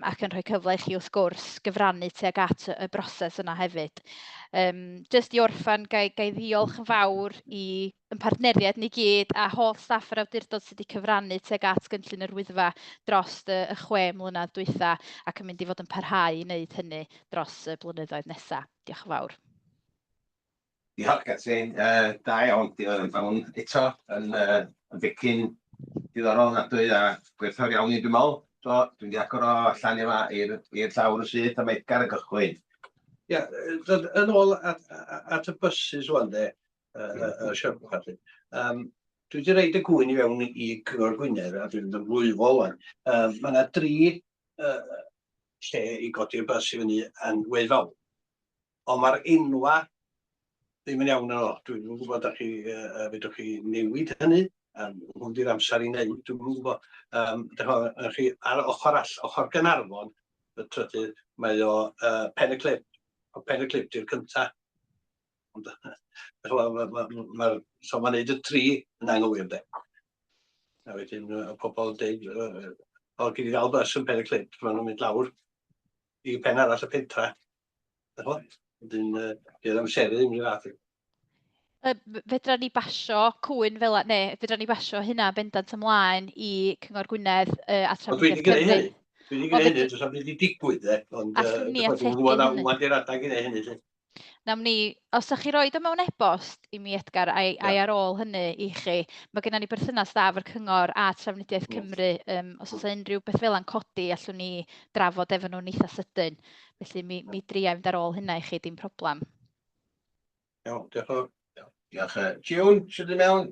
ac yn rhoi cyfle i chi wrth gwrs gyfrannu tuag at y broses yna hefyd. Jyst i orffan, gai ddiolch yn fawr i yn partneriaid ni gyd a holl staff yr awdurdod sydd wedi cyfrannu tuag at gynllun yr Wyddfa dros y 6 mlynedd dwytha ac yn mynd i fod yn parhau i wneud hynny dros y blynyddoedd nesaf. Diolch yn fawr. Diolch, Catrin. Da iawn. Fewn eto yn ddecyn diddorol nadwy a gwerthfawr iawn i dwi'n meddwl. So, dwi'n di agor o allan yma i'r llawr y syth am Edgar y gychwyn. Ia, yn ôl at y bysys rwan de, y siarpwch. Dwi wedi rhaid y gwyn i fewn i Cyngor Gwynedd a dwi'n yn flwyfol rwan. Mae yna 3 lle i godi'r bys i fyny yn Weddol. Ond mae'r enwa ddim yn iawn yno. Dwi'n gwybod da chi fedrwch chi newid hynny. Hwn di'r amser i wneud. Dwi'n gwybod. Ar ochr Gaernarfon, y trydydd, mae o Pen y Clip. O Pen y Clip di'r cyntaf. So mae'n neud y 3 yn anghywir de. A wedyn y pobl yn dweud, o gyd i gael bus yn Pen y Clip, maen nhw'n mynd lawr i pen arall y pentra. Wedyn, di'r amseru ddim yn fath. Fedra ni basio cwyn fel ne, fedra ni basio hynna bendant ymlaen i Cyngor Gwynedd a Trafnidiaeth Cymru. Dwi wedi gwneud hynny, dwi'n sa'n mynd i digwydd de, ond dwi'n gwybod i'r adag i wneud hynny. Nawn ni, os ydych chi roed o mewn e-bost i mi Edgar a'i ar ôl hynny i chi, mae gennym ni berthynas da efo'r Cyngor a Trafnidiaeth Cymru. Os oes unrhyw beth fel yn codi, allwn ni drafod efo nhw'n eitha sydyn. Felly mi driai fynd ar ôl hynna i chi, dim problem. Iawn, diolch yn fawr. Diolch. Jiwn, sydd yn mewn?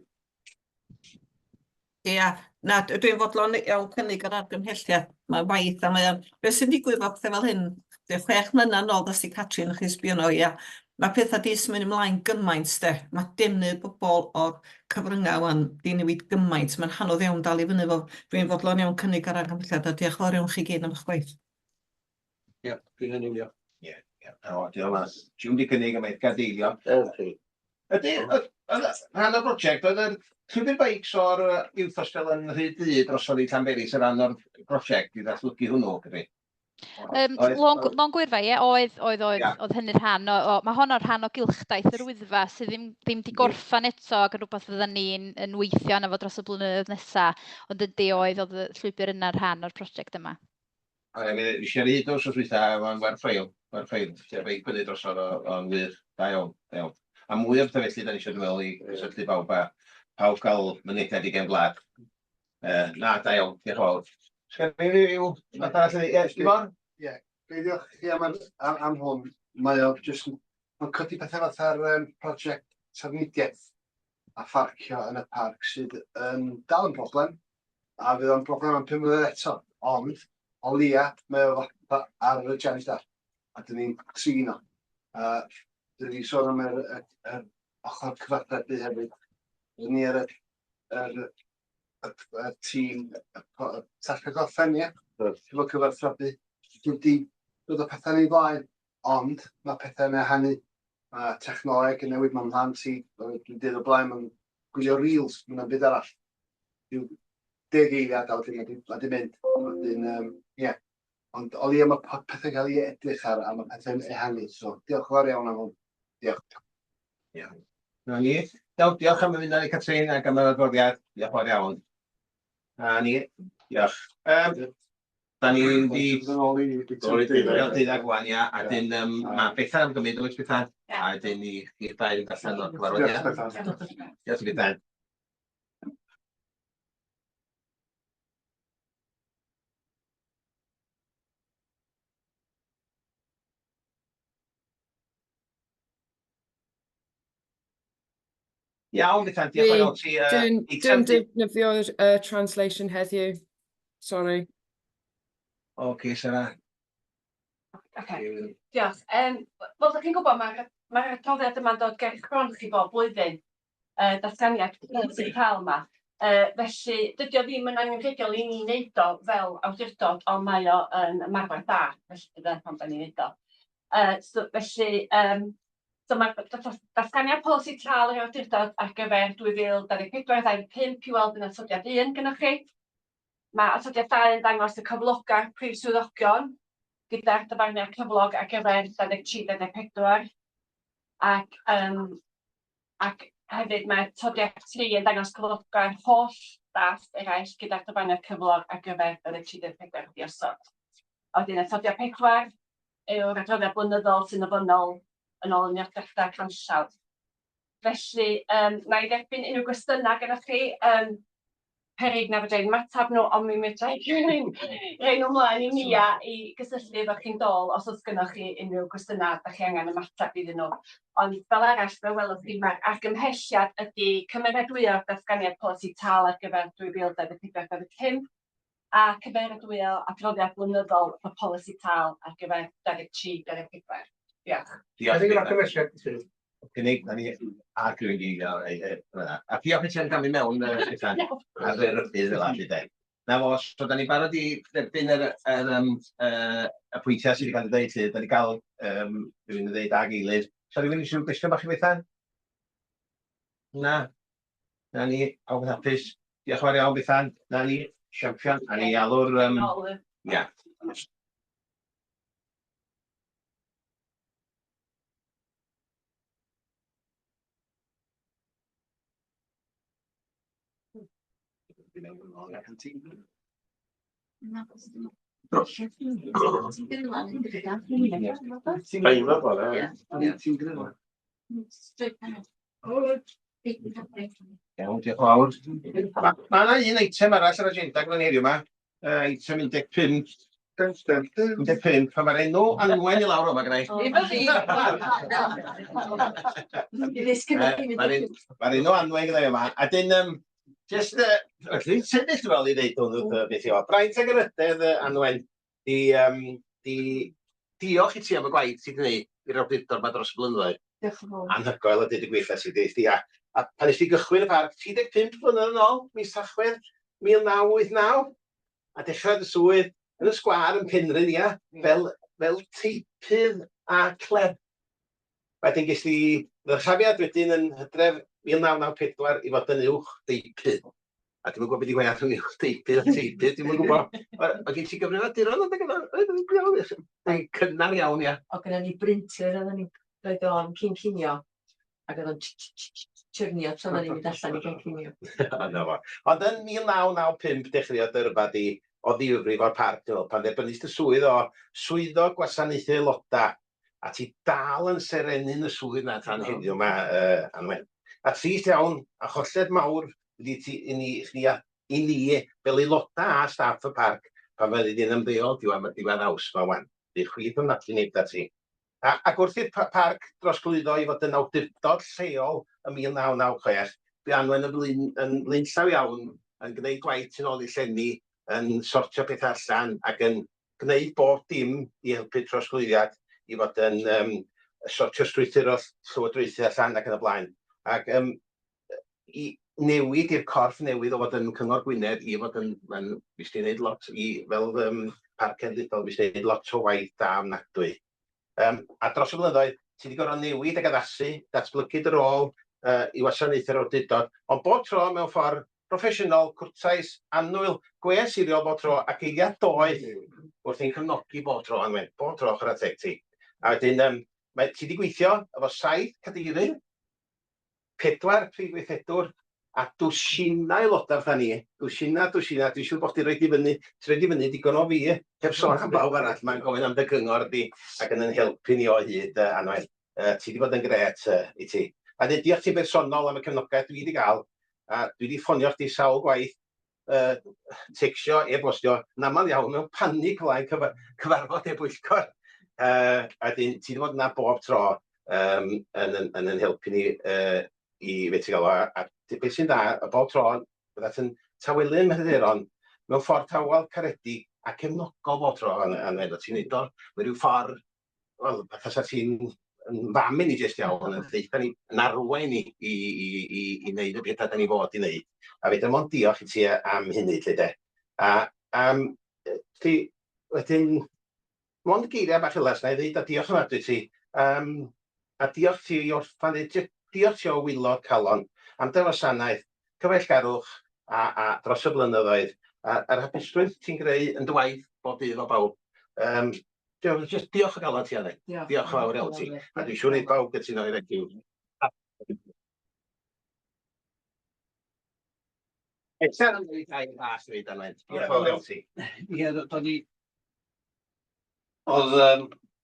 Ia, na, dwi'n fodlon iawn cynnig yr argymhelliad. Mae waith a mae o'n... Beth sy'n digwydd o pethau fel hyn 6 mlynedd nôl, ddys ti Catrin chi sbio nhw, ia. Mae pethau di symud ymlaen gymaint, de. Mae defnydd bobl o'r cyfryngau wan di newid gymaint. Mae'n hanodd iawn dal i fyny fo. Dwi'n fodlon iawn cynnig ar argymhelliad, a diolch yn fawr iawn chi gyd am eich gwaith. Ie, dwi'n hynny'n iawn. Ie, diolch. Tiwn di cynnig am eich gadeilio. Ydy, rhan o'r brosiect, oedd yr llwybr beics o'r youth hostel yn Rhyd Ddu drosodd i Llanberis yn rhan o'r brosiect i ddatblygu hwnnw, gyda. Long gwirfa, ie, oedd hynny'r rhan mae hon o'r rhan o gylchdaeth yr wyddfa sydd ddim di gorffan eto ac yn rhywbeth fydden ni'n weithio arno fo dros y blynyddoedd nesaf, ond ydy oedd y llwybr yna'r rhan o'r prosiect yma. Eisiau rhyd o'r soswytha efo'n werth ffeil, lle beic byny drosodd o'n wir, da iawn. A mwy o'r felly, da ni eisiau dwi'n meddwl i gysylltu pawb gael mynediad i gen gwlad. Na, da iawn, diolch yn fawr. Sgan i ryw, fath arall i Stifan? Ie, diolch chi am hwn. Mae o jyst yn codi pethau fatha'r prosiect trafnidiaeth a pharcio yn y parc sydd yn dal yn broblem, a fydd o'n broblem am 5 mlynedd eto, ond o leia mae o ar y agenda, a dyn ni'n trin o. Dyn ni'n sôn am yr ochr cyfathrebu hefyd. Dyn ni ar y tîm tallio gorffen, ie, efo cyfathrebu. Dwi wedi dod o pethau ni blaen, ond mae pethau yn ehangu. Mae technoleg yn newid, mae'n rhan ti, dwi'n dweud o blaen, mae'n gwylio reels, mae'n byd arall. 10 eiliad a wedi mynd. Ie. Ond o leia mae pethau cael ei edrych ar a mae pethau'n ehangu. So, diolch yn fawr iawn am hwn. Diolch. Na ni. Diolch am y fynd ar ei Catrin ac am y adroddiad. Diolch yn fawr iawn. Na ni. Diolch. Da ni wedi dweud gwan, ia, a dyn mae Bethan am gymryd oes Bethan, a dyn ni'r dair yn gallan o'r cyfarfod. Diolch Bethan. Iawn, Bethan, diolch yn fawr ti. Dwi'n defnyddio'r translation heddiw. Sorry. Ok, Sarah. Diolch. Fel ydych chi'n gwybod, mae'r adroddiad yma'n dod ger eich bron chi bob blwyddyn, datganiad sy'n cael yma. Felly, dydy o ddim yn angenrheidiol i ni wneud o fel awdurdod, ond mae o yn ymarfer da, felly dyna pan da ni'n wneud o. Felly, mae'r datganiad polisi tral yr awdurdod ar gyfer 2024-2025 i weld yn atodiad 1 gyda chi. Mae atodiad 2 yn dangos y cyfloga'r prif swyddogion gyda'r dyfarniad cyflog ar gyfer 23-24. Ac hefyd mae atodiad 3 yn dangos cyfloga'r holl staff eraill gyda'r dyfarniad cyflog ar gyfer 23-24 diosod. A wedyn atodiad 4 yw'r adroddiad blynyddol sy'n ofynnol yn ôl yn iadrechdau canllawd. Felly, na i dderbyn unrhyw gwestiynau gyda chi. Peryg na fydda'n matab nhw, ond mi medra i rhaid ymlaen i Mia i gysylltu efo chi'n dol os oes gennych chi unrhyw gwestiynau da chi angen ymateb iddyn nhw. Ond fel arall, fe welwch chi, mae'r argymhelliad ydy cymeradwyo'r datganiad polisi tal ar gyfer 2024-2025 a cymeradwyo adroddiad blynyddol o polisi tal ar gyfer 23-24. Diolch. Diolch. Cynnig, na ni a gwyn i a diolch i ti'n gael mewn ar y rybydd fel allu. Na fo, so da ni barod i derbyn y pwyntiau sydd wedi cael ei ddeud, da ni gael rhywun yn ddeud ag eilydd. So rhywun eisiau gwestiwn bach i Bethan? Na. Na ni, awr hapus. Diolch yn fawr iawn Bethan. Na ni, siampion. A ni alw'r... Ia. Iawn, diolch yn fawr. Mae yna un eitem arall ar agenda gyda ni heddiw yma, eitem 15. 15, pan mae'r enw anwen i lawr yma gyda i. Mae'r enw anwen gyda i yma, a dyn, just, felly, sefyll fel i ddeud hwnnw beth yw. Braint ag yr ydedd anwen, di diolch i ti am y gwaith ti wedi gwneud i'r awdurdod yma dros y blynyddoedd. Diolch yn fawr. Anhygoel a dweud y gweithio sydd wedi di. A pan nes ti gychwyn y parc 35 blynedd yn ôl, mis Tachwedd 1989, a dechreuodd y swydd yn y sgwâr yn Penrhyn, ia, fel teipydd a cleb. Wedyn ges ti ddyrchafiad wedyn yn Hydref 1994 i fod yn uwch deipydd. A dwi'n gwybod beth i gweithio rhwng uwch deipydd a teipydd, dwi'n gwybod. O gen ti gyfrifiaduron yn dweud cynnar iawn, ia. O gyda ni brinter oedden ni roed o'n cyn-cinio. Ac oedd o'n tyrnio tra ma'n mynd allan i cyn-cinio. Ond yn 1995 dechreuodd yrfa di o ddifrif o'r parc, pan dderbynist y swydd o swyddog gwasanaethu aeloda, a ti dal yn serenu'n y swydd na tan heddiw yma, Anwen. A trist iawn, a cholled mawr i ni fel aeloda a staff y parc, pan fyddi di'n ymddeol diwedd Aws ma wan. Di chwith o'n natlu neud ati. Ac wrth i'r parc drosglwyddo i fod yn awdurdod lleol ym 1996, bu Anwen yn leinllaw iawn yn gwneud gwaith tu ôl i llenni, yn sortio pethau allan ac yn gwneud bob dim i helpu trosglwyddiad i fod yn sortio strwythur o llywodraethu allan ac yn y blaen. Ac i newid i'r corff newydd o fod yn Cyngor Gwynedd i fod yn fys ti'n neud lot fel parc cenedlaethol, fys ti'n neud lot o waith da ofnadwy. A dros y blynyddoedd, ti wedi gorfod newid ac addasu, datblygu dy rôl i wasanaethu'r awdurdod, ond bob tro mewn ffordd proffesiynol, cwrtais, annwyl, gwes siriol bob tro, ac eiliad doedd wrth i'n cefnogi bob tro, Anwen, bob tro chwarae teg ti. A wedyn, ti wedi gweithio efo 7 cadeirydd, 4 prif weithredwr, a dwsinau aelodau fatha ni, dwsinau, dwi'n siŵr bod chdi'n rhoi di fyny digon o fi, heb sôn am bawb arall, mae'n gofyn am dy gyngor di, ac yn helpu ni o hyd, Anwen. Ti wedi bod yn gret i ti. A diolch ti bersonol am y cefnogaeth dwi wedi cael, a dwi wedi ffonio chdi sawl gwaith, tecsio, e-bostio, yn aml iawn mewn panig flaen cyfarfod e-Pwyllgor. A ti wedi bod yna bob tro yn yn helpu ni i fethu gael o. A beth sy'n da, y bob tro, byddai yn tawelu ymhedderon mewn ffordd tawel caredig a cefnogol bob tro yn meddwl. Ti'n neud o mewn rhyw ffordd, wel, fatha ti'n fam i ni jyst iawn, yn ddeitha ni, yn arwain ni i wneud y pethau da ni fod i wneud. A fydda mond diolch i ti am hynny, lle de. Ti, wedyn, mond geiriau bach ilas na i ddeud, a diolch yma dwi ti. A diolch ti diolch ti o wylod calon am dy wasanaeth, cyfeillgarwch a dros y blynyddoedd, a'r hapusrwydd ti'n greu yn dy waith bob dydd o bawb. Diolch o galon ti, Anne. Diolch fawr iawn ti. A dwi'n siŵr i bawb gytuno i'r egw. Eithaf yn dweud ai'n fas i fi, Anne. Diolch fawr iawn ti. Ie, do ni...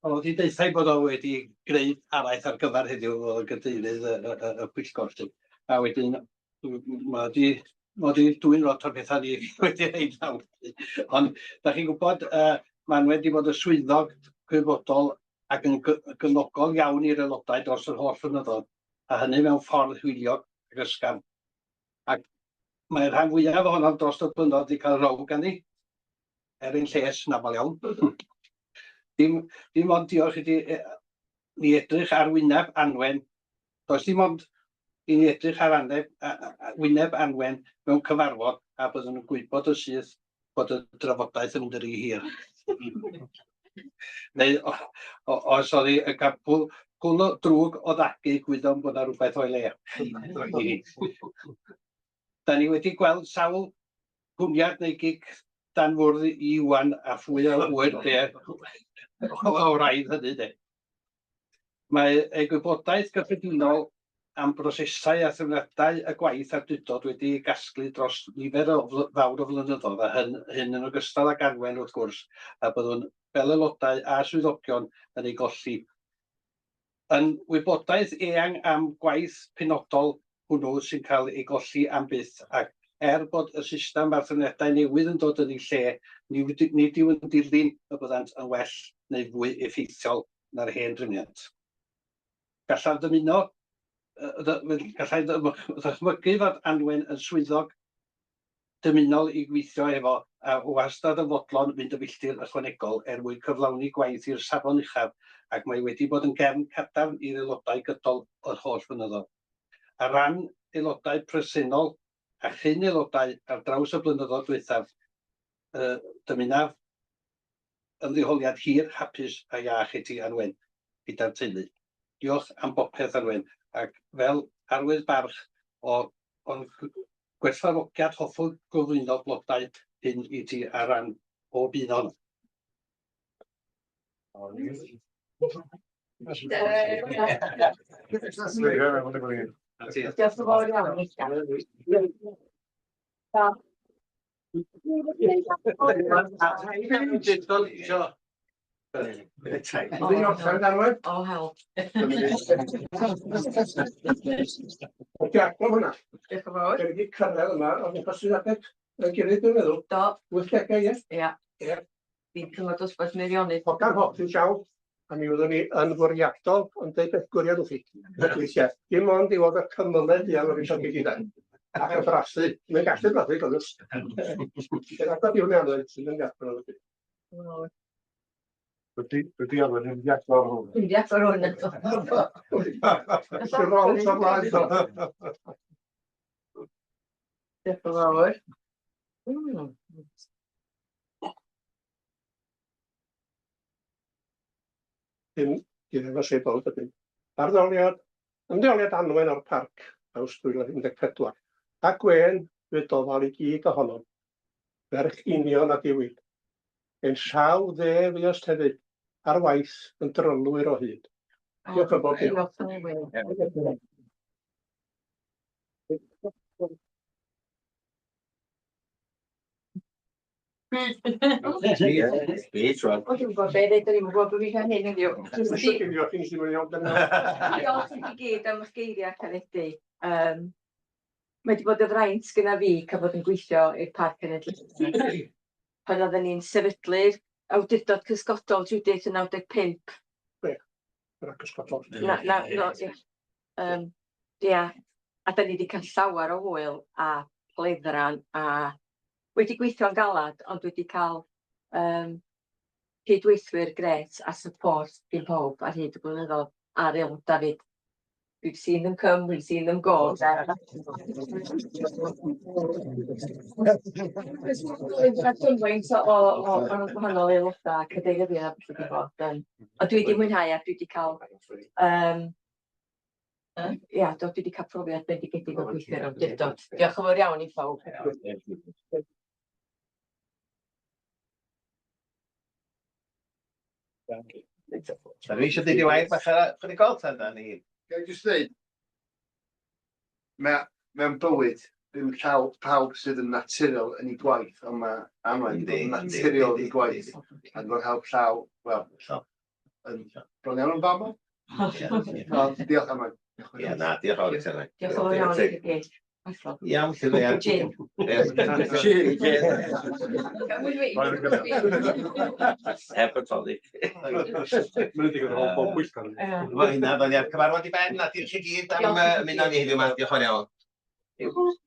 Oedd i deithau bod o wedi gwneud araith ar gyfer heddiw o gydeirydd y Pwyllgor. A wedyn, mae di dwy'n lot o'r pethau ni wedi ei nawr. Ond, da chi'n gwybod, mae'n wedi bod y swyddog gwybodol ac yn gynogol iawn i'r aelodau dros yr holl flynyddoedd, a hynny mewn ffordd hwyliog ac ysgafn. Ac mae'r rhan fwyaf ohono'n dros y blynyddoedd wedi cael row gan ni, ein lles yn aml iawn. Dim ond diolch i ni edrych ar wyneb Anwen. Does dim ond i ni edrych ar wyneb Anwen mewn cyfarfod a byddwn nhw'n gwybod y sydd bod y drafodaeth yn mynd yr i hir. Neu os oedd i gapwl o drwg o ddagu gwyddo'n bod yna rhywbeth o'i le. Da ni wedi gweld sawl hwniad neu gig danfwrdd i Iwan a phwy o hwyr o raidd hynny de. Mae ei gwybodaeth gyffredinol am brosesau a threfniadau y gwaith awdurdod wedi gasglu dros nifer fawr o flynyddoedd a hyn yn ogystal ag Anwen wrth gwrs, a byddwn fel aelodau a swyddogion yn ei golli. Yn wybodaeth eang am gwaith penodol hwnnw sy'n cael ei golli am byth, ac bod y system a'r threfniadau newydd yn dod yn ei lle, nid yw yn dilyn y byddant yn well neu fwy effeithiol na'r hen drefniad. Gallaf dymuno, gallai ddychmygu fod Anwen yn swyddog dymunol i gweithio efo, a wastad yn fodlon mynd y filltir ychwanegol mwyn cyflawni gwaith i'r safon uchaf, ac mae wedi bod yn gefn cadarn i'r aelodau gydol o'r holl flynyddoedd. Ar ran aelodau presennol a chyn aelodau ar draws y blynyddoedd dwythaf, dymunaf ymddiholliad hir, hapus a iach i ti Anwen gyda'r teulu. Diolch am bopeth Anwen, ac fel arwydd barch o'n gwerthfawrogiad hoffwn gyflwyno blodau hyn i ti ar ran o bunon. Diolch yn fawr iawn. O, help. Jack, o hwnna. Diolch yn fawr. Da ni wedi cyrraedd yma, ond y posibiliad yn gilydd dwi'n meddwl. Do. 8 ie? Ia. Fi'n cyngor dosbarth Meirionnydd. Hogan Hopkins llaw, a mi fyddwn ni yn fwriadol yn deud beth gwiriad wrth chi. Weithiau, dim ond i fod y cymyled i am yr eisiau gyd i dan. Ac yn frasu, mae'n gallu brathu, gofnus. Dyna'r gwybod i'w newydd sydd yn gallu brathu. Wedi arwain yn diator hwn. Dwi'n diator hwn eto. Sy'n rong so blaen. Diolch yn fawr. Dwi'n efo sef bod ydyn. Ymddeoliad Anwen o'r parc aws 2014. A Gwen wedofal i gyd ohonom. Ferch union a diwyd. Yn llaw fuost hefyd ar waith yn drylwyr o hyd. Diolch yn fawr. Diolch yn fawr. Speech run. O, dwi'n gwybod beth, dwi'n gwybod bod fi'n cael hyn yn ddiw. Diolch i Diolch i gyd am eich geiriau canedig. Mae wedi bod y fraint gyda fi cael bod yn gweithio i'r Parc Cenedlaethol. Pan oedden ni'n sefydlu'r awdurdod cysgodol Judith yn 95. Yr cysgodol. Ia. A da ni wedi cael llawer o hwyl a pleddran a wedi gweithio'n galad, ond wedi cael cydweithwyr gret a support gen pob ar hyd y blynyddoedd ar il David. We've seen them come, we've seen them go. Gymaint o gwahanol aelodau a cadeiryddau felly wedi bod. Ond dwi wedi mwynhau a dwi wedi cael dwi wedi cael profiad bendigedig o gweithio'r awdurdod. Diolch yn fawr iawn i pawb. Da ni eisiau dweud i waith bach ar chydig o tan da ni. Ga i jyst dweud, mewn bywyd, ddim pawb sydd yn naturiol yn ei gwaith, ond mae Anwen yn naturiol yn ei gwaith. A dwi'n help llaw, wel, yn bron iawn yn fama. Diolch Anwen. Ie, na, diolch o'r eich. Diolch yn fawr iawn i gyd. Iawn, llyfr iawn. Jyn. Heb y toddi. Mae hynna, fan i'r cyfarfod i ben, a diolch i gyd am mynd â ni heddiw yma. Diolch yn iawn. Diolch.